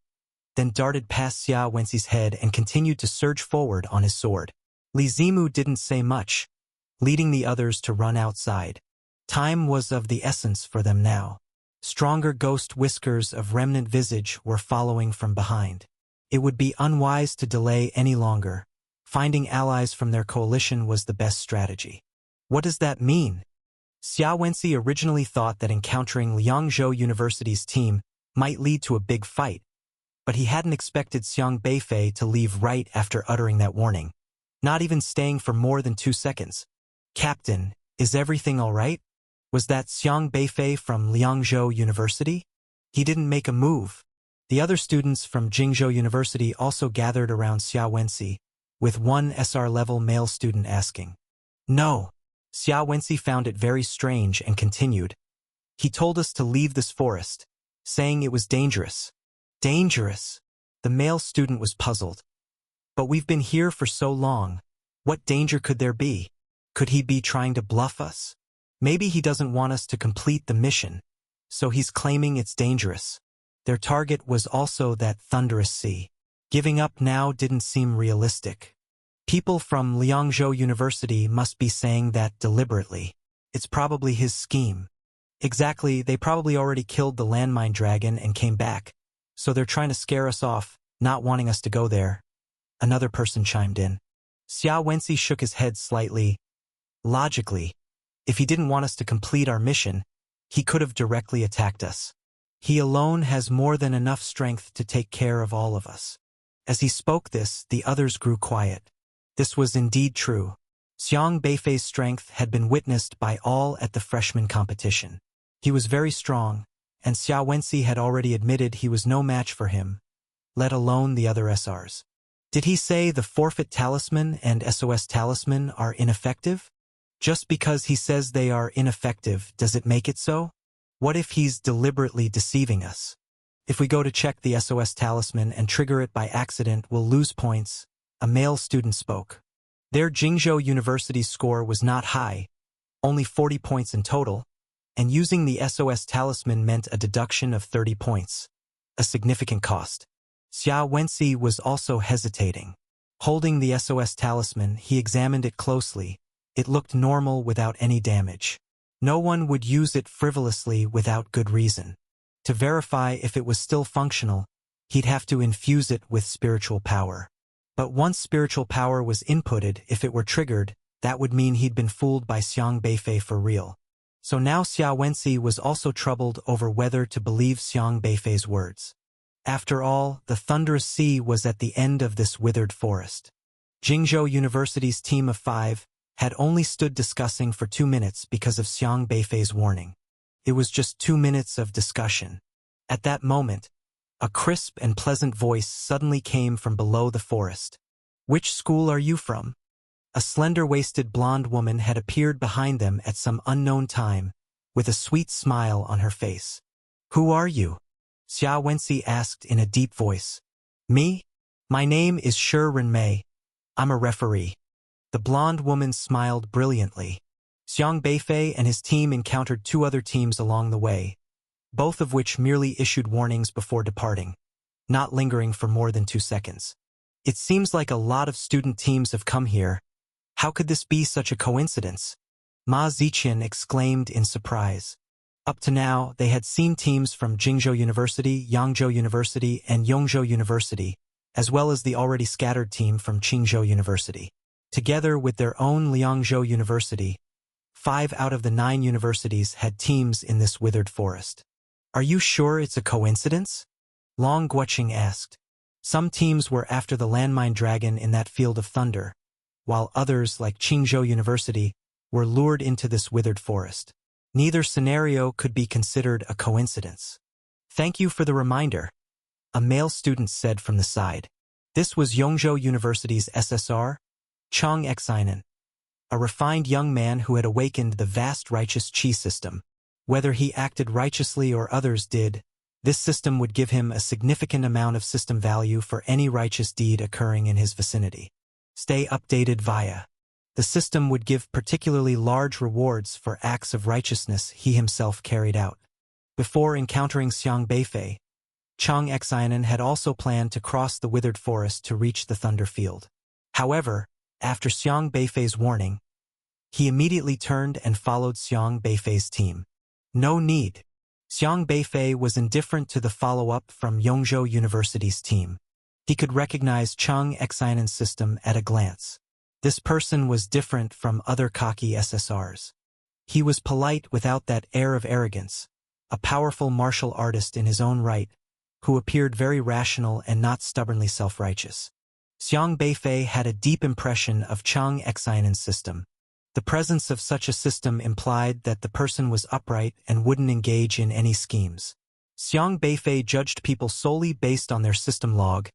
then darted past Xia Wenxi's head and continued to surge forward on his sword. Li Zimu didn't say much, leading the others to run outside. Time was of the essence for them now. Stronger ghost whiskers of remnant visage were following from behind. It would be unwise to delay any longer. Finding allies from their coalition was the best strategy. What does that mean? Xia Wenxi originally thought that encountering Liangzhou University's team might lead to a big fight, but he hadn't expected Xiang Beifei to leave right after uttering that warning, not even staying for more than 2 seconds. Captain, is everything all right? Was that Xiang Beifei from Liangzhou University? He didn't make a move. The other students from Jingzhou University also gathered around Xia Wenxi, with one SR-level male student asking. No. Xia Wenxi found it very strange and continued. He told us to leave this forest, saying it was dangerous. Dangerous? The male student was puzzled. But we've been here for so long. What danger could there be? Could he be trying to bluff us? Maybe he doesn't want us to complete the mission, so he's claiming it's dangerous. Their target was also that thunderous sea. Giving up now didn't seem realistic. People from Liangzhou University must be saying that deliberately. It's probably his scheme. Exactly, they probably already killed the landmine dragon and came back, so they're trying to scare us off, not wanting us to go there. Another person chimed in. Xia Wenxi shook his head slightly. Logically, if he didn't want us to complete our mission, he could have directly attacked us. He alone has more than enough strength to take care of all of us. As he spoke this, the others grew quiet. This was indeed true. Xiang Beifei's strength had been witnessed by all at the freshman competition. He was very strong, and Xia Wenxi had already admitted he was no match for him, let alone the other SRs. Did he say the forfeit talisman and SOS talisman are ineffective? Just because he says they are ineffective, does it make it so? What if he's deliberately deceiving us? If we go to check the SOS talisman and trigger it by accident, we'll lose points, a male student spoke. Their Jingzhou University score was not high, only 40 points in total, and using the SOS talisman meant a deduction of 30 points, a significant cost. Xia Wenxi was also hesitating. Holding the SOS talisman, he examined it closely. It looked normal without any damage. No one would use it frivolously without good reason. To verify if it was still functional, he'd have to infuse it with spiritual power. But once spiritual power was inputted, if it were triggered, that would mean he'd been fooled by Xiang Beifei for real. So now Xia Wenxi was also troubled over whether to believe Xiang Beifei's words. After all, the thunderous sea was at the end of this withered forest. Jingzhou University's team of 5 had only stood discussing for 2 minutes because of Xiang Beifei's warning. It was just 2 minutes of discussion. At that moment, a crisp and pleasant voice suddenly came from below the forest. Which school are you from? A slender-waisted blonde woman had appeared behind them at some unknown time, with a sweet smile on her face. Who are you? Xia Wenxi asked in a deep voice. Me? My name is Shi Renmei. I'm a referee. The blonde woman smiled brilliantly. Xiang Beifei and his team encountered 2 other teams along the way, both of which merely issued warnings before departing, not lingering for more than 2 seconds. It seems like a lot of student teams have come here. How could this be such a coincidence? Ma Ziqian exclaimed in surprise. Up to now, they had seen teams from Jingzhou University, Yangzhou University, and Yongzhou University, as well as the already scattered team from Qingzhou University. Together with their own Liangzhou University, 5 out of the 9 universities had teams in this withered forest. Are you sure it's a coincidence? Long Guoqing asked. Some teams were after the landmine dragon in that field of thunder, while others, like Qingzhou University, were lured into this withered forest. Neither scenario could be considered a coincidence. Thank you for the reminder, a male student said from the side. This was Yongzhou University's SSR, Chang Exinen, a refined young man who had awakened the vast righteous qi system. Whether he acted righteously or others did, This system would give him a significant amount of system value for any righteous deed occurring in his vicinity. Stay updated via. The system would give particularly large rewards for acts of righteousness he himself carried out. Before encountering Xiang Beifei, Chang Xianen had also planned to cross the withered forest to reach the Thunder Field. However, after Xiang Beifei's warning, he immediately turned and followed Xiang Beifei's team. No need. Xiang Beifei was indifferent to the follow-up from Yongzhou University's team. He could recognize Chang Xianen's system at a glance. This person was different from other cocky SSRs. He was polite without that air of arrogance, a powerful martial artist in his own right, who appeared very rational and not stubbornly self-righteous. Xiang Beifei had a deep impression of Chang Xianen's system. The presence of such a system implied that the person was upright and wouldn't engage in any schemes. Xiang Beifei judged people solely based on their system log,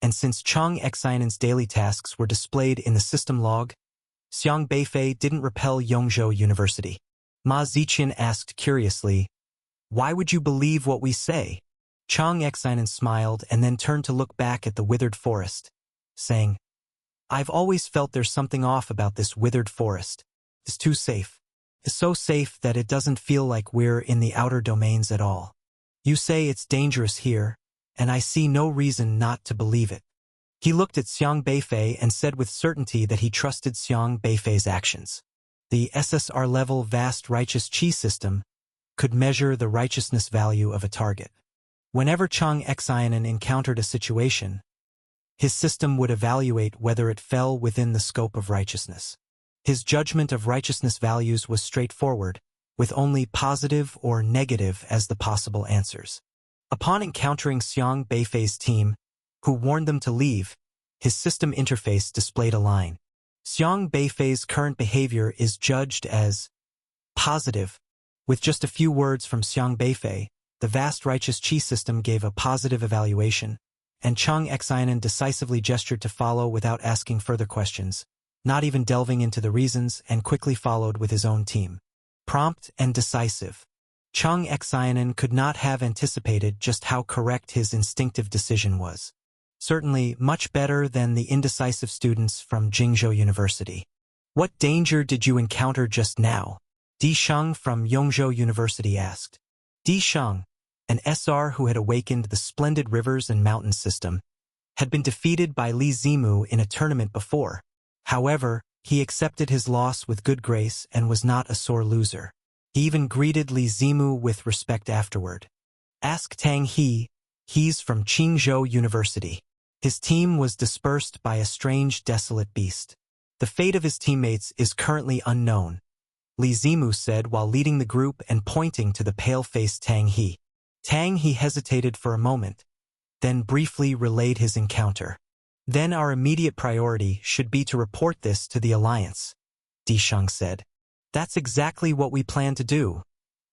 and since Chang Xianen's daily tasks were displayed in the system log, Xiang Beifei didn't repel Yongzhou University. Ma Ziqian asked curiously, "Why would you believe what we say?" Chang Xianen smiled and then turned to look back at the withered forest, saying, "I've always felt there's something off about this withered forest. It's too safe. It's so safe that it doesn't feel like we're in the outer domains at all. You say it's dangerous here, and I see no reason not to believe it." He looked at Xiang Beifei and said with certainty that he trusted Xiang Beifei's actions. The SSR-level vast righteous chi system could measure the righteousness value of a target. Whenever Chang Xianen encountered a situation, his system would evaluate whether it fell within the scope of righteousness. His judgment of righteousness values was straightforward, with only positive or negative as the possible answers. Upon encountering Xiang Beifei's team, who warned them to leave, his system interface displayed a line. Xiang Beifei's current behavior is judged as positive. With just a few words from Xiang Beifei, the vast righteous chi system gave a positive evaluation, and Chang Xianen decisively gestured to follow without asking further questions, not even delving into the reasons, and quickly followed with his own team. Prompt and decisive. Chang Xianen could not have anticipated just how correct his instinctive decision was. Certainly much better than the indecisive students from Jingzhou University. "What danger did you encounter just now?" Di Sheng from Yongzhou University asked. Di Sheng, an SR who had awakened the splendid rivers and mountains system, had been defeated by Li Zimu in a tournament before. However, he accepted his loss with good grace and was not a sore loser. He even greeted Li Zimu with respect afterward. "Ask Tang He. He's from Qingzhou University. His team was dispersed by a strange, desolate beast. The fate of his teammates is currently unknown," Li Zimu said while leading the group and pointing to the pale-faced Tang He. Tang He hesitated for a moment, then briefly relayed his encounter. "Then our immediate priority should be to report this to the Alliance," Di Sheng said. "That's exactly what we plan to do."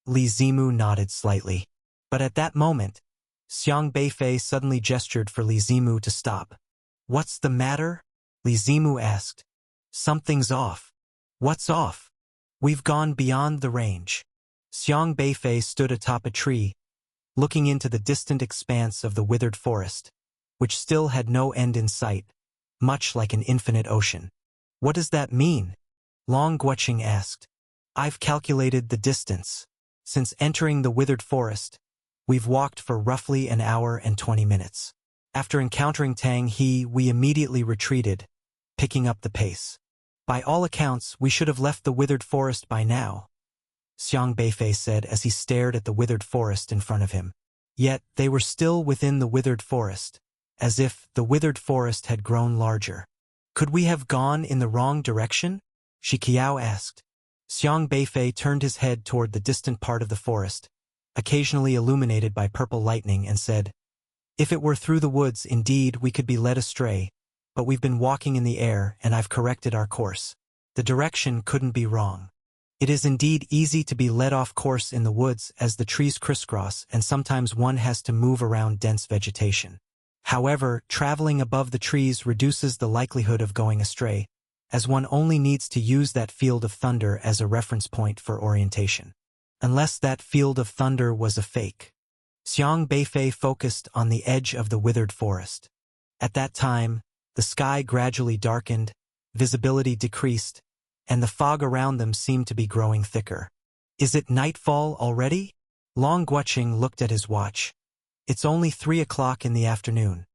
Li Zimu nodded slightly. But at that moment, Xiang Beifei suddenly gestured for Li Zimu to stop. "What's the matter?" Li Zimu asked. "Something's off." "What's off?" "We've gone beyond the range." Xiang Beifei stood atop a tree, looking into the distant expanse of the withered forest, which still had no end in sight, much like an infinite ocean. "What does that mean?" Long Guoqing asked. "I've calculated the distance. Since entering the withered forest, we've walked for roughly an hour and 20 minutes. After encountering Tang He, we immediately retreated, picking up the pace. By all accounts, we should have left the withered forest by now," Xiang Beifei said as he stared at the withered forest in front of him. Yet they were still within the withered forest, as if the withered forest had grown larger. "Could we have gone in the wrong direction?" Shi Qiao asked. Xiang Beifei turned his head toward the distant part of the forest, occasionally illuminated by purple lightning, and said, "If it were through the woods, indeed, we could be led astray, but we've been walking in the air and I've corrected our course. The direction couldn't be wrong. It is indeed easy to be led off course in the woods as the trees crisscross and sometimes one has to move around dense vegetation. However, traveling above the trees reduces the likelihood of going astray, as one only needs to use that field of thunder as a reference point for orientation. Unless that field of thunder was a fake." Xiang Beifei focused on the edge of the withered forest. At that time, the sky gradually darkened, visibility decreased, and the fog around them seemed to be growing thicker. Is it nightfall already? Long Guoqing looked at his watch. It's only 3 o'clock in the afternoon.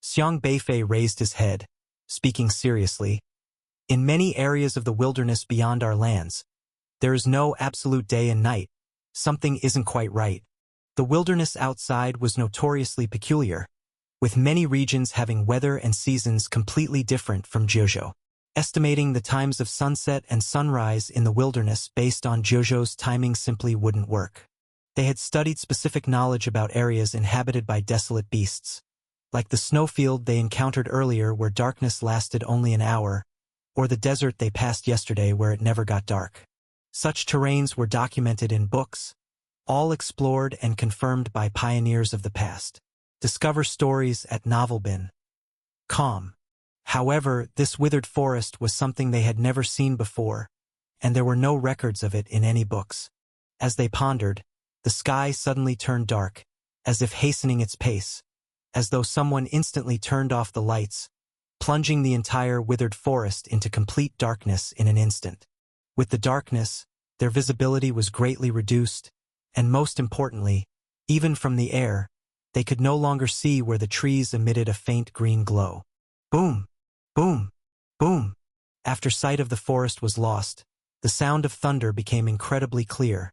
Xiang Beifei raised his head, speaking seriously. In many areas of the wilderness beyond our lands, there is no absolute day and night. Something isn't quite right. The wilderness outside was notoriously peculiar, with many regions having weather and seasons completely different from Jiuzhou. Estimating the times of sunset and sunrise in the wilderness based on Jiuzhou's timing simply wouldn't work. They had studied specific knowledge about areas inhabited by desolate beasts, like the snowfield they encountered earlier where darkness lasted only an hour, or the desert they passed yesterday where it never got dark. Such terrains were documented in books, all explored and confirmed by pioneers of the past. Discover stories at novelbin.com. However, this withered forest was something they had never seen before, and there were no records of it in any books. As they pondered, the sky suddenly turned dark, as if hastening its pace, as though someone instantly turned off the lights, plunging the entire withered forest into complete darkness in an instant. With the darkness, their visibility was greatly reduced, and most importantly, even from the air, they could no longer see where the trees emitted a faint green glow. Boom! Boom! Boom! After sight of the forest was lost, the sound of thunder became incredibly clear.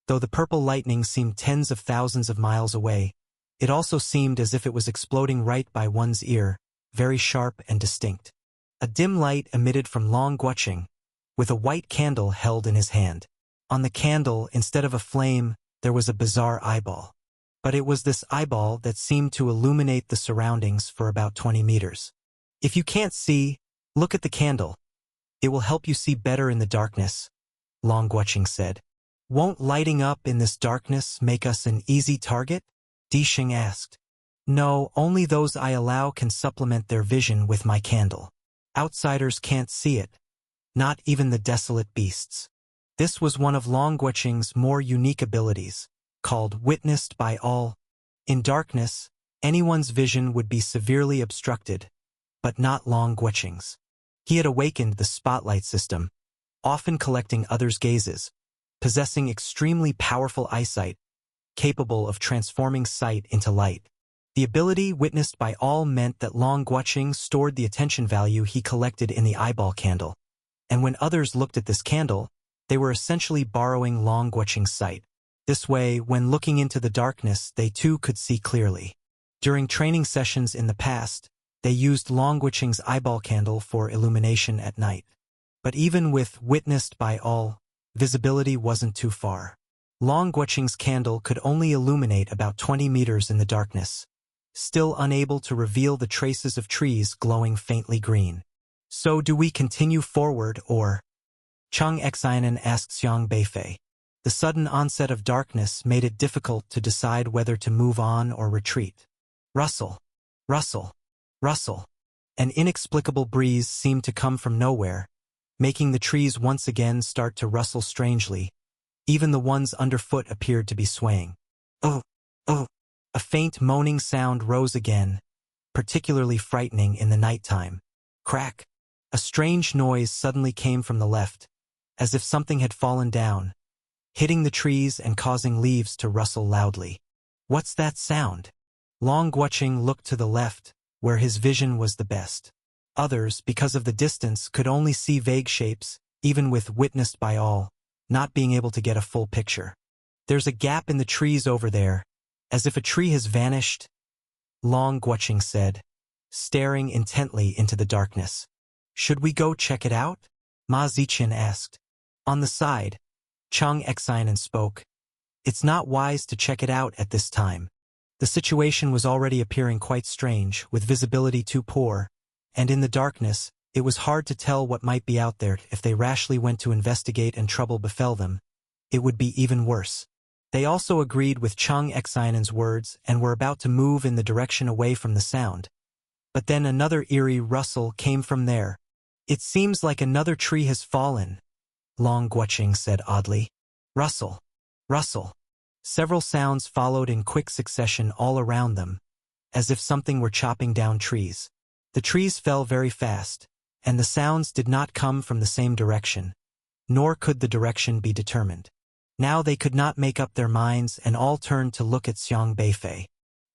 Though the purple lightning seemed tens of thousands of miles away, it also seemed as if it was exploding right by one's ear, very sharp and distinct. A dim light emitted from Long Guoqing, with a white candle held in his hand. On the candle, instead of a flame, there was a bizarre eyeball. But it was this eyeball that seemed to illuminate the surroundings for about 20 meters. If you can't see, look at the candle. It will help you see better in the darkness, Long Guoqing said. Won't lighting up in this darkness make us an easy target? Dixing asked. No, only those I allow can supplement their vision with my candle. Outsiders can't see it. Not even the desolate beasts. This was one of Long Guoqing's more unique abilities, called Witnessed by All. In darkness, anyone's vision would be severely obstructed, but not Long Guoqing's. He had awakened the spotlight system, often collecting others' gazes, possessing extremely powerful eyesight, capable of transforming sight into light. The ability Witnessed by All meant that Long Guoqing stored the attention value he collected in the eyeball candle, and when others looked at this candle, they were essentially borrowing Long Guoqing's sight. This way, when looking into the darkness, they too could see clearly. During training sessions in the past, they used Long Guoqing's eyeball candle for illumination at night. But even with Witnessed by All, visibility wasn't too far. Long Guoqing's candle could only illuminate about 20 meters in the darkness, still unable to reveal the traces of trees glowing faintly green. So do we continue forward or? Cheng Xianen asked Xiang Beifei. The sudden onset of darkness made it difficult to decide whether to move on or retreat. Rustle, rustle, rustle. An inexplicable breeze seemed to come from nowhere, making the trees once again start to rustle strangely. Even the ones underfoot appeared to be swaying. Oh, oh. A faint moaning sound rose again, particularly frightening in the nighttime. Crack. A strange noise suddenly came from the left, as if something had fallen down, hitting the trees and causing leaves to rustle loudly. What's that sound? Long Guoqing looked to the left, where his vision was the best. Others, because of the distance, could only see vague shapes, even with Witnessed by All, not being able to get a full picture. There's a gap in the trees over there, as if a tree has vanished, Long Guoqing said, staring intently into the darkness. Should we go check it out? Ma Ziqian asked. On the side, Cheng Xianen spoke. It's not wise to check it out at this time. The situation was already appearing quite strange, with visibility too poor, and in the darkness, it was hard to tell what might be out there. If they rashly went to investigate and trouble befell them, it would be even worse. They also agreed with Cheng Xianen's words and were about to move in the direction away from the sound. But then another eerie rustle came from there. It seems like another tree has fallen, Long Guoqing said oddly. Rustle, rustle. Several sounds followed in quick succession all around them, as if something were chopping down trees. The trees fell very fast, and the sounds did not come from the same direction, nor could the direction be determined. Now they could not make up their minds and all turned to look at Xiang Beifei.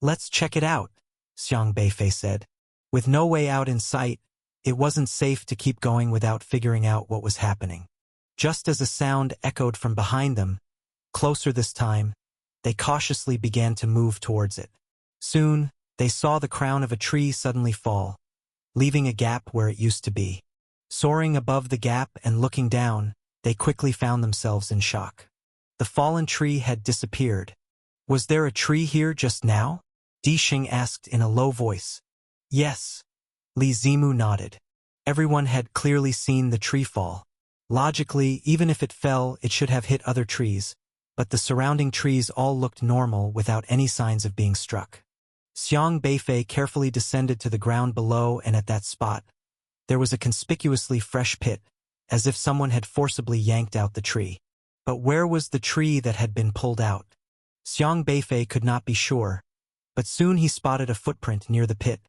"Let's check it out," Xiang Beifei said. With no way out in sight, it wasn't safe to keep going without figuring out what was happening. Just as a sound echoed from behind them, closer this time, they cautiously began to move towards it. Soon, they saw the crown of a tree suddenly fall, leaving a gap where it used to be. Soaring above the gap and looking down, they quickly found themselves in shock. The fallen tree had disappeared. "Was there a tree here just now?" Di Xing asked in a low voice. "Yes." Li Zimu nodded. Everyone had clearly seen the tree fall. Logically, even if it fell, it should have hit other trees, but the surrounding trees all looked normal without any signs of being struck. Xiang Beifei carefully descended to the ground below, and at that spot, there was a conspicuously fresh pit, as if someone had forcibly yanked out the tree. But where was the tree that had been pulled out? Xiang Beifei could not be sure, but soon he spotted a footprint near the pit,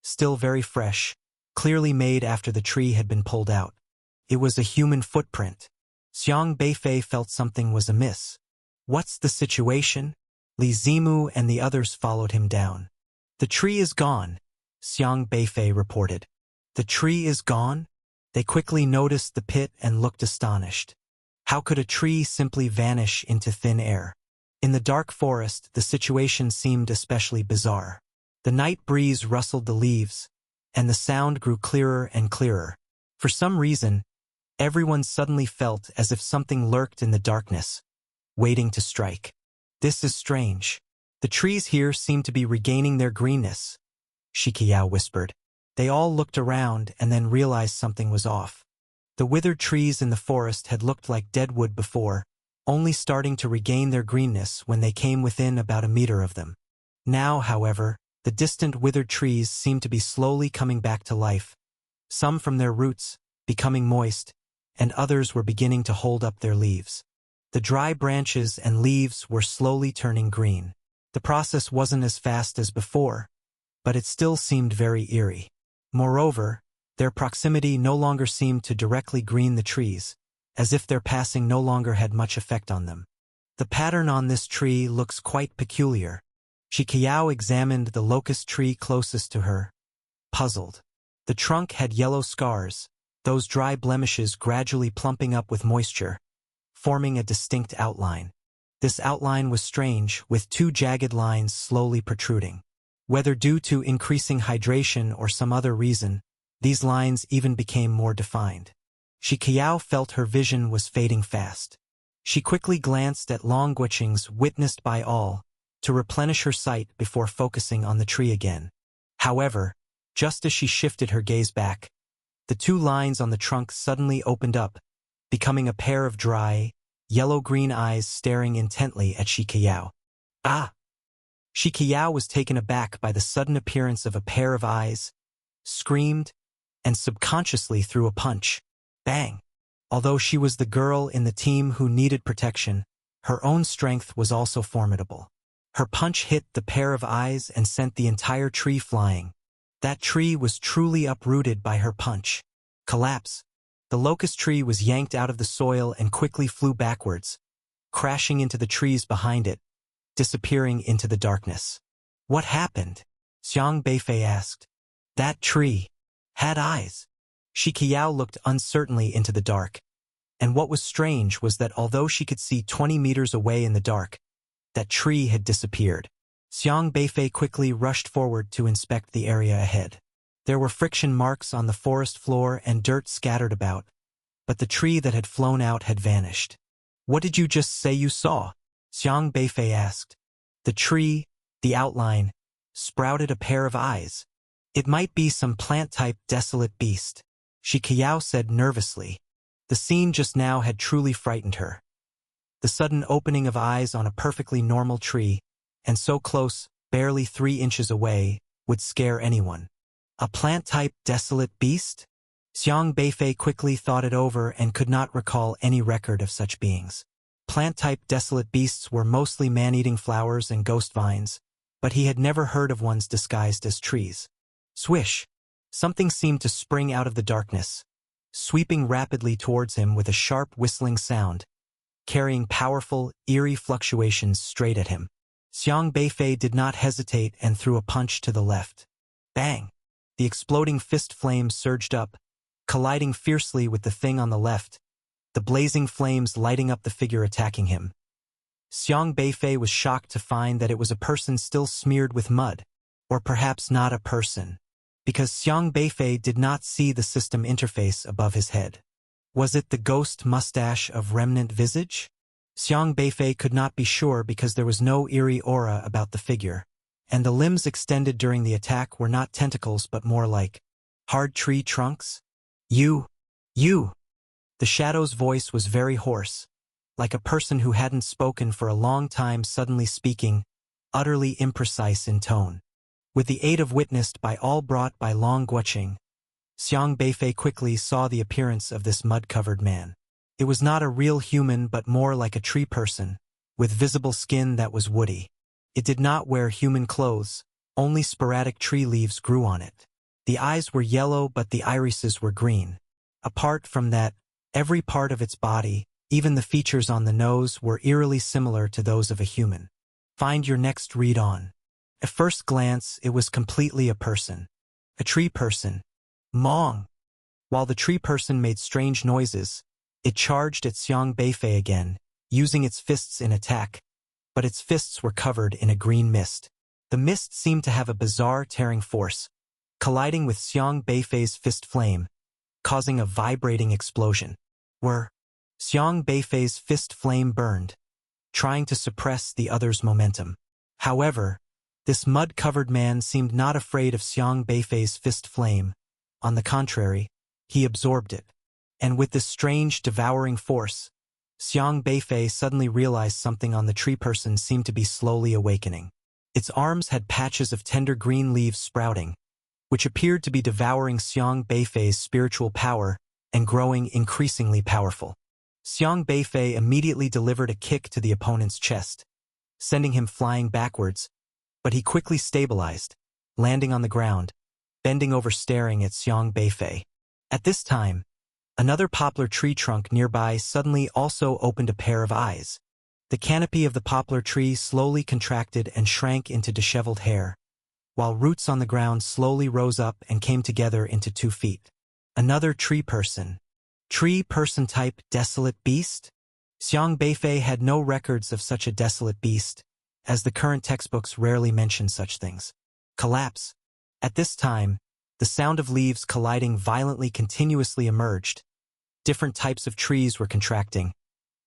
still very fresh, clearly made after the tree had been pulled out. It was a human footprint. Xiang Beifei felt something was amiss. "What's the situation?" Li Zimu and the others followed him down. "The tree is gone," Xiang Beifei reported. "The tree is gone?" They quickly noticed the pit and looked astonished. How could a tree simply vanish into thin air? In the dark forest, the situation seemed especially bizarre. The night breeze rustled the leaves, and the sound grew clearer and clearer. For some reason, everyone suddenly felt as if something lurked in the darkness, waiting to strike. "This is strange. The trees here seem to be regaining their greenness," Shikiyao whispered. They all looked around and then realized something was off. The withered trees in the forest had looked like dead wood before, only starting to regain their greenness when they came within about a meter of them. Now, however, the distant withered trees seemed to be slowly coming back to life, some from their roots, becoming moist, and others were beginning to hold up their leaves. The dry branches and leaves were slowly turning green. The process wasn't as fast as before, but it still seemed very eerie. Moreover, their proximity no longer seemed to directly green the trees, as if their passing no longer had much effect on them. "The pattern on this tree looks quite peculiar." Shikiyao examined the locust tree closest to her, puzzled. The trunk had yellow scars, those dry blemishes gradually plumping up with moisture, forming a distinct outline. This outline was strange, with two jagged lines slowly protruding. Whether due to increasing hydration or some other reason, these lines even became more defined. Shikiyao felt her vision was fading fast. She quickly glanced at languishings witnessed by all, to replenish her sight before focusing on the tree again. However, just as she shifted her gaze back, the two lines on the trunk suddenly opened up, becoming a pair of dry, yellow-green eyes staring intently at Shikiyao. "Ah!" Shikiyao was taken aback by the sudden appearance of a pair of eyes, screamed, and subconsciously threw a punch. Bang! Although she was the girl in the team who needed protection, her own strength was also formidable. Her punch hit the pair of eyes and sent the entire tree flying. That tree was truly uprooted by her punch. Collapse. The locust tree was yanked out of the soil and quickly flew backwards, crashing into the trees behind it, disappearing into the darkness. "What happened?" Xiang Beifei asked. "That tree had eyes." Shikiyao looked uncertainly into the dark, and what was strange was that although she could see 20 meters away in the dark, that tree had disappeared. Xiang Beifei quickly rushed forward to inspect the area ahead. There were friction marks on the forest floor and dirt scattered about, but the tree that had flown out had vanished. "What did you just say you saw?" Xiang Beifei asked. The tree, the outline, sprouted a pair of eyes. "It might be some plant-type desolate beast," Shikiyao said nervously. The scene just now had truly frightened her. The sudden opening of eyes on a perfectly normal tree, and so close, barely 3 inches away, would scare anyone. A plant-type desolate beast? Xiang Beifei quickly thought it over and could not recall any record of such beings. Plant-type desolate beasts were mostly man-eating flowers and ghost vines, but he had never heard of ones disguised as trees. Swish! Something seemed to spring out of the darkness, sweeping rapidly towards him with a sharp whistling sound, carrying powerful, eerie fluctuations straight at him. Xiang Beifei did not hesitate and threw a punch to the left. Bang! The exploding fist flame surged up, colliding fiercely with the thing on the left, the blazing flames lighting up the figure attacking him. Xiang Beifei was shocked to find that it was a person still smeared with mud, or perhaps not a person, because Xiang Beifei did not see the system interface above his head. Was it the ghost mustache of remnant visage? Xiang Beifei could not be sure because there was no eerie aura about the figure, and the limbs extended during the attack were not tentacles but more like hard tree trunks. You! The shadow's voice was very hoarse, like a person who hadn't spoken for a long time suddenly speaking, utterly imprecise in tone. With the aid of witnessed by all brought by Long Guoqing, Xiang Beifei quickly saw the appearance of this mud-covered man. It was not a real human but more like a tree person, with visible skin that was woody. It did not wear human clothes, only sporadic tree leaves grew on it. The eyes were yellow but the irises were green. Apart from that, every part of its body, even the features on the nose, were eerily similar to those of a human. Find your next read on. At first glance, it was completely a person. A tree person. Mong! While the tree person made strange noises, it charged at Xiang Beifei again, using its fists in attack, but its fists were covered in a green mist. The mist seemed to have a bizarre tearing force, colliding with Xiang Beifei's fist flame, causing a vibrating explosion. Xiang Beifei's fist flame burned, trying to suppress the other's momentum. However, this mud-covered man seemed not afraid of Xiang Beifei's fist flame. On the contrary, he absorbed it. And with this strange, devouring force, Xiang Beifei suddenly realized something on the tree person seemed to be slowly awakening. Its arms had patches of tender green leaves sprouting, which appeared to be devouring Xiang Beifei's spiritual power and growing increasingly powerful. Xiang Beifei immediately delivered a kick to the opponent's chest, sending him flying backwards, but he quickly stabilized, landing on the ground, bending over staring at Xiang Beifei. At this time, another poplar tree trunk nearby suddenly also opened a pair of eyes. The canopy of the poplar tree slowly contracted and shrank into disheveled hair, while roots on the ground slowly rose up and came together into 2 feet. Another tree person. Tree person type desolate beast? Xiang Beifei had no records of such a desolate beast, as the current textbooks rarely mention such things. Collapse. At this time, the sound of leaves colliding violently continuously emerged. Different types of trees were contracting,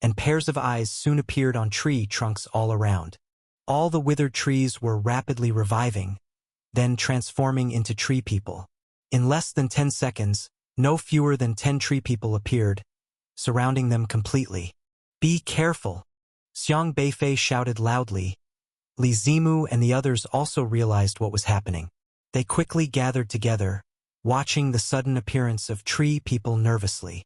and pairs of eyes soon appeared on tree trunks all around. All the withered trees were rapidly reviving, then transforming into tree people. In less than 10 seconds, no fewer than 10 tree people appeared, surrounding them completely. Be careful! Xiang Beifei shouted loudly. Li Zimu and the others also realized what was happening. They quickly gathered together, watching the sudden appearance of tree people nervously.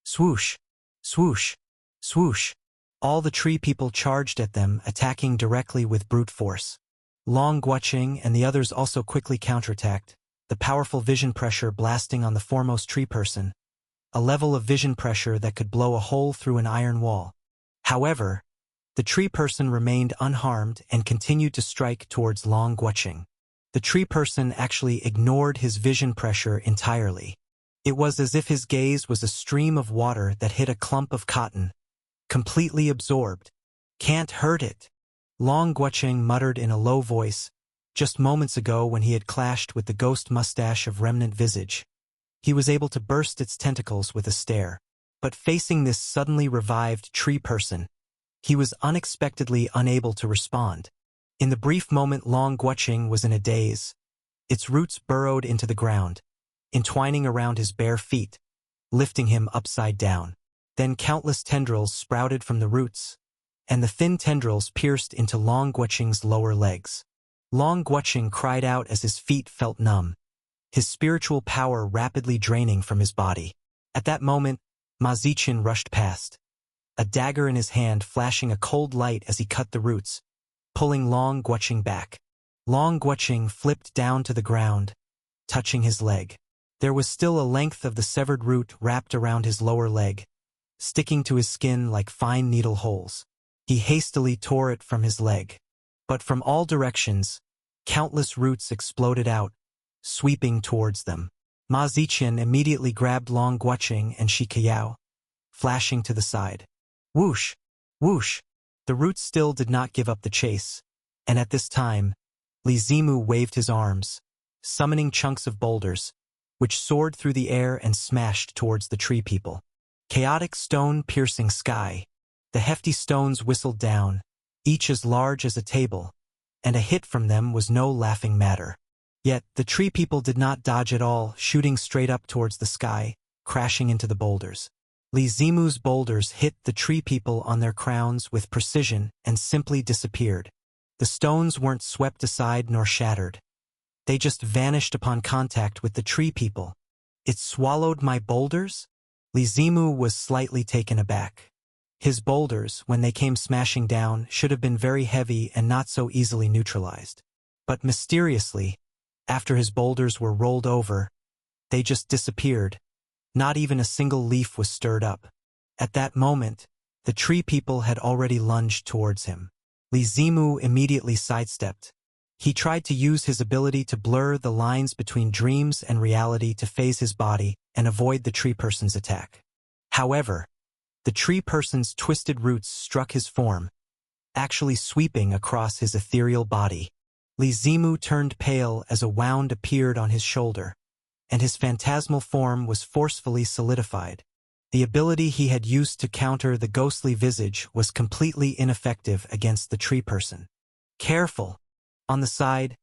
Swoosh! Swoosh! Swoosh! All the tree people charged at them, attacking directly with brute force. Long Guoqing and the others also quickly counterattacked, the powerful vision pressure blasting on the foremost tree person, a level of vision pressure that could blow a hole through an iron wall. However, the tree person remained unharmed and continued to strike towards Long Guoqing. The tree person actually ignored his vision pressure entirely. It was as if his gaze was a stream of water that hit a clump of cotton, completely absorbed. Can't hurt it. Long Guoqing muttered in a low voice, just moments ago when he had clashed with the ghost mustache of remnant visage. He was able to burst its tentacles with a stare. But facing this suddenly revived tree person, he was unexpectedly unable to respond. In the brief moment Long Guoqing was in a daze. Its roots burrowed into the ground, entwining around his bare feet, lifting him upside down. Then countless tendrils sprouted from the roots, and the thin tendrils pierced into Long Guoqing's lower legs. Long Guoqing cried out as his feet felt numb, his spiritual power rapidly draining from his body. At that moment, Ma Ziqian rushed past. a dagger in his hand flashing a cold light as he cut the roots, pulling Long Guoqing back. Long Guoqing flipped down to the ground, touching his leg. There was still a length of the severed root wrapped around his lower leg, sticking to his skin like fine needle holes. He hastily tore it from his leg. But from all directions, countless roots exploded out, sweeping towards them. Ma Ziqian immediately grabbed Long Guoqing and Shi Keyao, flashing to the side. Whoosh! Whoosh! The roots still did not give up the chase, and at this time, Li Zimu waved his arms, summoning chunks of boulders, which soared through the air and smashed towards the tree people. Chaotic stone piercing sky. The hefty stones whistled down, each as large as a table, and a hit from them was no laughing matter. Yet, the tree people did not dodge at all, shooting straight up towards the sky, crashing into the boulders. Li Zimu's boulders hit the tree people on their crowns with precision and simply disappeared. The stones weren't swept aside nor shattered. They just vanished upon contact with the tree people. It swallowed my boulders? Li Zimu was slightly taken aback. His boulders, when they came smashing down, should have been very heavy and not so easily neutralized. But mysteriously, after his boulders were rolled over, they just disappeared. Not even a single leaf was stirred up. At that moment, the tree people had already lunged towards him. Li Zimu immediately sidestepped. He tried to use his ability to blur the lines between dreams and reality to phase his body and avoid the tree person's attack. However, the tree person's twisted roots struck his form, actually sweeping across his ethereal body. Li Zimu turned pale as a wound appeared on his shoulder, and his phantasmal form was forcefully solidified. The ability he had used to counter the ghostly visage was completely ineffective against the tree person. Careful! On the side,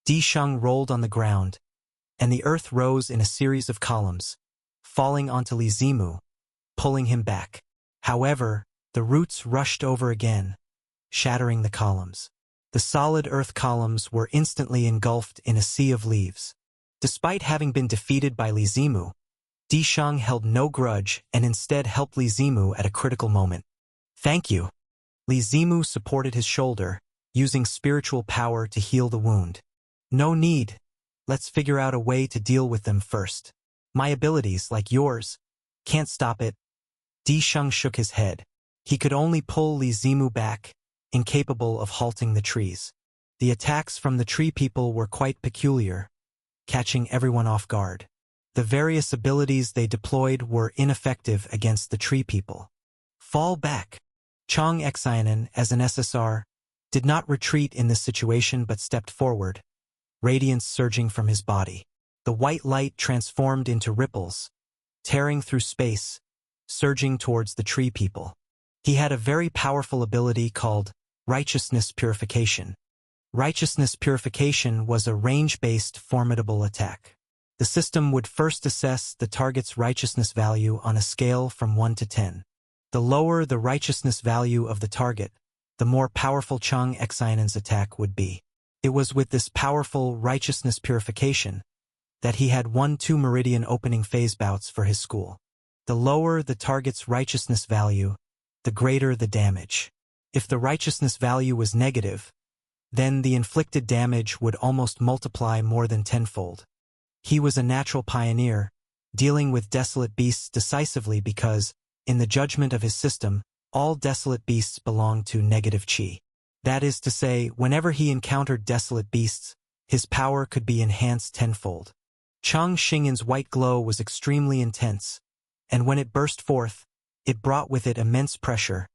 Di Sheng rolled on the ground, and the earth rose in a series of columns, falling onto Li Zimu, pulling him back. However, the roots rushed over again, shattering the columns. The solid earth columns were instantly engulfed in a sea of leaves. Despite having been defeated by Li Zimu, Di Sheng held no grudge and instead helped Li Zimu at a critical moment. Thank you. Li Zimu supported his shoulder, using spiritual power to heal the wound. No need. Let's figure out a way to deal with them first. My abilities, like yours, can't stop it. Di Sheng shook his head. He could only pull Li Zimu back, incapable of halting the trees. The attacks from the tree people were quite peculiar, catching everyone off guard. The various abilities they deployed were ineffective against the tree people. Fall back. Chang Xianen, as an SSR, did not retreat in this situation but stepped forward, radiance surging from his body. The white light transformed into ripples, tearing through space, surging towards the tree people. He had a very powerful ability called Righteousness Purification. Righteousness Purification was a range-based formidable attack. The system would first assess the target's righteousness value on a scale from 1 to 10. The lower the righteousness value of the target, the more powerful Chang Xianen's attack would be. It was with this powerful righteousness purification that he had won 2 meridian opening phase bouts for his school. The lower the target's righteousness value, the greater the damage. If the righteousness value was negative, then the inflicted damage would almost multiply more than tenfold. He was a natural pioneer, dealing with desolate beasts decisively because, in the judgment of his system, all desolate beasts belonged to negative qi. That is to say, whenever he encountered desolate beasts, his power could be enhanced tenfold. Chang Xinyan's white glow was extremely intense, and when it burst forth, it brought with it immense pressure,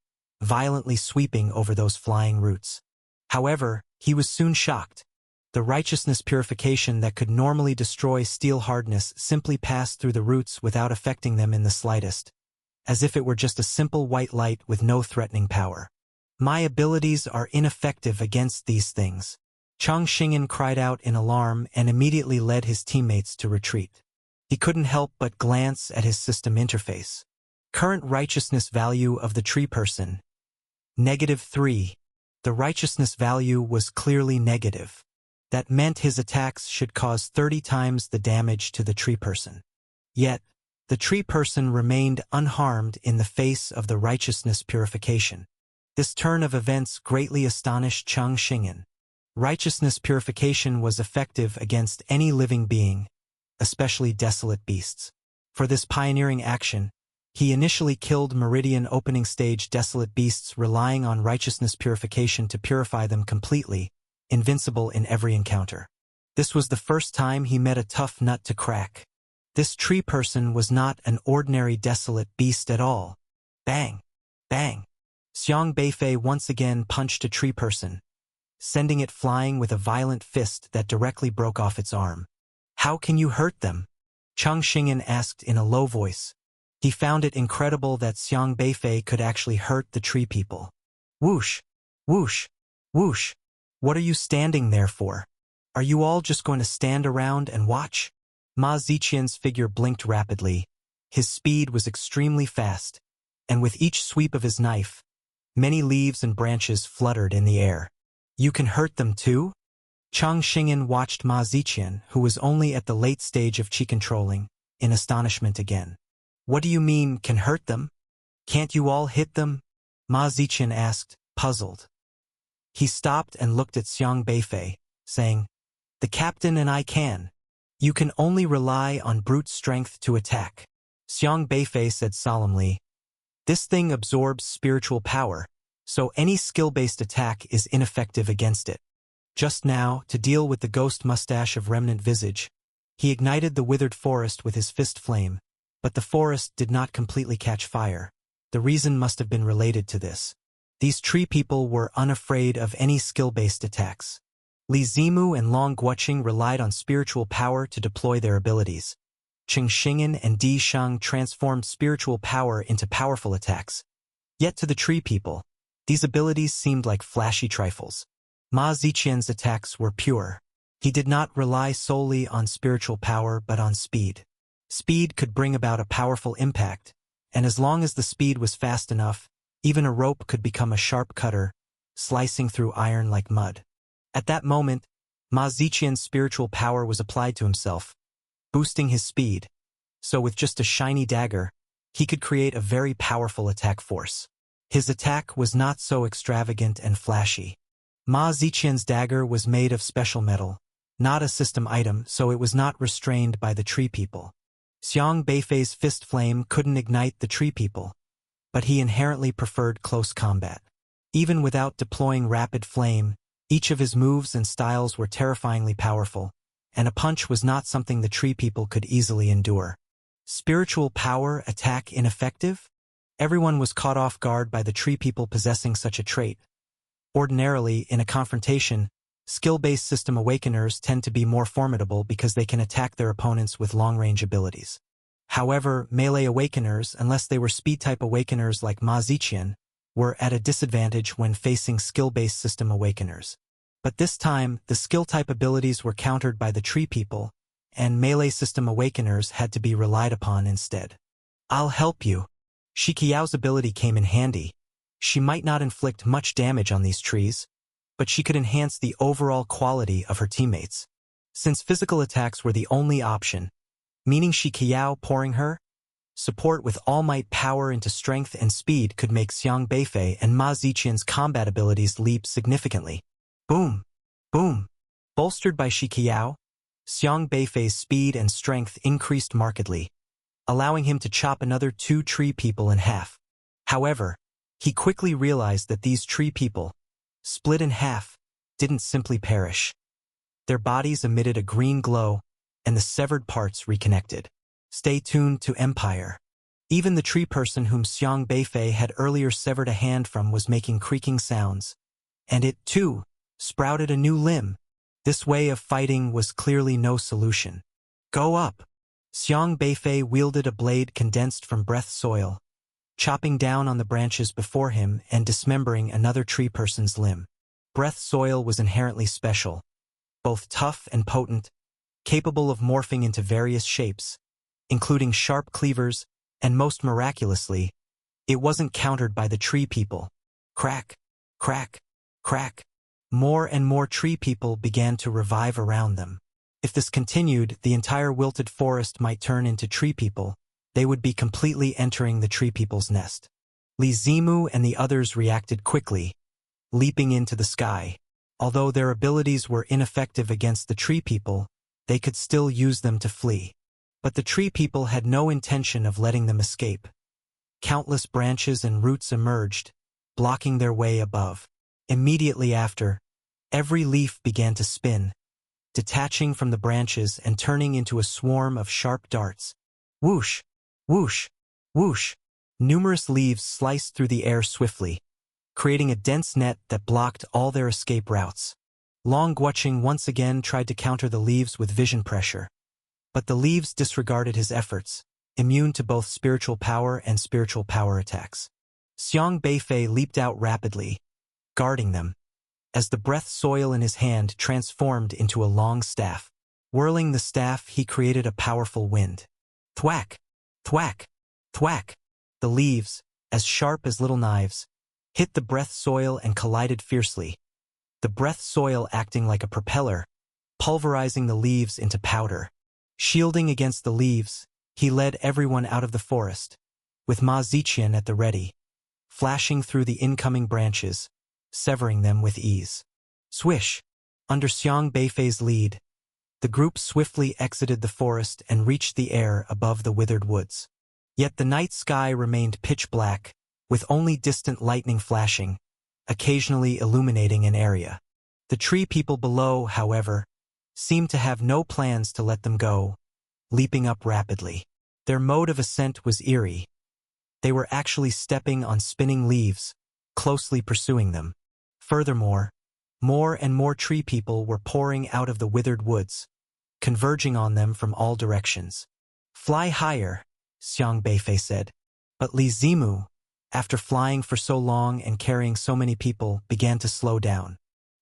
violently sweeping over those flying roots. However, he was soon shocked. The righteousness purification that could normally destroy steel hardness simply passed through the roots without affecting them in the slightest, as if it were just a simple white light with no threatening power. My abilities are ineffective against these things. Chang Xingyan cried out in alarm and immediately led his teammates to retreat. He couldn't help but glance at his system interface. Current righteousness value of the tree person, -3. The righteousness value was clearly negative. That meant his attacks should cause 30 times the damage to the tree person. Yet, The tree person remained unharmed in the face of the righteousness purification. This turn of events greatly astonished Chang Xing'an. Righteousness purification was effective against any living being, especially desolate beasts. For this pioneering action, he initially killed Meridian opening stage desolate beasts, relying on righteousness purification to purify them completely, invincible in every encounter. This was the first time he met a tough nut to crack. This tree person was not an ordinary desolate beast at all. Bang! Bang! Xiang Beifei once again punched a tree person, sending it flying with a violent fist that directly broke off its arm. "How can you hurt them?" Chang Xing'an asked in a low voice. He found it incredible that Xiang Beifei could actually hurt the tree people. Whoosh! Whoosh! Whoosh! What are you standing there for? Are you all just going to stand around and watch? Ma Ziqian's figure blinked rapidly. His speed was extremely fast, and with each sweep of his knife, many leaves and branches fluttered in the air. "You can hurt them too?" Chang Xing'an watched Ma Ziqian, who was only at the late stage of qi controlling, in astonishment again. "What do you mean, can hurt them? Can't you all hit them?" Ma Ziqian asked, puzzled. He stopped and looked at Xiang Beifei, saying, "The captain and I can. You can only rely on brute strength to attack." Xiang Beifei said solemnly, "This thing absorbs spiritual power, so any skill-based attack is ineffective against it." Just now, to deal with the ghost mustache of Remnant Visage, he ignited the withered forest with his fist flame, but the forest did not completely catch fire. The reason must have been related to this. These tree people were unafraid of any skill-based attacks. Li Zimu and Long Guoqing relied on spiritual power to deploy their abilities. Cheng Xing'an and Di Shang transformed spiritual power into powerful attacks. Yet to the tree people, these abilities seemed like flashy trifles. Ma Ziqian's attacks were pure. He did not rely solely on spiritual power but on speed. Speed could bring about a powerful impact, and as long as the speed was fast enough, even a rope could become a sharp cutter, slicing through iron like mud. At that moment, Ma Ziqian's spiritual power was applied to himself, boosting his speed, so with just a shiny dagger, he could create a very powerful attack force. His attack was not so extravagant and flashy. Ma Ziqian's dagger was made of special metal, not a system item, so it was not restrained by the tree people. Xiang Beifei's fist flame couldn't ignite the tree people, but he inherently preferred close combat. Even without deploying rapid flame, each of his moves and styles were terrifyingly powerful, and a punch was not something the tree people could easily endure. Spiritual power attack ineffective? Everyone was caught off guard by the tree people possessing such a trait. Ordinarily, in a confrontation, skill-based system awakeners tend to be more formidable because they can attack their opponents with long-range abilities. However, melee awakeners, unless they were speed-type awakeners like Ma Ziqian, were at a disadvantage when facing skill-based system awakeners. But this time, the skill-type abilities were countered by the tree people, and melee system awakeners had to be relied upon instead. "I'll help you." Shi Qiao's ability came in handy. She might not inflict much damage on these trees, but she could enhance the overall quality of her teammates. Since physical attacks were the only option, meaning Shi Qiao pouring her support with all-might power into strength and speed could make Xiang Beifei and Ma Ziqian's combat abilities leap significantly. Boom! Boom! Bolstered by Shi Qiao, Xiang Beifei's speed and strength increased markedly, allowing him to chop another 2 tree people in half. However, he quickly realized that these tree people, split in half, didn't simply perish. Their bodies emitted a green glow, and the severed parts reconnected. Stay tuned to Empire. Even the tree person whom Xiang Beifei had earlier severed a hand from was making creaking sounds. And it, too, sprouted a new limb. This way of fighting was clearly no solution. "Go up!" Xiang Beifei wielded a blade condensed from breath soil, chopping down on the branches before him and dismembering another tree person's limb. Breath soil was inherently special, both tough and potent, capable of morphing into various shapes, including sharp cleavers, and most miraculously, it wasn't countered by the tree people. Crack, crack, crack. More and more tree people began to revive around them. If this continued, the entire wilted forest might turn into tree people, they would be completely entering the tree people's nest. Li Zimu and the others reacted quickly, leaping into the sky. Although their abilities were ineffective against the tree people, they could still use them to flee. But the tree people had no intention of letting them escape. Countless branches and roots emerged, blocking their way above. Immediately after, every leaf began to spin, detaching from the branches and turning into a swarm of sharp darts. Whoosh! Whoosh! Whoosh! Numerous leaves sliced through the air swiftly, creating a dense net that blocked all their escape routes. Long Guoqing once again tried to counter the leaves with vision pressure. But the leaves disregarded his efforts, immune to both spiritual power and spiritual power attacks. Xiang Beifei leaped out rapidly, guarding them, as the breath soil in his hand transformed into a long staff. Whirling the staff, he created a powerful wind. Thwack! Thwack! Thwack! The leaves, as sharp as little knives, hit the breath soil and collided fiercely, the breath soil acting like a propeller, pulverizing the leaves into powder. Shielding against the leaves, he led everyone out of the forest, with Ma Ziqian at the ready, flashing through the incoming branches, severing them with ease. Swish! Under Xiang Beifei's lead, the group swiftly exited the forest and reached the air above the withered woods. Yet the night sky remained pitch black, with only distant lightning flashing, occasionally illuminating an area. The tree people below, however, seemed to have no plans to let them go, leaping up rapidly. Their mode of ascent was eerie. They were actually stepping on spinning leaves, closely pursuing them. Furthermore, more and more tree people were pouring out of the withered woods, converging on them from all directions. Fly higher, Xiang Beifei said. But Li Zimu, after flying for so long and carrying so many people, began to slow down.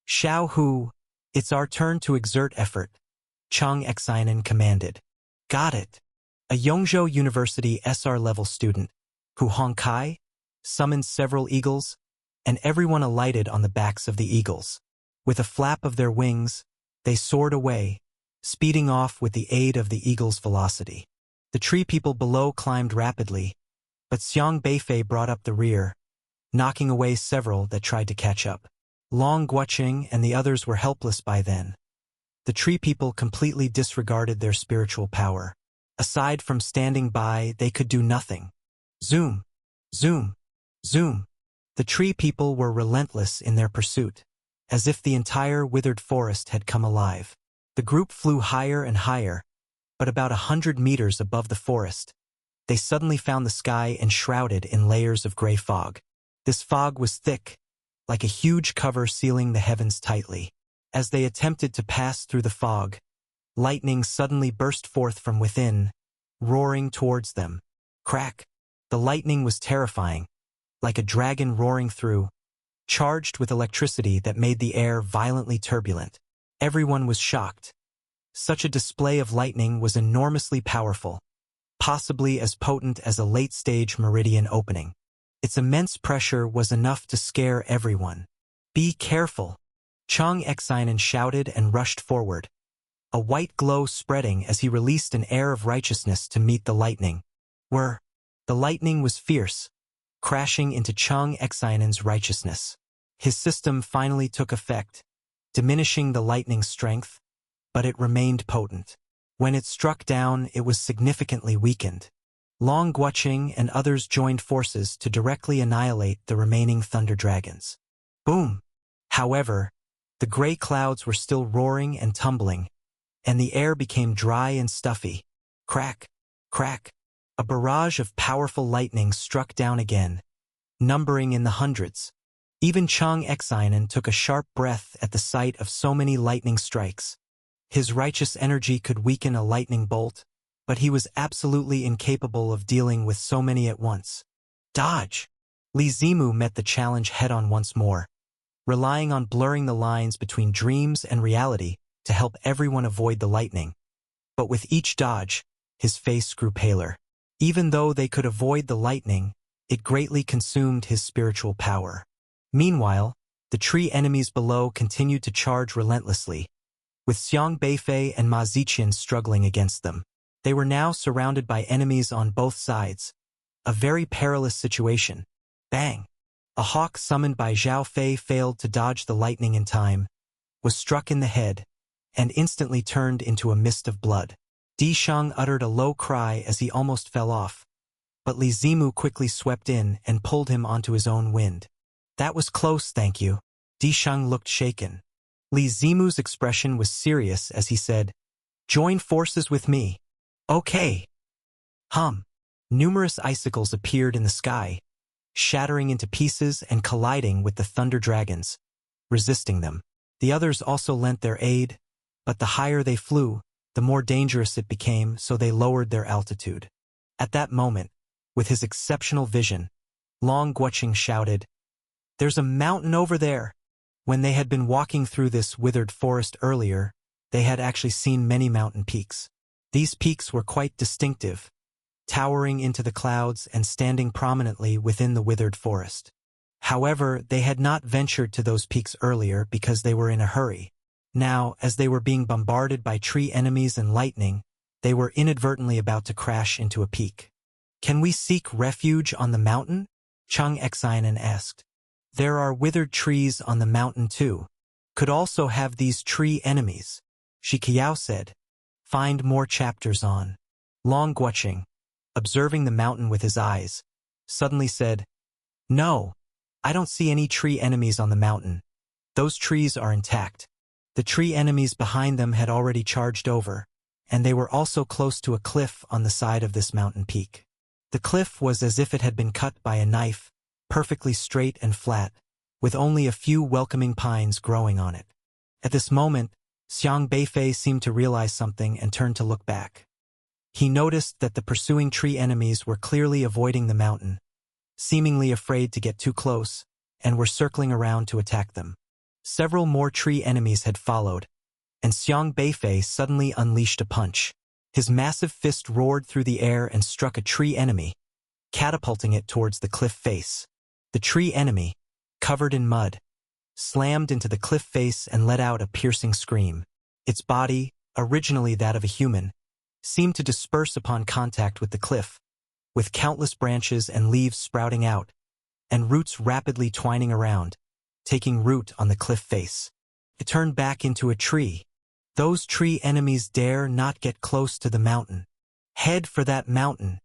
Xiao Hu, it's our turn to exert effort, Chang Exinen commanded. Got it. A Yongzhou University SR-level student, Hu Hongkai, summoned several eagles, and everyone alighted on the backs of the eagles. With a flap of their wings, they soared away, speeding off with the aid of the eagle's velocity. The tree people below climbed rapidly, but Xiang Beifei brought up the rear, knocking away several that tried to catch up. Long Guoqing and the others were helpless by then. The tree people completely disregarded their spiritual power. Aside from standing by, they could do nothing. Zoom! Zoom! Zoom! The tree people were relentless in their pursuit, as if the entire withered forest had come alive. The group flew higher and higher, but about 100 meters above the forest, they suddenly found the sky enshrouded in layers of gray fog. This fog was thick, like a huge cover sealing the heavens tightly. As they attempted to pass through the fog, lightning suddenly burst forth from within, roaring towards them. Crack! The lightning was terrifying, like a dragon roaring through, charged with electricity that made the air violently turbulent. Everyone was shocked. Such a display of lightning was enormously powerful, possibly as potent as a late-stage meridian opening. Its immense pressure was enough to scare everyone. Be careful! Chang Exinen shouted and rushed forward, a white glow spreading as he released an air of righteousness to meet the lightning. The lightning was fierce, crashing into Chang Exinen's righteousness. His system finally took effect, diminishing the lightning's strength, but it remained potent. When it struck down, it was significantly weakened. Long Guoqing and others joined forces to directly annihilate the remaining thunder dragons. Boom! However, the gray clouds were still roaring and tumbling, and the air became dry and stuffy. Crack! Crack! A barrage of powerful lightning struck down again, numbering in the hundreds. Even Chang Exinen took a sharp breath at the sight of so many lightning strikes. His righteous energy could weaken a lightning bolt, but he was absolutely incapable of dealing with so many at once. Dodge! Li Zimu met the challenge head-on once more, relying on blurring the lines between dreams and reality to help everyone avoid the lightning. But with each dodge, his face grew paler. Even though they could avoid the lightning, it greatly consumed his spiritual power. Meanwhile, the tree enemies below continued to charge relentlessly, with Xiang Beifei and Ma Ziqian struggling against them. They were now surrounded by enemies on both sides. A very perilous situation. Bang! A hawk summoned by Zhao Fei failed to dodge the lightning in time, was struck in the head, and instantly turned into a mist of blood. Di Shang uttered a low cry as he almost fell off, but Li Zimu quickly swept in and pulled him onto his own wind. That was close, thank you. Di Shang looked shaken. Li Zimu's expression was serious as he said, "Join forces with me." Okay. Numerous icicles appeared in the sky, shattering into pieces and colliding with the thunder dragons, resisting them. The others also lent their aid, but the higher they flew, the more dangerous it became, so they lowered their altitude. At that moment, with his exceptional vision, Long Guoqing shouted, "There's a mountain over there!" When they had been walking through this withered forest earlier, they had actually seen many mountain peaks. These peaks were quite distinctive, towering into the clouds and standing prominently within the withered forest. However, they had not ventured to those peaks earlier because they were in a hurry. Now, as they were being bombarded by tree enemies and lightning, they were inadvertently about to crash into a peak. "Can we seek refuge on the mountain?" Cheng Xianan asked. "There are withered trees on the mountain too. Could also have these tree enemies," Shi Qiao said. Find more chapters on. Long Guoqing, observing the mountain with his eyes, suddenly said, "No, I don't see any tree enemies on the mountain. Those trees are intact." The tree enemies behind them had already charged over, and they were also close to a cliff on the side of this mountain peak. The cliff was as if it had been cut by a knife, perfectly straight and flat, with only a few welcoming pines growing on it. At this moment, Xiang Beifei seemed to realize something and turned to look back. He noticed that the pursuing tree enemies were clearly avoiding the mountain, seemingly afraid to get too close, and were circling around to attack them. Several more tree enemies had followed, and Xiang Beifei suddenly unleashed a punch. His massive fist roared through the air and struck a tree enemy, catapulting it towards the cliff face. The tree enemy, covered in mud, slammed into the cliff face and let out a piercing scream. Its body, originally that of a human, seemed to disperse upon contact with the cliff, with countless branches and leaves sprouting out, and roots rapidly twining around, taking root on the cliff face. It turned back into a tree. Those tree enemies dare not get close to the mountain. Head for that mountain.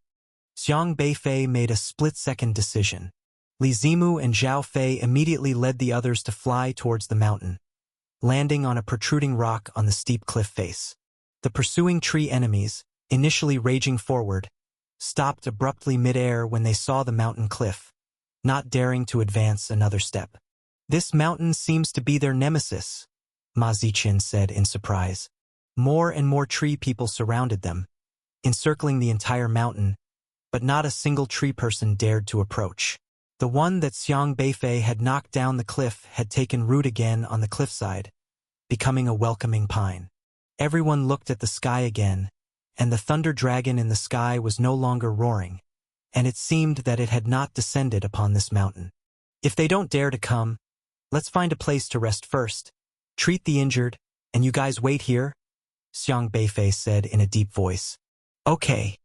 Xiang Beifei made a split-second decision. Li Zimu and Zhao Fei immediately led the others to fly towards the mountain, landing on a protruding rock on the steep cliff face. The pursuing tree enemies, initially raging forward, stopped abruptly mid-air when they saw the mountain cliff, not daring to advance another step. "This mountain seems to be their nemesis," Ma Ziqian said in surprise. More and more tree people surrounded them, encircling the entire mountain, but not a single tree person dared to approach. The one that Xiang Beifei had knocked down the cliff had taken root again on the cliffside, becoming a welcoming pine. Everyone looked at the sky again, and the thunder dragon in the sky was no longer roaring, and it seemed that it had not descended upon this mountain. "If they don't dare to come, let's find a place to rest first. Treat the injured, and you guys wait here," Xiang Beifei said in a deep voice. "Okay."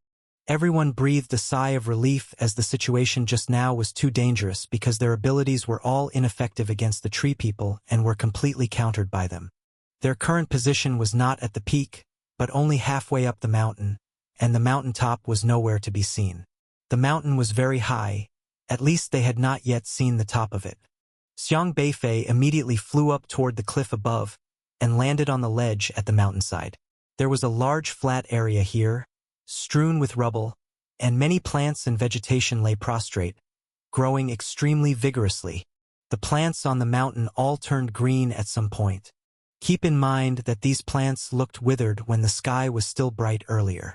Everyone breathed a sigh of relief as the situation just now was too dangerous because their abilities were all ineffective against the tree people and were completely countered by them. Their current position was not at the peak, but only halfway up the mountain, and the mountaintop was nowhere to be seen. The mountain was very high, at least they had not yet seen the top of it. Xiang Beifei immediately flew up toward the cliff above and landed on the ledge at the mountainside. There was a large flat area here, strewn with rubble, and many plants and vegetation lay prostrate, growing extremely vigorously. The plants on the mountain all turned green at some point. Keep in mind that these plants looked withered when the sky was still bright earlier.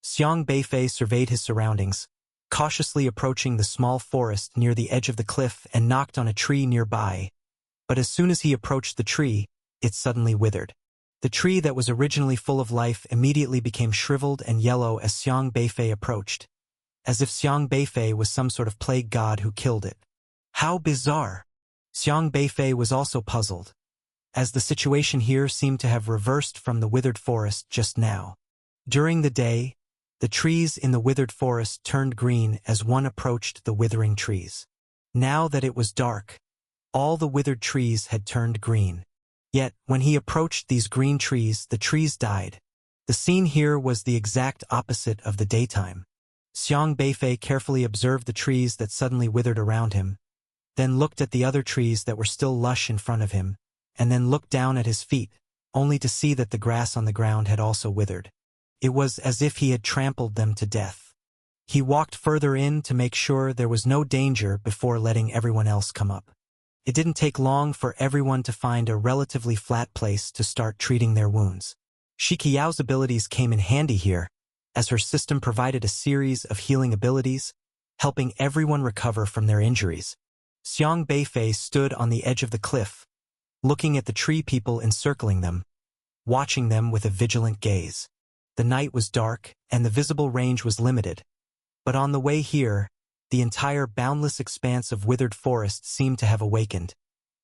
Xiang Beifei surveyed his surroundings, cautiously approaching the small forest near the edge of the cliff and knocked on a tree nearby. But as soon as he approached the tree, it suddenly withered. The tree that was originally full of life immediately became shriveled and yellow as Xiang Beifei approached, as if Xiang Beifei was some sort of plague god who killed it. How bizarre! Xiang Beifei was also puzzled, as the situation here seemed to have reversed from the withered forest just now. During the day, The trees in the withered forest turned green as one approached the withering trees. Now that it was dark, all the withered trees had turned green. Yet, when he approached these green trees, the trees died. The scene here was the exact opposite of the daytime. Xiang Beifei carefully observed the trees that suddenly withered around him, then looked at the other trees that were still lush in front of him, and then looked down at his feet, only to see that the grass on the ground had also withered. It was as if he had trampled them to death. He walked further in to make sure there was no danger before letting everyone else come up. It didn't take long for everyone to find a relatively flat place to start treating their wounds. Shiqiao's abilities came in handy here, as her system provided a series of healing abilities, helping everyone recover from their injuries. Xiang Beifei stood on the edge of the cliff, looking at the tree people encircling them, watching them with a vigilant gaze. The night was dark, and the visible range was limited. But on the way here, the entire boundless expanse of withered forest seemed to have awakened,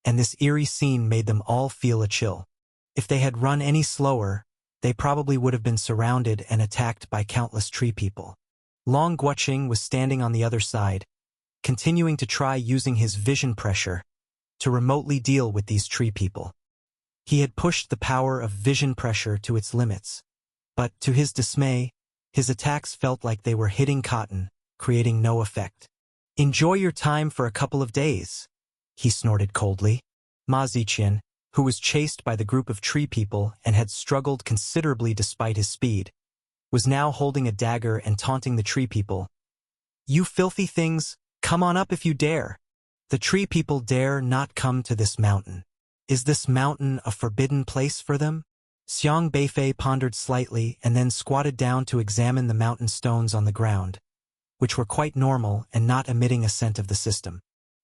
and this eerie scene made them all feel a chill. If they had run any slower, they probably would have been surrounded and attacked by countless tree people. Long Guoqing was standing on the other side, continuing to try using his vision pressure to remotely deal with these tree people. He had pushed the power of vision pressure to its limits, but to his dismay, his attacks felt like they were hitting cotton, creating no effect. "Enjoy your time for a couple of days," he snorted coldly. Ma Ziqian, who was chased by the group of tree people and had struggled considerably despite his speed, was now holding a dagger and taunting the tree people. "You filthy things, come on up if you dare. The tree people dare not come to this mountain. Is this mountain a forbidden place for them?" Xiang Beifei pondered slightly and then squatted down to examine the mountain stones on the ground, which were quite normal and not emitting a scent of the system.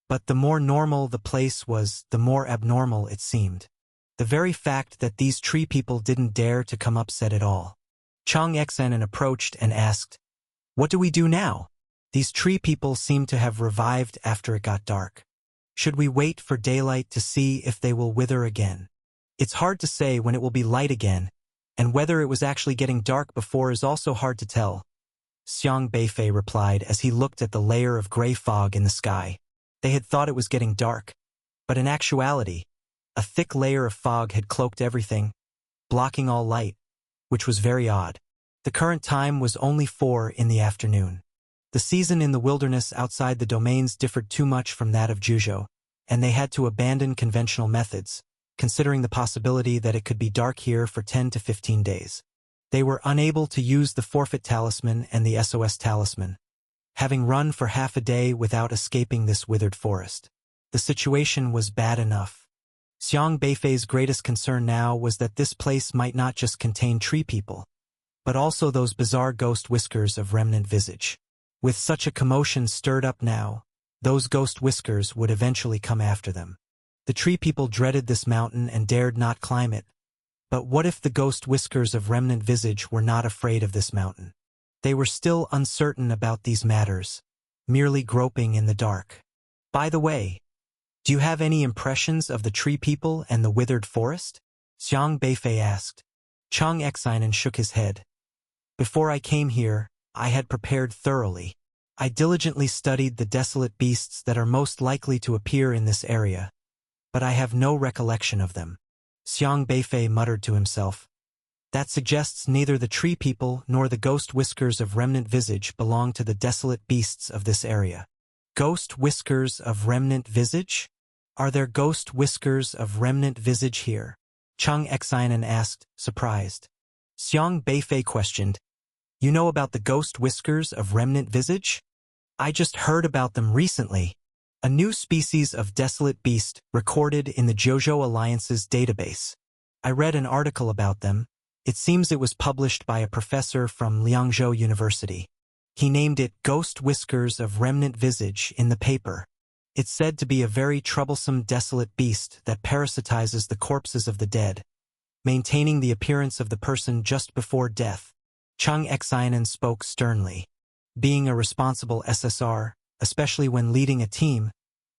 But the more normal the place was, the more abnormal it seemed. The very fact that these tree people didn't dare to come up said it all. Chang Xanen approached and asked, "What do we do now? These tree people seem to have revived after it got dark. Should we wait for daylight to see if they will wither again? It's hard to say when it will be light again, and whether it was actually getting dark before is also hard to tell," Xiang Beifei replied as he looked at the layer of gray fog in the sky. They had thought it was getting dark, but in actuality, a thick layer of fog had cloaked everything, blocking all light, which was very odd. The current time was only 4 in the afternoon. The season in the wilderness outside the domains differed too much from that of Zhuzhou, and they had to abandon conventional methods, considering the possibility that it could be dark here for 10 to 15 days. They were unable to use the forfeit talisman and the SOS talisman, having run for half a day without escaping this withered forest. The situation was bad enough. Xiang Beifei's greatest concern now was that this place might not just contain tree people, but also those bizarre ghost whiskers of remnant visage. With such a commotion stirred up now, those ghost whiskers would eventually come after them. The tree people dreaded this mountain and dared not climb it. But what if the ghost whiskers of remnant visage were not afraid of this mountain? They were still uncertain about these matters, merely groping in the dark. "By the way, do you have any impressions of the tree people and the withered forest?" Xiang Beifei asked. Chang Xanen shook his head. "Before I came here, I had prepared thoroughly. I diligently studied the desolate beasts that are most likely to appear in this area, but I have no recollection of them." Xiang Beifei muttered to himself. That suggests neither the tree people nor the ghost whiskers of remnant visage belong to the desolate beasts of this area. Ghost whiskers of remnant visage? Are there ghost whiskers of remnant visage here? Chang Xanen asked, surprised. Xiang Beifei questioned, "You know about the ghost whiskers of remnant visage?" "I just heard about them recently. A new species of desolate beast recorded in the Zhuzhou Alliance's database. I read an article about them. It seems it was published by a professor from Liangzhou University. He named it Ghost Whiskers of Remnant Visage in the paper. It's said to be a very troublesome desolate beast that parasitizes the corpses of the dead, maintaining the appearance of the person just before death." Chang Xanen spoke sternly. Being a responsible SSR, especially when leading a team,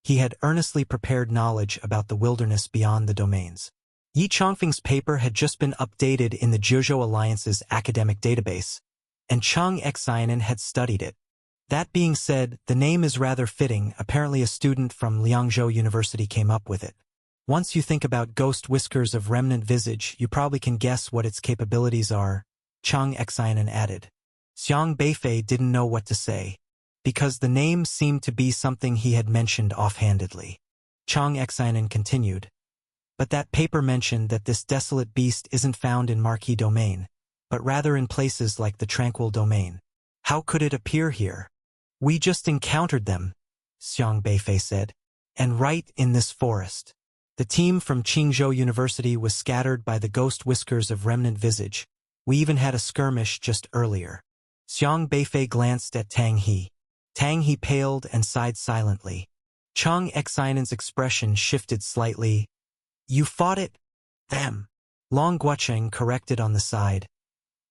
he had earnestly prepared knowledge about the wilderness beyond the domains. Yi Chongfeng's paper had just been updated in the Zhuzhou Alliance's academic database, and Chang Xianen had studied it. That being said, the name is rather fitting. Apparently a student from Liangzhou University came up with it. Once you think about Ghost Whiskers of Remnant Visage, you probably can guess what its capabilities are, Chang Xianen added. Xiang Beifei didn't know what to say, because the name seemed to be something he had mentioned offhandedly. Chang Xianen continued, but that paper mentioned that this desolate beast isn't found in Marquis Domain, but rather in places like the Tranquil Domain. How could it appear here? We just encountered them, Xiang Beifei said, and right in this forest. The team from Qingzhou University was scattered by the Ghost Whiskers of Remnant Visage. We even had a skirmish just earlier. Xiang Beifei glanced at Tang He. Tang He paled and sighed silently. Chang Xianen's expression shifted slightly. You fought it? Them. Long Guocheng corrected on the side.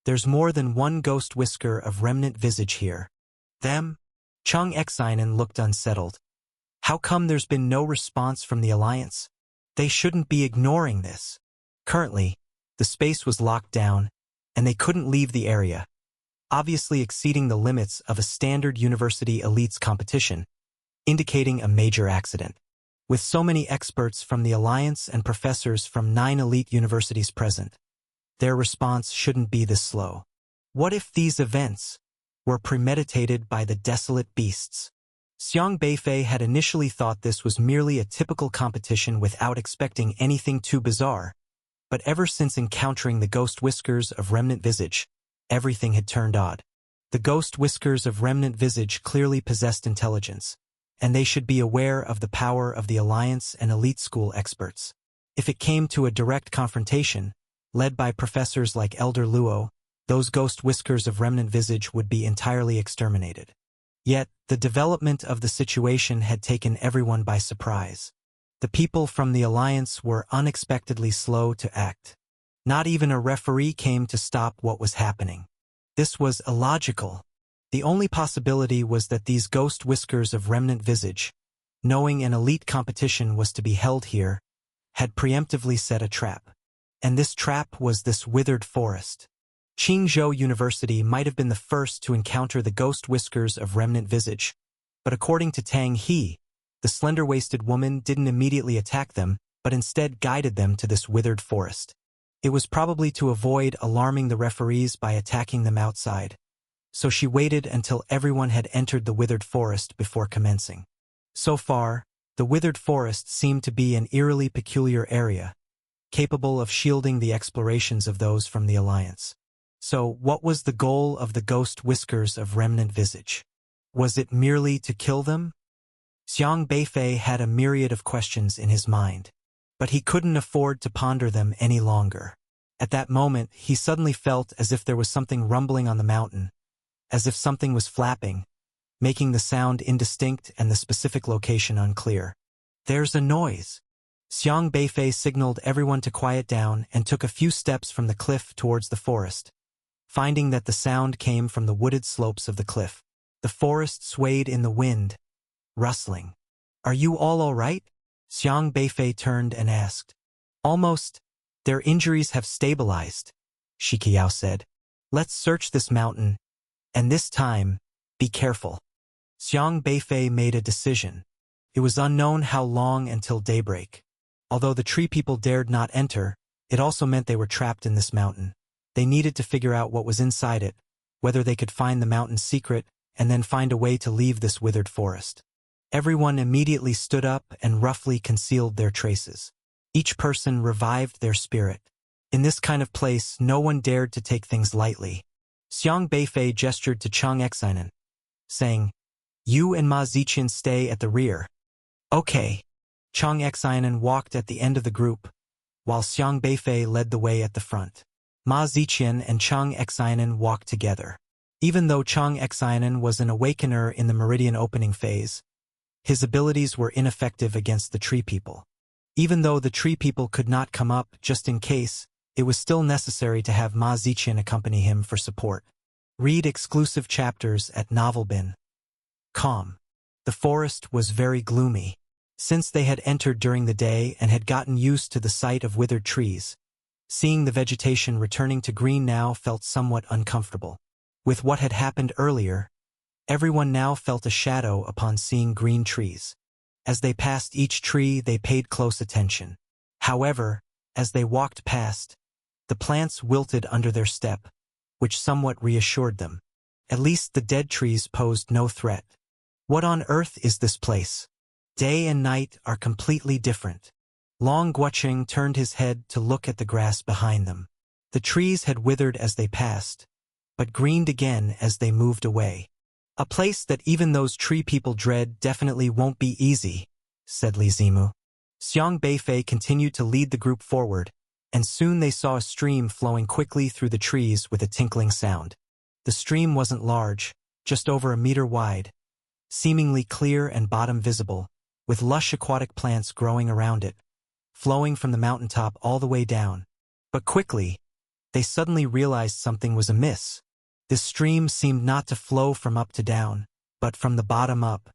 There's more than one Ghost Whisker of Remnant Visage here. Them? Chang Xianen looked unsettled. How come there's been no response from the Alliance? They shouldn't be ignoring this. Currently, the space was locked down, and they couldn't leave the area, obviously exceeding the limits of a standard university elites competition, indicating a major accident. With so many experts from the Alliance and professors from 9 elite universities present, their response shouldn't be this slow. What if these events were premeditated by the desolate beasts? Xiang Beifei had initially thought this was merely a typical competition without expecting anything too bizarre, but ever since encountering the Ghost Whiskers of Remnant Visage, everything had turned odd. The Ghost Whiskers of Remnant Visage clearly possessed intelligence, and they should be aware of the power of the Alliance and elite school experts. If it came to a direct confrontation, led by professors like Elder Luo, those Ghost Whiskers of Remnant Visage would be entirely exterminated. Yet, the development of the situation had taken everyone by surprise. The people from the Alliance were unexpectedly slow to act. Not even a referee came to stop what was happening. This was illogical. The only possibility was that these Ghost Whiskers of Remnant Visage, knowing an elite competition was to be held here, had preemptively set a trap. And this trap was this withered forest. Qingzhou University might have been the first to encounter the Ghost Whiskers of Remnant Visage, but according to Tang He, the slender-waisted woman didn't immediately attack them, but instead guided them to this withered forest. It was probably to avoid alarming the referees by attacking them outside, so she waited until everyone had entered the withered forest before commencing. So far, the withered forest seemed to be an eerily peculiar area, capable of shielding the explorations of those from the Alliance. So, what was the goal of the Ghost Whiskers of Remnant Visage? Was it merely to kill them? Xiang Beifei had a myriad of questions in his mind, but he couldn't afford to ponder them any longer. At that moment, he suddenly felt as if there was something rumbling on the mountain, as if something was flapping, making the sound indistinct and the specific location unclear. There's a noise. Xiang Beifei signaled everyone to quiet down and took a few steps from the cliff towards the forest, finding that the sound came from the wooded slopes of the cliff. The forest swayed in the wind, rustling. Are you all right? Xiang Beifei turned and asked. Almost. Their injuries have stabilized, Shiqiao said. Let's search this mountain, and this time, be careful. Xiang Beifei made a decision. It was unknown how long until daybreak. Although the tree people dared not enter, it also meant they were trapped in this mountain. They needed to figure out what was inside it, whether they could find the mountain's secret, and then find a way to leave this withered forest. Everyone immediately stood up and roughly concealed their traces. Each person revived their spirit. In this kind of place, no one dared to take things lightly. Xiang Beifei gestured to Chang Xianen, saying, You and Ma Ziqian stay at the rear. Okay. Chang Xianen walked at the end of the group, while Xiang Beifei led the way at the front. Ma Ziqian and Chang Xianen walked together. Even though Chang Xianen was an awakener in the meridian opening phase, his abilities were ineffective against the tree people. Even though the tree people could not come up just in case, it was still necessary to have Ma Ziqian accompany him for support. Read exclusive chapters at Novelbin.com. The forest was very gloomy. Since they had entered during the day and had gotten used to the sight of withered trees, seeing the vegetation returning to green now felt somewhat uncomfortable. With what had happened earlier, everyone now felt a shadow upon seeing green trees. As they passed each tree, they paid close attention. However, as they walked past, the plants wilted under their step, which somewhat reassured them. At least the dead trees posed no threat. What on earth is this place? Day and night are completely different. Long Guoqing turned his head to look at the grass behind them. The trees had withered as they passed, but greened again as they moved away. A place that even those tree people dread definitely won't be easy, said Li Zimu. Xiang Beifei continued to lead the group forward, and soon they saw a stream flowing quickly through the trees with a tinkling sound. The stream wasn't large, just over a meter wide, seemingly clear and bottom visible, with lush aquatic plants growing around it, flowing from the mountaintop all the way down. But quickly, they suddenly realized something was amiss. This stream seemed not to flow from up to down, but from the bottom up.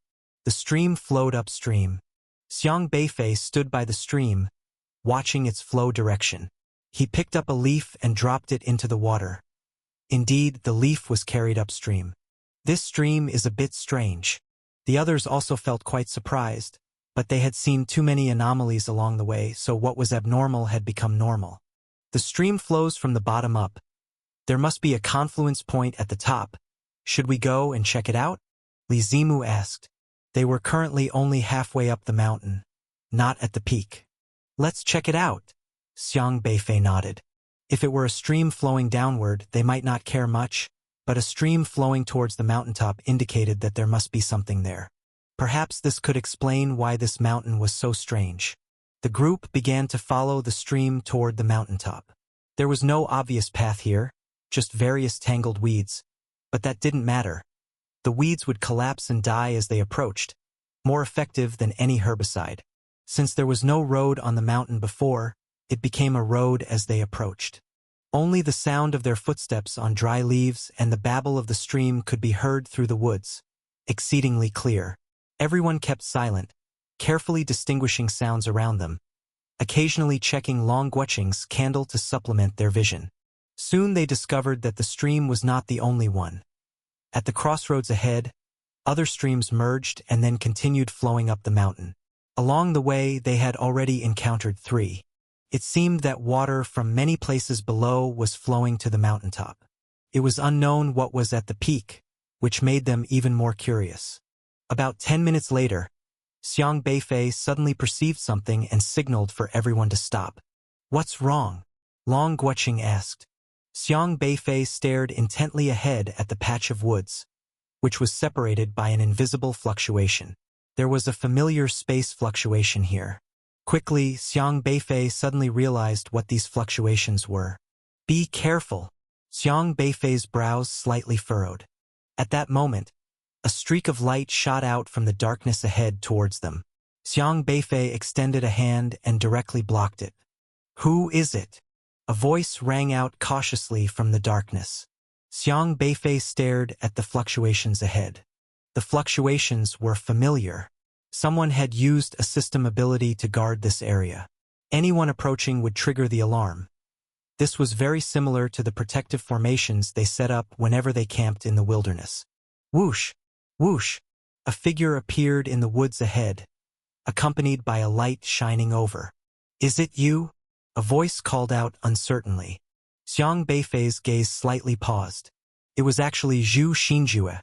The stream flowed upstream. Xiang Beifei stood by the stream, watching its flow direction. He picked up a leaf and dropped it into the water. Indeed, the leaf was carried upstream. This stream is a bit strange. The others also felt quite surprised, but they had seen too many anomalies along the way, so what was abnormal had become normal. The stream flows from the bottom up. There must be a confluence point at the top. Should we go and check it out? Li Zimu asked. They were currently only halfway up the mountain, not at the peak. Let's check it out, Xiang Beifei nodded. If it were a stream flowing downward, they might not care much, but a stream flowing towards the mountaintop indicated that there must be something there. Perhaps this could explain why this mountain was so strange. The group began to follow the stream toward the mountaintop. There was no obvious path here, just various tangled weeds, but that didn't matter. The weeds would collapse and die as they approached, more effective than any herbicide. Since there was no road on the mountain before, it became a road as they approached. Only the sound of their footsteps on dry leaves and the babble of the stream could be heard through the woods, exceedingly clear. Everyone kept silent, carefully distinguishing sounds around them, occasionally checking Long Guoqing's candle to supplement their vision. Soon they discovered that the stream was not the only one. At the crossroads ahead, other streams merged and then continued flowing up the mountain. Along the way, they had already encountered 3. It seemed that water from many places below was flowing to the mountaintop. It was unknown what was at the peak, which made them even more curious. About 10 minutes later, Xiang Beifei suddenly perceived something and signaled for everyone to stop. What's wrong? Long Guoqing asked. Xiang Beifei stared intently ahead at the patch of woods, which was separated by an invisible fluctuation. There was a familiar space fluctuation here. Quickly, Xiang Beifei suddenly realized what these fluctuations were. Be careful! Xiang Beifei's brows slightly furrowed. At that moment, a streak of light shot out from the darkness ahead towards them. Xiang Beifei extended a hand and directly blocked it. Who is it? A voice rang out cautiously from the darkness. Xiang Beifei stared at the fluctuations ahead. The fluctuations were familiar. Someone had used a system ability to guard this area. Anyone approaching would trigger the alarm. This was very similar to the protective formations they set up whenever they camped in the wilderness. Whoosh! Whoosh! A figure appeared in the woods ahead, accompanied by a light shining over. Is it you? A voice called out uncertainly. Xiang Beifei's gaze slightly paused. It was actually Zhu Xinjue,